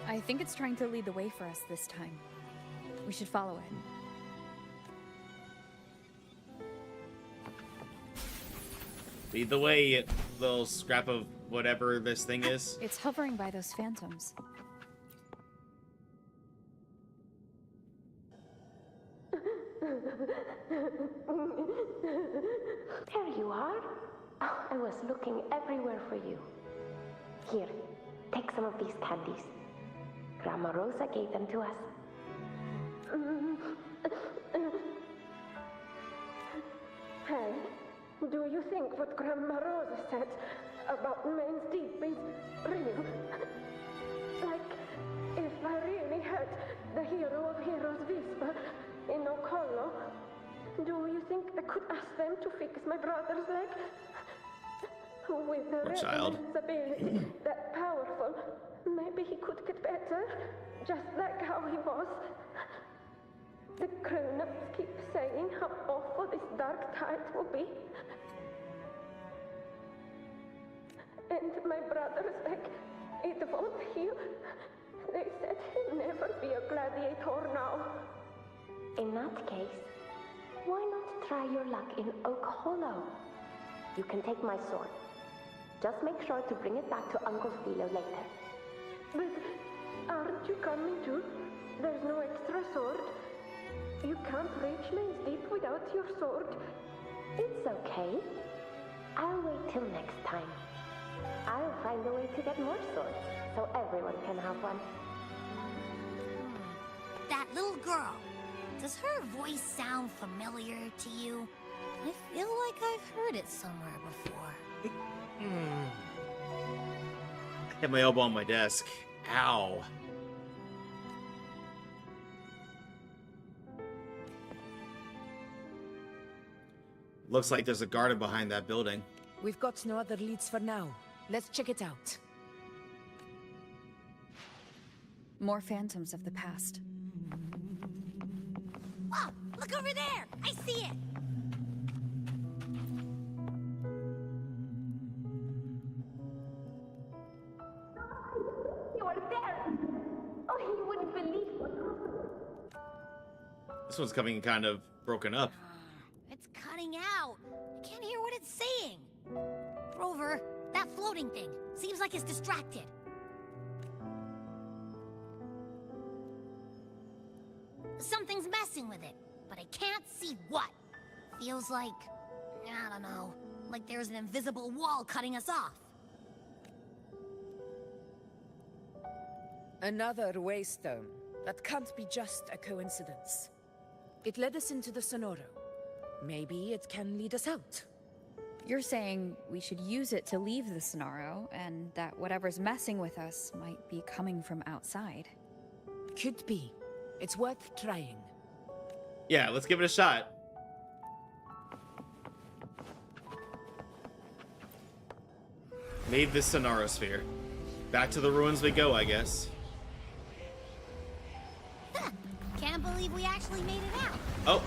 I think it's trying to lead the way for us this time. We should follow it. Lead the way, you little scrap of whatever this thing is. It's hovering by those phantoms. There you are. Oh, I was looking everywhere for you. Here, take some of these candies. Grandma Rosa gave them to us. Hey, do you think what Grandma Rosa said about Main Steep is real? Like, if I really had the hero of heroes whisper in Okolo, do you think I could ask them to fix my brother's leg? With the resonance ability that powerful, maybe he could get better, just like how he was. The grown-ups keep saying how awful this dark tide will be. And my brother's leg, it won't heal. They said he'll never be a gladiator now. In that case, why not try your luck in Oak Hollow? You can take my sword. Just make sure to bring it back to Uncle Philo later. But aren't you coming too? There's no extra sword. You can't reach Main Steep without your sword. It's okay. I'll wait till next time. I'll find a way to get more swords, so everyone can have one. That little girl. Does her voice sound familiar to you? I feel like I've heard it somewhere before. I hit my elbow on my desk. Ow. Looks like there's a garden behind that building. We've got no other leads for now. Let's check it out. More phantoms of the past. Whoa! Look over there! I see it! This one's coming kind of broken up. It's cutting out. I can't hear what it's saying. Rover, that floating thing seems like it's distracted. Something's messing with it, but I can't see what. Feels like, I don't know, like there's an invisible wall cutting us off. Another waystone. That can't be just a coincidence. It led us into the Sonoro. Maybe it can lead us out. You're saying we should use it to leave the Sonoro, and that whatever's messing with us might be coming from outside. Could be. It's worth trying. Yeah, let's give it a shot. Made this Sonorosphere. Back to the ruins we go, I guess. Can't believe we actually made it out. Oh.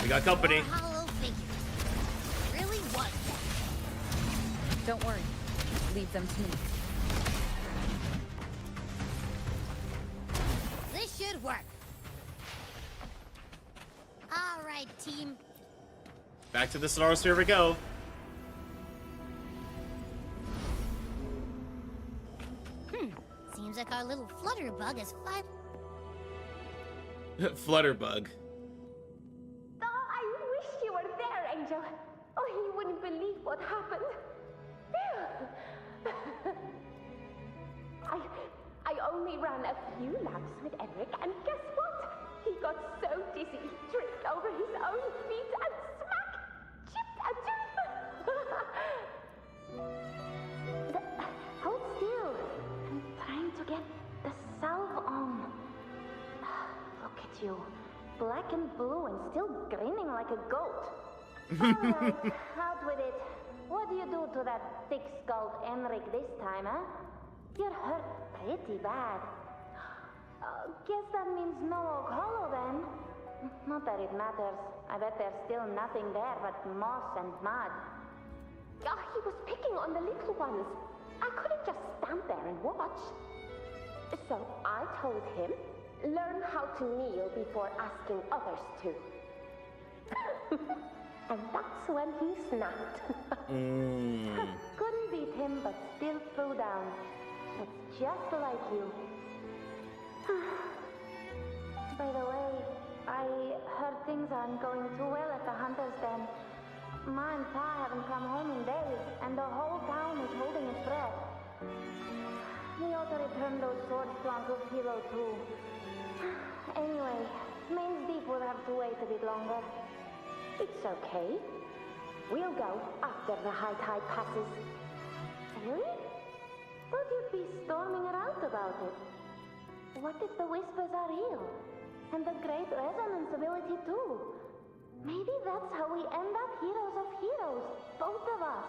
We got company. More hollow figures. Really was that. Don't worry. Leave them to me. This should work. All right, team. Back to the Sonorosphere we go. Seems like our little flutterbug is fine. Flutterbug. Oh, I wish you were there, Angel. Oh, you wouldn't believe what happened. I only ran a few laps with Eric, and guess what? He got so dizzy he tripped over his own feet and smack! Chipped a tooth! Hold still. I'm trying to get the salve on. Look at you. Black and blue and still grinning like a goat. Alright, out with it. What do you do to that thick-skulled Enric this time, huh? You're hurt pretty bad. Guess that means no Oak Hollow then. Not that it matters. I bet there's still nothing there but moss and mud. He was picking on the little ones. I couldn't just stand there and watch. So I told him, learn how to kneel before asking others to. And that's when he snapped. Couldn't beat him, but still threw down. It's just like you. By the way, I heard things aren't going too well at the Hunter's Den. Ma and Pa haven't come home in days, and the whole town is holding its breath. We ought to return those swords to Uncle Hero too. Anyway, Main's Deep will have to wait a bit longer. It's okay. We'll go after the high tide passes. Really? Thought you'd be storming around about it. What if the whispers are real? And the great resonance ability too? Maybe that's how we end up heroes of heroes, both of us.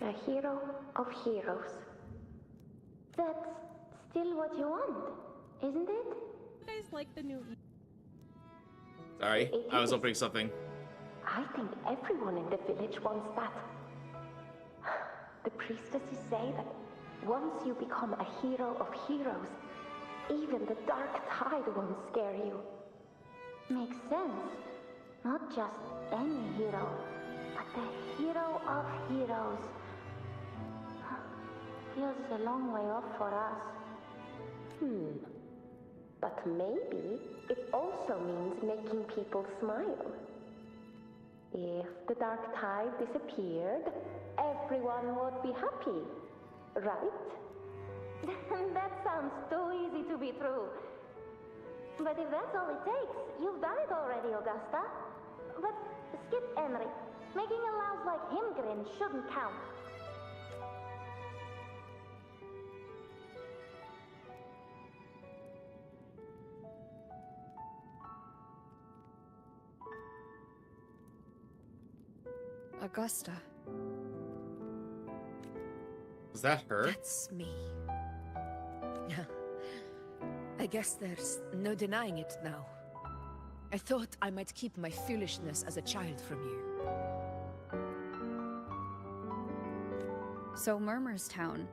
A hero of heroes. That's still what you want, isn't it? You guys like the new... Sorry, I was opening something. I think everyone in the village wants that. The priestesses say that once you become a hero of heroes, even the dark tide won't scare you. Makes sense. Not just any hero, but the hero of heroes. Feels a long way off for us. But maybe it also means making people smile. If the dark tide disappeared, everyone would be happy, right? That sounds too easy to be true. But if that's all it takes, you've done it already, Augusta. But skip Henry. Making a louse like him grin shouldn't count. Augusta. Was that her? That's me. I guess there's no denying it now. I thought I might keep my foolishness as a child from you. So Murmurstown,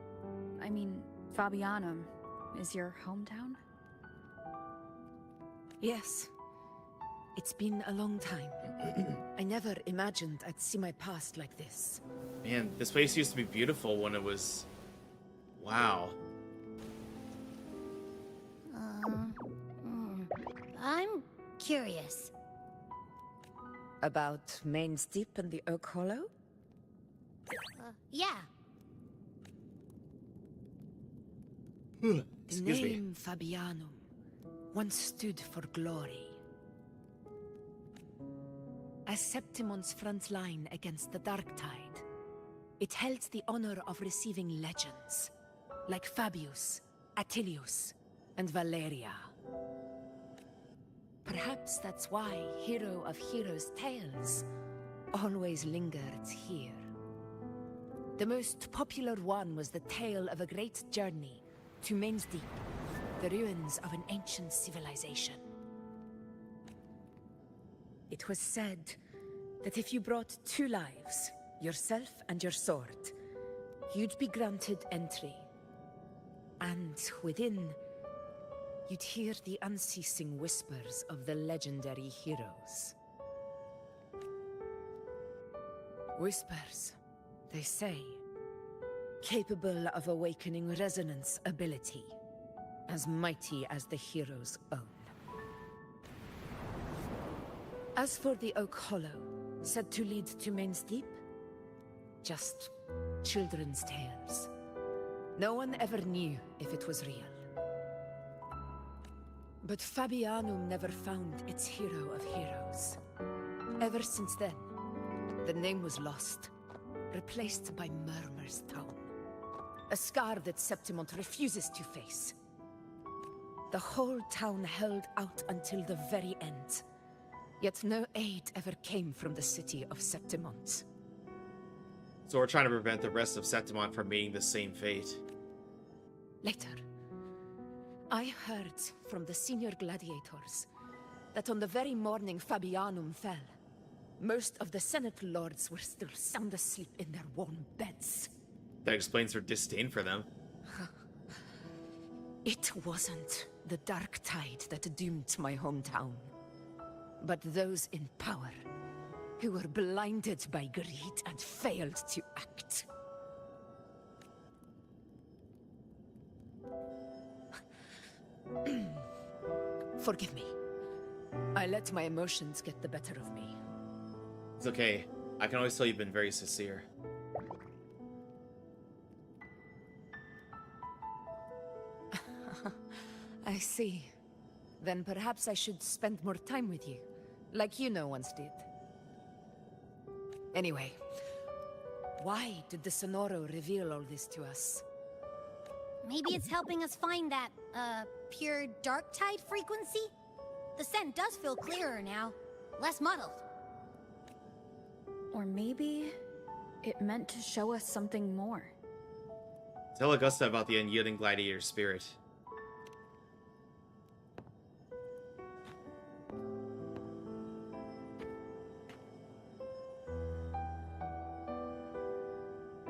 I mean, Fabianum, is your hometown? Yes. It's been a long time. I never imagined I'd see my past like this. Man, this place used to be beautiful when it was... Wow. I'm curious. About Main's Deep and the Oak Hollow? Yeah. The Excuse me. name Fabianum once stood for glory. As Septimon's front line against the Dark Tide, it held the honor of receiving legends, like Fabius, Attilius, and Valeria. Perhaps that's why Hero of Heroes' tales always lingered here. The most popular one was the tale of a great journey to Main's Deep, the ruins of an ancient civilization. It was said that if you brought 2 lives, yourself and your sword, you'd be granted entry. And within, you'd hear the unceasing whispers of the legendary heroes. Whispers, they say, capable of awakening resonance ability, as mighty as the hero's own. As for the Oak Hollow, said to lead to Main's Deep, just children's tales. No one ever knew if it was real. But Fabianum never found its hero of heroes. Ever since then, the name was lost, replaced by Murmur's Town. A scar that Septimont refuses to face. The whole town held out until the very end. Yet no aid ever came from the city of Septimont. So we're trying to prevent the rest of Septimont from meeting the same fate. Later, I heard from the senior gladiators that on the very morning Fabianum fell, most of the Senate lords were still sound asleep in their warm beds. That explains her disdain for them. It wasn't the Dark Tide that doomed my hometown, but those in power who were blinded by greed and failed to act. Forgive me. I let my emotions get the better of me. It's okay. I can always tell you've been very sincere. I see. Then perhaps I should spend more time with you, like Iuno once did. Anyway, why did the Sonoro reveal all this to us? Maybe it's helping us find that, pure dark tide frequency? The scent does feel clearer now, less muddled. Or maybe it meant to show us something more. Tell Augusta about the unyielding gladiator spirit.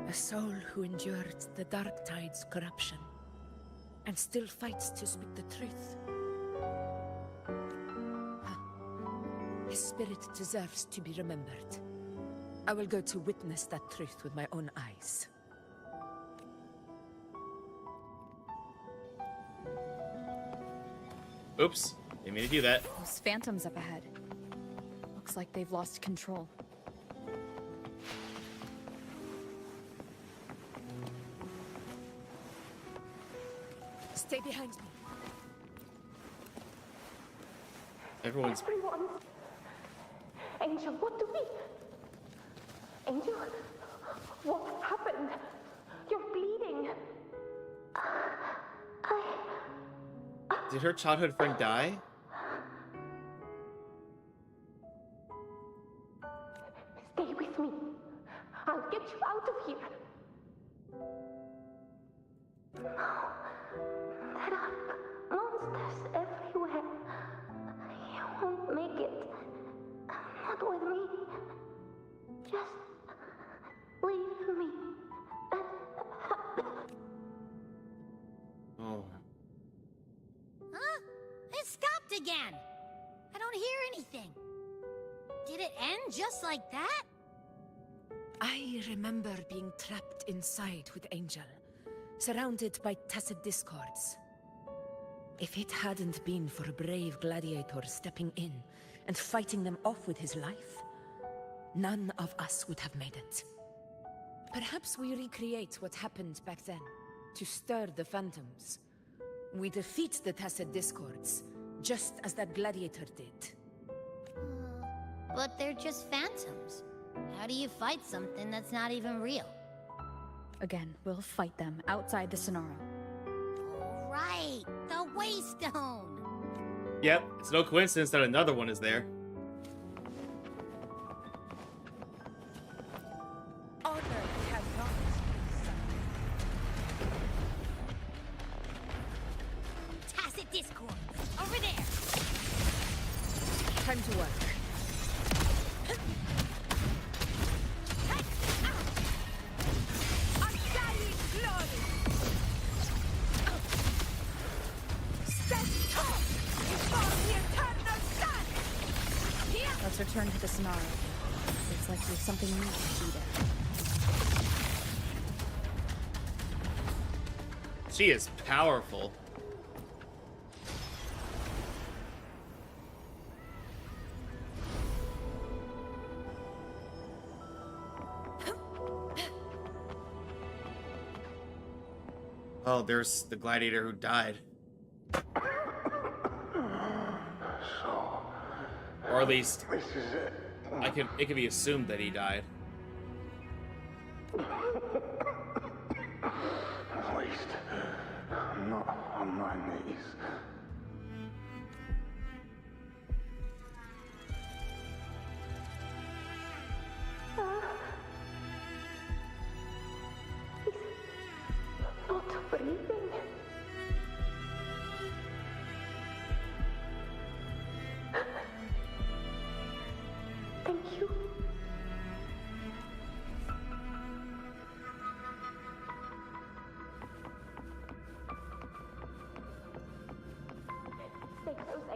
A soul who endured the Dark Tide's corruption, and still fights to speak the truth. His spirit deserves to be remembered. I will go to witness that truth with my own eyes. Oops, didn't mean to do that. Those phantoms up ahead. Looks like they've lost control. Stay behind me. Everyone. Angel, what do we... Angel? What happened? You're bleeding. Did her childhood friend die? Stay with me. I'll get you out of here. No. There are monsters everywhere. You won't make it. Not with me. Just leave me. Oh. Huh? It stopped again! don't hear anything. Did it end just like that? I remember being trapped inside with Angel, surrounded by tacit discords. If it hadn't been for a brave gladiator stepping in and fighting them off with his life, none of us would have made it. Perhaps we recreate what happened back then, to stir the phantoms. We defeat the tacit discords, just as that gladiator did. But they're just phantoms. How do you fight something that's not even real? Again, we'll fight them outside the Sonaro. Right, the Waystone! Yep, it's no coincidence that another one is there. Honor cannot be Tacit Discord! Over there! Time to work. Let's return to the Sonaro. Looks like there's something new to see there. She is powerful. Oh, there's the gladiator who died. Or at least, This is it. it can be assumed that he died. At least, I'm not on my knees. Not breathing. Thank you.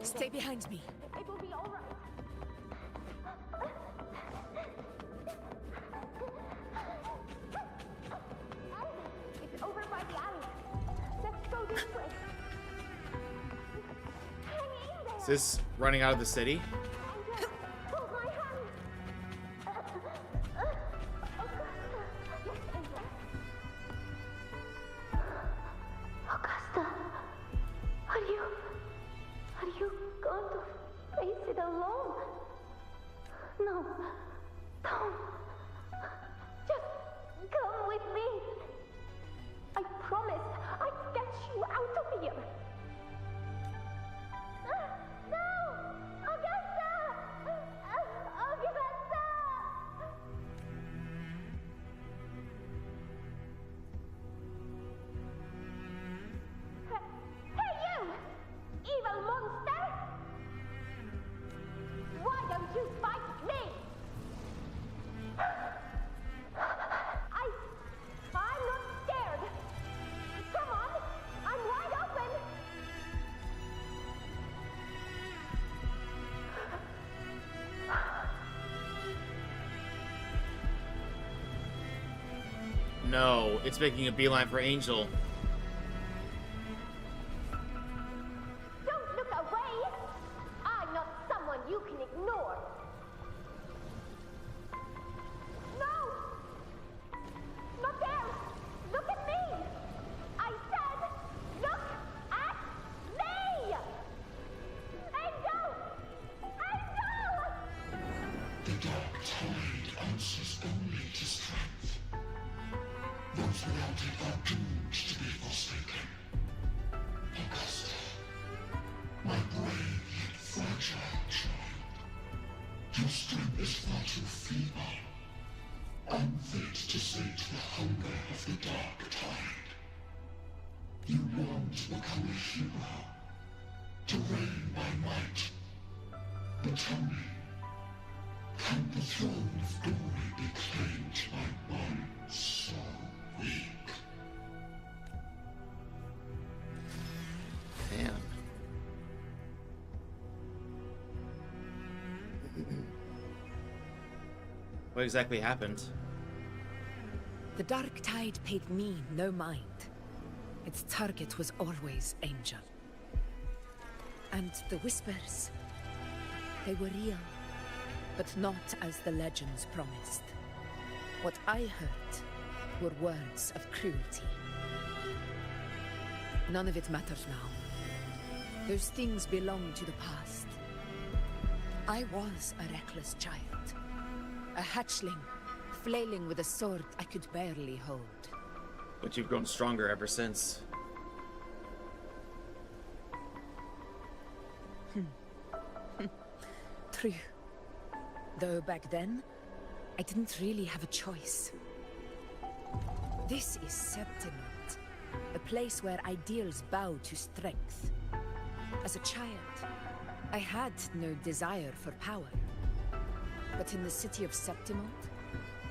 Stay behind me. It will be all right. It's over by the alley. Let's go this way. Hang in there. Is this running out of the city? Hold my hand. Augusta, are you going to face it alone? No, don't. Just come with me. I promised I'd get you out of here. No! Augusta! Augusta! Hey you! Evil monster! Why don't you fight me? I'm not scared. Come on, I'm wide open. No, it's making a beeline for Angel. Don't look away! I'm not someone you can ignore. No! Not there! Look at me! I said, look at me! Angel! Angel! The dark tide answers only to strength. Those without it are doomed to be forsaken. Augusta, my brave yet fragile child, your strength is far too feeble, unfit to sate the hunger of the dark tide. You long to become a hero, to reign by might. But tell me, can the throne of glory be claimed by one so weak? Damn. What exactly happened? The Dark Tide paid me no mind. Its target was always Angel. And the whispers, they were real, but not as the legends promised. What I heard were words of cruelty. None of it matters now. Those things belong to the past. I was a reckless child, a hatchling, flailing with a sword I could barely hold. But you've grown stronger ever since. True. Though back then, I didn't really have a choice. This is Septimont, a place where ideals bow to strength. As a child, I had no desire for power. But in the city of Septimont,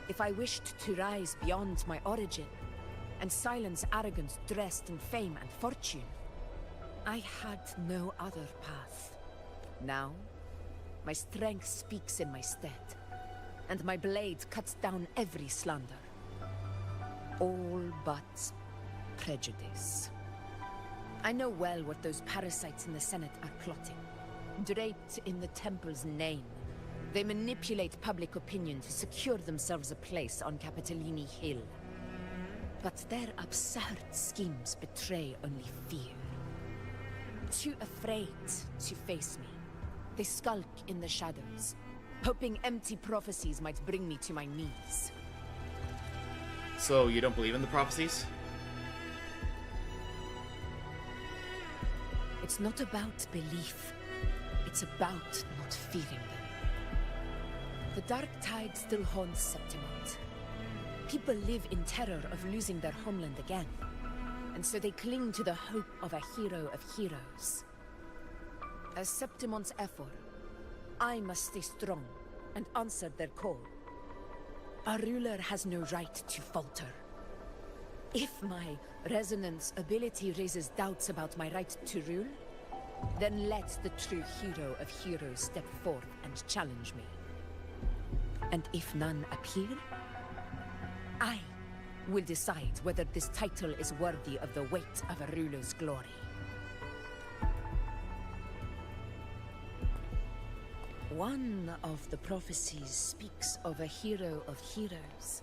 if I wished to rise beyond my origin and silence arrogance dressed in fame and fortune, I had no other path. Now, my strength speaks in my stead, and my blade cuts down every slander. All but prejudice. I know well what those parasites in the Senate are plotting. Draped in the Temple's name, they manipulate public opinion to secure themselves a place on Capitolini Hill. But their absurd schemes betray only fear. Too afraid to face me, they skulk in the shadows, hoping empty prophecies might bring me to my knees. So you don't believe in the prophecies? It's not about belief. It's about not fearing them. The Dark Tide still haunts Septimont. People live in terror of losing their homeland again, and so they cling to the hope of a hero of heroes. As Septimont's Ephor, I must stay strong and answer their call. A ruler has no right to falter. If my resonance ability raises doubts about my right to rule, then let the true hero of heroes step forth and challenge me. And if none appear, I will decide whether this title is worthy of the weight of a ruler's glory. One of the prophecies speaks of a hero of heroes,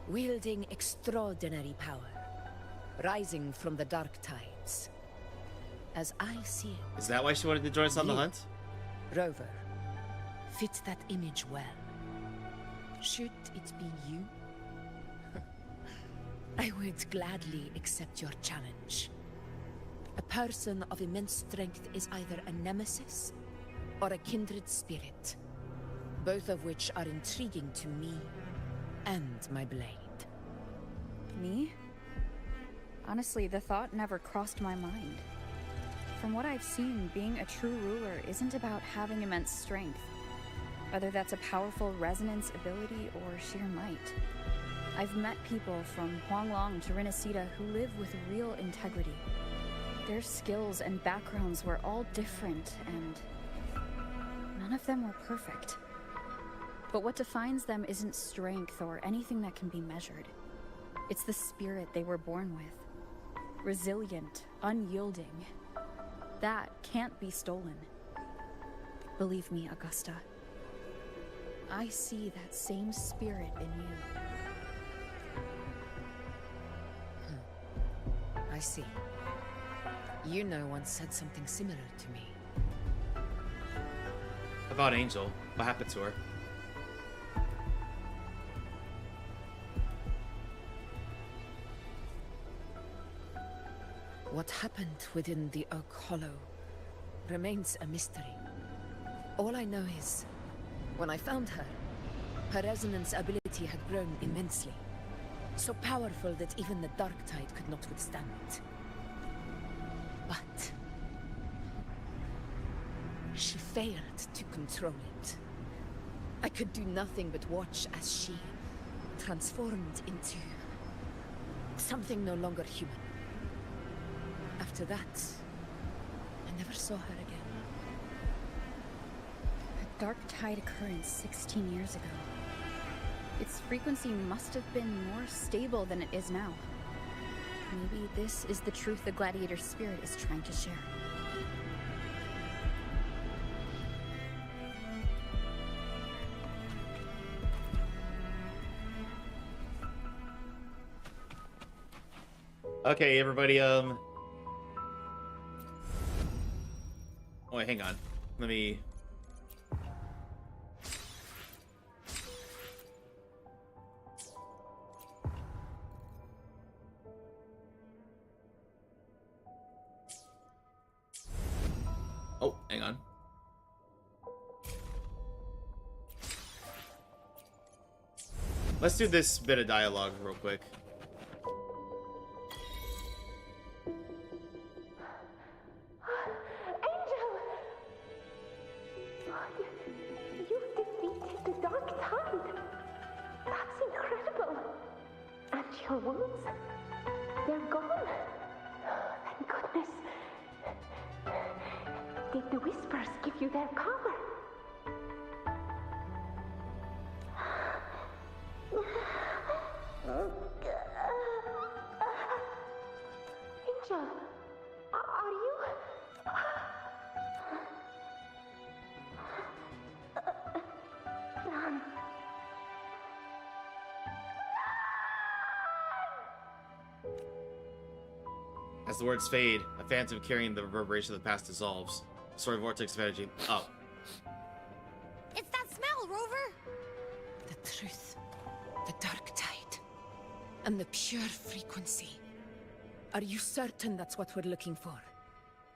wielding extraordinary power, rising from the dark tides. As I see it... Is that why she wanted to join us on the hunt? Rover, fit that image well. Should it be you? I would gladly accept your challenge. A person of immense strength is either a nemesis or a kindred spirit, both of which are intriguing to me and my blade. Me? Honestly, the thought never crossed my mind. From what I've seen, being a true ruler isn't about having immense strength, whether that's a powerful resonance ability or sheer might. I've met people from Huanglong to Rinasita who live with real integrity. Their skills and backgrounds were all different, and none of them were perfect. But what defines them isn't strength or anything that can be measured. It's the spirit they were born with. Resilient, unyielding. That can't be stolen. Believe me, Augusta. I see that same spirit in you. I see. Iuno once said something similar to me. About Angel. What happened to her? What happened within the Oak Hollow remains a mystery. All I know is, when I found her, her resonance ability had grown immensely. So powerful that even the Dark Tide could not withstand it. But she failed to control it. I could do nothing but watch as she transformed into something no longer human. After that, I never saw her again. A Dark Tide occurrence 16 years ago. Its frequency must have been more stable than it is now. Maybe this is the truth the gladiator's spirit is trying to share. Okay, everybody, oh wait, hang on. Let me... Oh, hang on. Let's do this bit of dialogue real quick. Your wounds? They're gone. Thank goodness. Did the whispers give you their power? Angel, are you? Run. As the words fade, a phantom carrying the reverberation of the past dissolves. A sort of vortex of energy. Oh. It's that smell, Rover! The truth, the dark tide, and the pure frequency. Are you certain that's what we're looking for?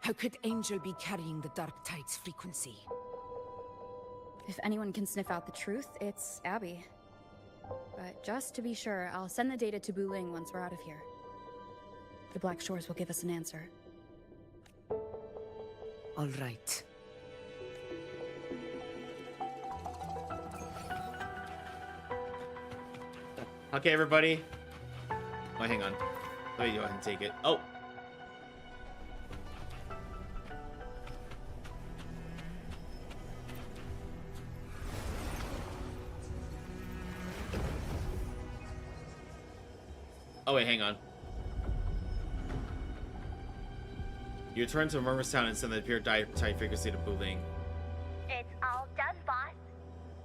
How could Angel be carrying the dark tide's frequency? If anyone can sniff out the truth, it's Abby. But just to be sure, I'll send the data to Buling once we're out of here. The Black Shores will give us an answer. All right. Okay, everybody. Oh, hang on. Let me go ahead and take it. Oh. Oh, wait, hang on. You return to Murmur's town and send the pure tide frequency to Buling. It's all done, boss.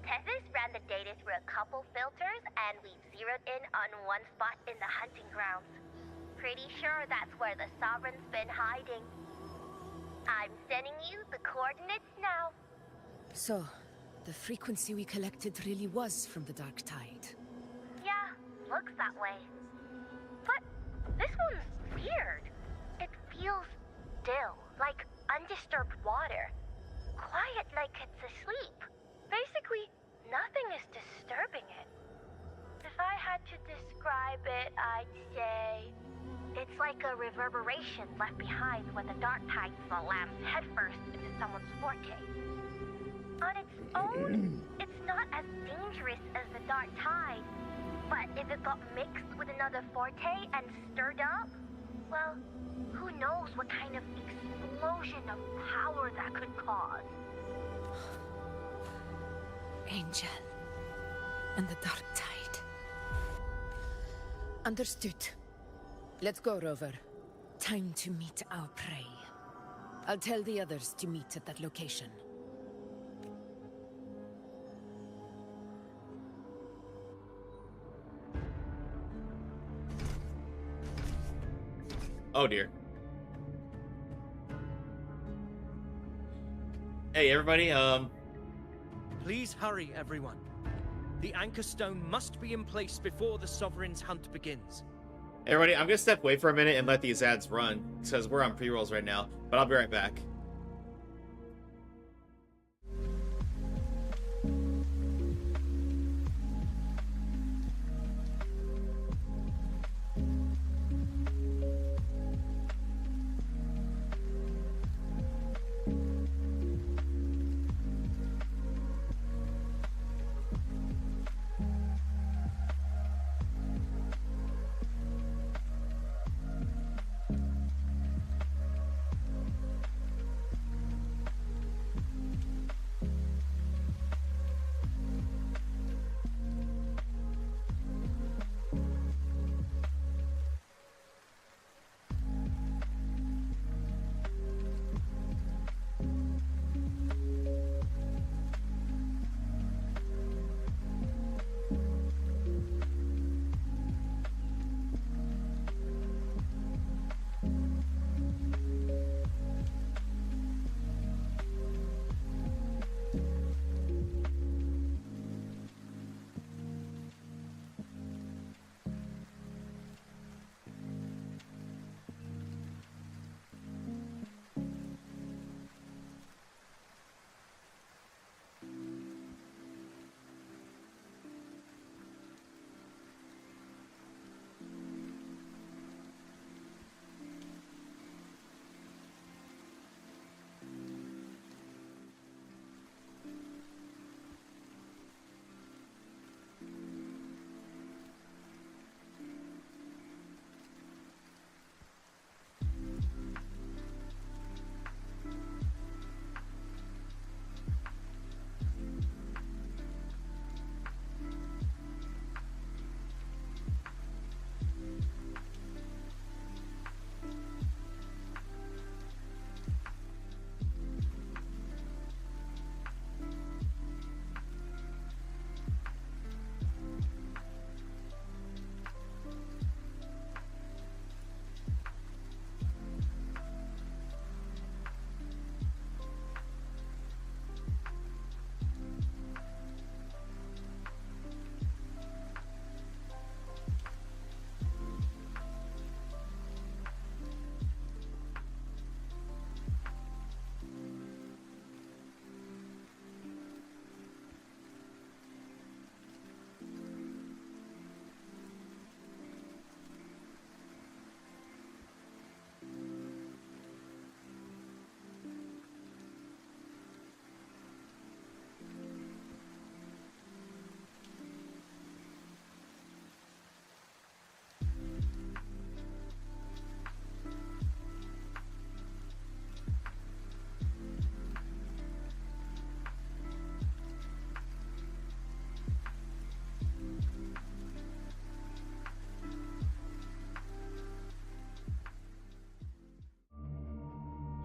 Tethys ran the data through a couple filters, and we zeroed in on one spot in the hunting grounds. Pretty sure that's where the Sovereign's been hiding. I'm sending you the coordinates now. So, the frequency we collected really was from the dark tide. Yeah, looks that way. But this one's weird. It feels still, like undisturbed water. Quiet like it's asleep. Basically, nothing is disturbing it. If I had to describe it, I'd say it's like a reverberation left behind when the dark tide slams headfirst into someone's forte. On its own, it's not as dangerous as the dark tide, but if it got mixed with another forte and stirred up, well, who knows what kind of explosion of power that could cause. Angel and the dark tide. Understood. Let's go, Rover. Time to meet our prey. I'll tell the others to meet at that location. Oh dear. Hey everybody, Please hurry, everyone. The anchor stone must be in place before the Sovereign's hunt begins. Everybody, I'm gonna step away for a minute and let these ads run, because we're on pre-rolls right now, but I'll be right back.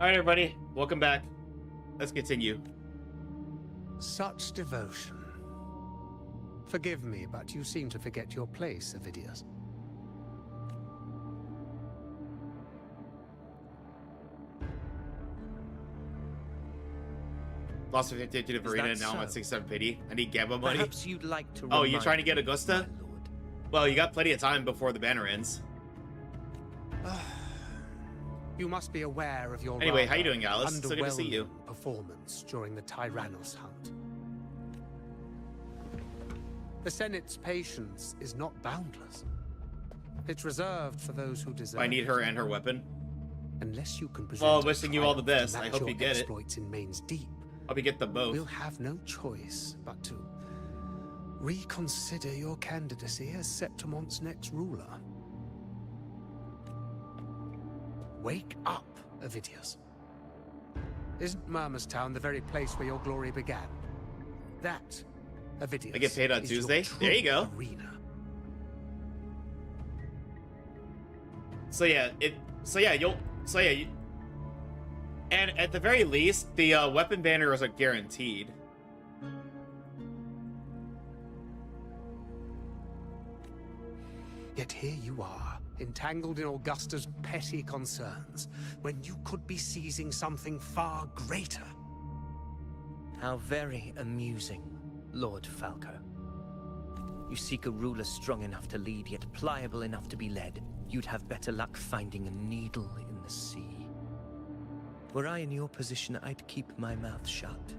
Alright, everybody. Welcome back. Let's continue. Such devotion. Forgive me, but you seem to forget your place, Avidius. Lost 50 to the Verena, that now I'm at so? 67 pity. I need Gamma money. Perhaps you'd like to Oh, you're remind trying to get me, Augusta? my lord. Well, you got plenty of time before the banner ends. You must be aware of your Anyway, how you rather doing, Alice? So good to see you. underwhelming performance during the Tyrannos hunt. The Senate's patience is not boundless. It's reserved for those who deserve. I need her and her weapon. Unless you can present Well, a wishing you all the triumph best. to I match hope your you get it. exploits in Main's Deep. Hope you get them both. We'll have no choice but to reconsider your candidacy as Septimon's next ruler. Wake up, Avidius. Isn't Murmustown the very place where your glory began? That, Avidius, I get paid on is your Tuesday. true There you go. arena. So yeah, and at the very least, the weapon banners are guaranteed. Yet here you are, entangled in Augusta's petty concerns, when you could be seizing something far greater. How very amusing, Lord Falco. You seek a ruler strong enough to lead, yet pliable enough to be led. You'd have better luck finding a needle in the sea. Were I in your position, I'd keep my mouth shut.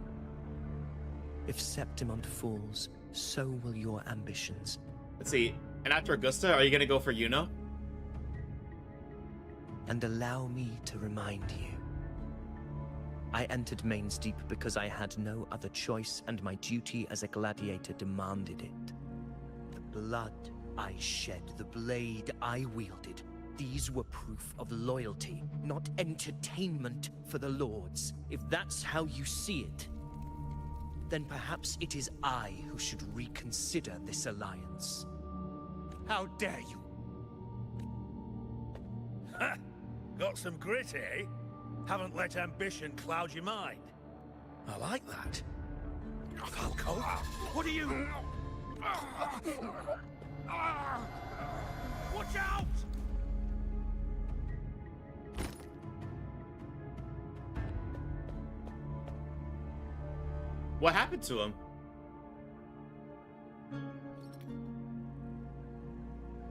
If Septimont falls, so will your ambitions. Let's see. And after Augusta, are you gonna go for Iuno? And allow me to remind you. I entered Main's Deep because I had no other choice, and my duty as a gladiator demanded it. The blood I shed, the blade I wielded, these were proof of loyalty, not entertainment for the Lords. If that's how you see it, then perhaps it is I who should reconsider this alliance. How dare you? Ha! Got some grit, eh? Haven't let ambition cloud your mind. I like that. Falco, what are you... Watch out! What happened to him?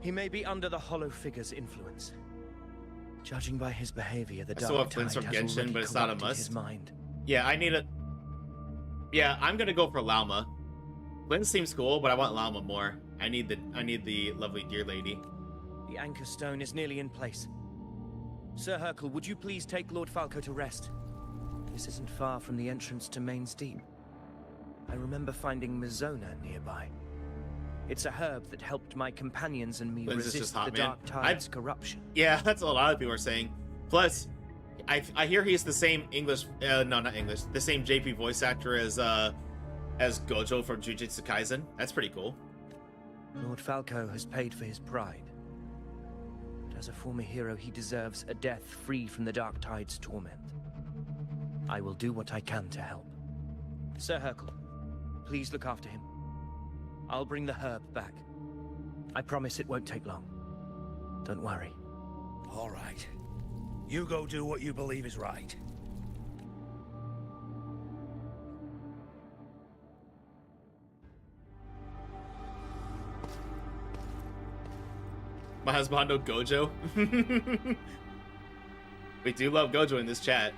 He may be under the Hollow Figure's influence. Judging by his behavior, the I still have Dark Flints Tide from has Genshin, already but it's not a corrupted must. his mind. Yeah, I need a... Yeah, I'm gonna go for Lauma. Flint seems cool, but I want Lauma more. I need the lovely deer lady. The Anchor Stone is nearly in place. Sir Hercule, would you please take Lord Falco to rest? This isn't far from the entrance to Main's Deep. I remember finding Mizona nearby. It's a herb that helped my companions and me Flint's is resist just hot, the man. Dark Tide's corruption. Yeah, that's what a lot of people are saying. Plus, I hear he's the same English, no, not English, the same JP voice actor as Gojo from Jujutsu Kaisen. That's pretty cool. Lord Falco has paid for his pride. But as a former hero, he deserves a death free from the Dark Tide's torment. I will do what I can to help. Sir Hercule, please look after him. I'll bring the herb back. I promise it won't take long. Don't worry. All right. You go do what you believe is right. My husbando Gojo. We do love Gojo in this chat.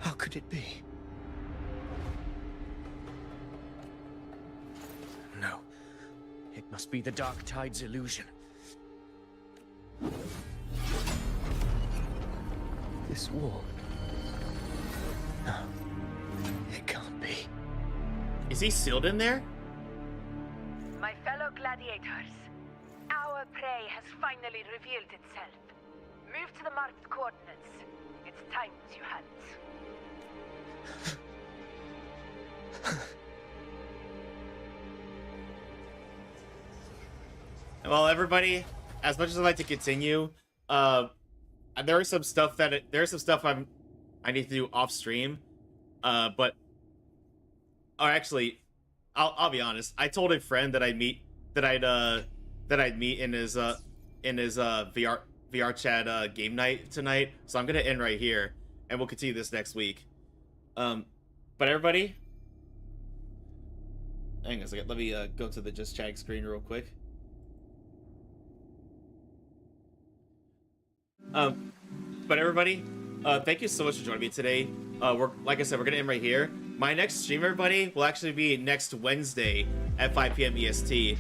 How could it be? No. It must be the Dark Tide's illusion. This wall. No. It can't be. Is he sealed in there? My fellow gladiators, our prey has finally revealed itself. Move to the marked coordinates. It's time you hunt. Well, everybody, as much as I'd like to continue, there's some stuff I need to do off stream, but actually, I'll be honest. I told a friend that I'd meet in his VR chat game night tonight, so I'm gonna end right here, and we'll continue this next week. But everybody, hang on a second. Let me go to the just chatting screen real quick. But everybody, thank you so much for joining me today. Like I said, we're gonna end right here. My next stream, everybody, will actually be next Wednesday at 5 p.m. EST.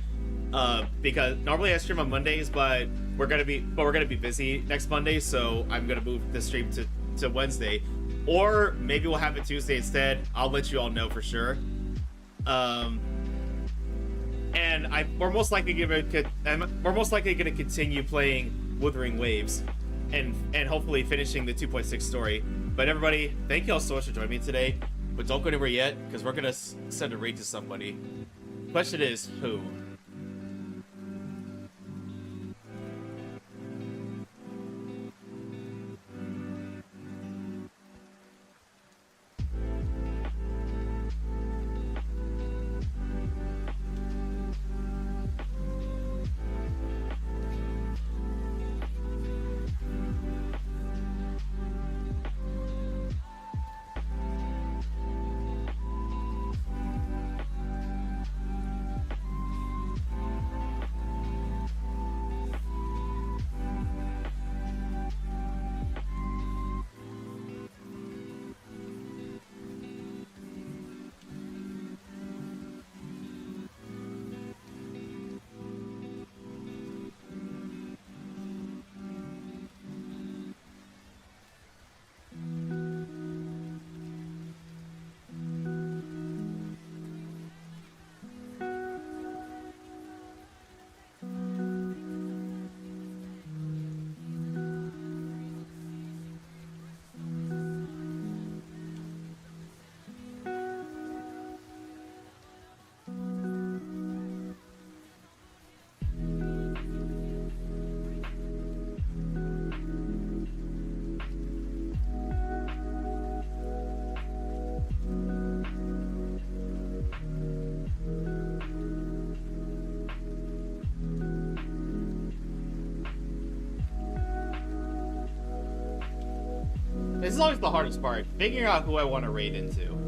Because normally I stream on Mondays, but we're gonna be busy next Monday, so I'm gonna move the stream to Wednesday, or maybe we'll have it Tuesday instead. I'll let you all know for sure. And we're most likely gonna continue playing Wuthering Waves, and hopefully finishing the 2.6 story. But everybody, thank you all so much for joining me today. But don't go anywhere yet, because we're gonna send a raid to somebody. Question is, who? This is always the hardest part, figuring out who I want to raid into.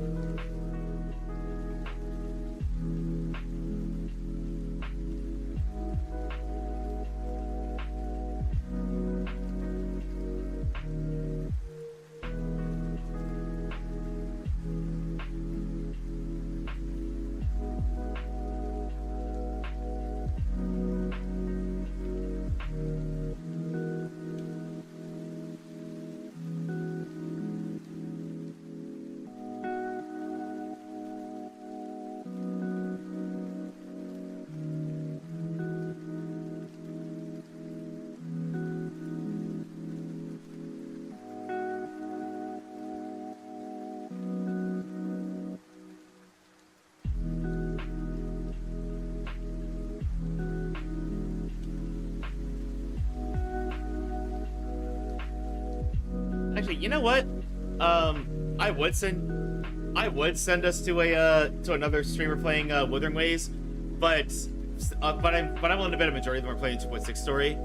Actually, you know what? I would send us to another streamer playing Wuthering Waves, but I'm willing to bet a majority of them are playing 2.6 story.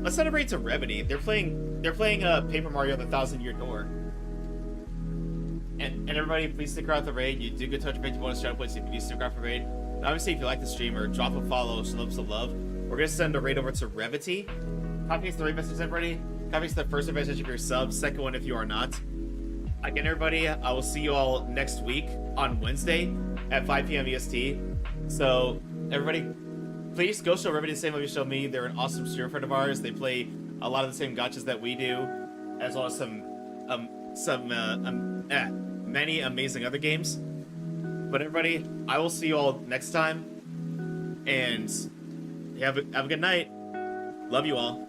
Let's send a raid to Revity. They're playing Paper Mario: The 1,000-Year Door. And everybody, please stick around the raid. You do get to 150 bonus channel points if you do stick around for raid. And obviously, if you like the streamer, drop a follow, show some love. We're gonna send a raid over to Revity. Copy the raid message, everybody. Copy the first message if you're sub, second one if you are not. Again, everybody, I will see you all next week on Wednesday at 5 p.m. EST. So, everybody, please go show Revity the same love you showed me. They're an awesome streamer friend of ours. They play a lot of the same gachas that we do, as well as many amazing other games. But everybody, I will see you all next time, and have a good night. Love you all.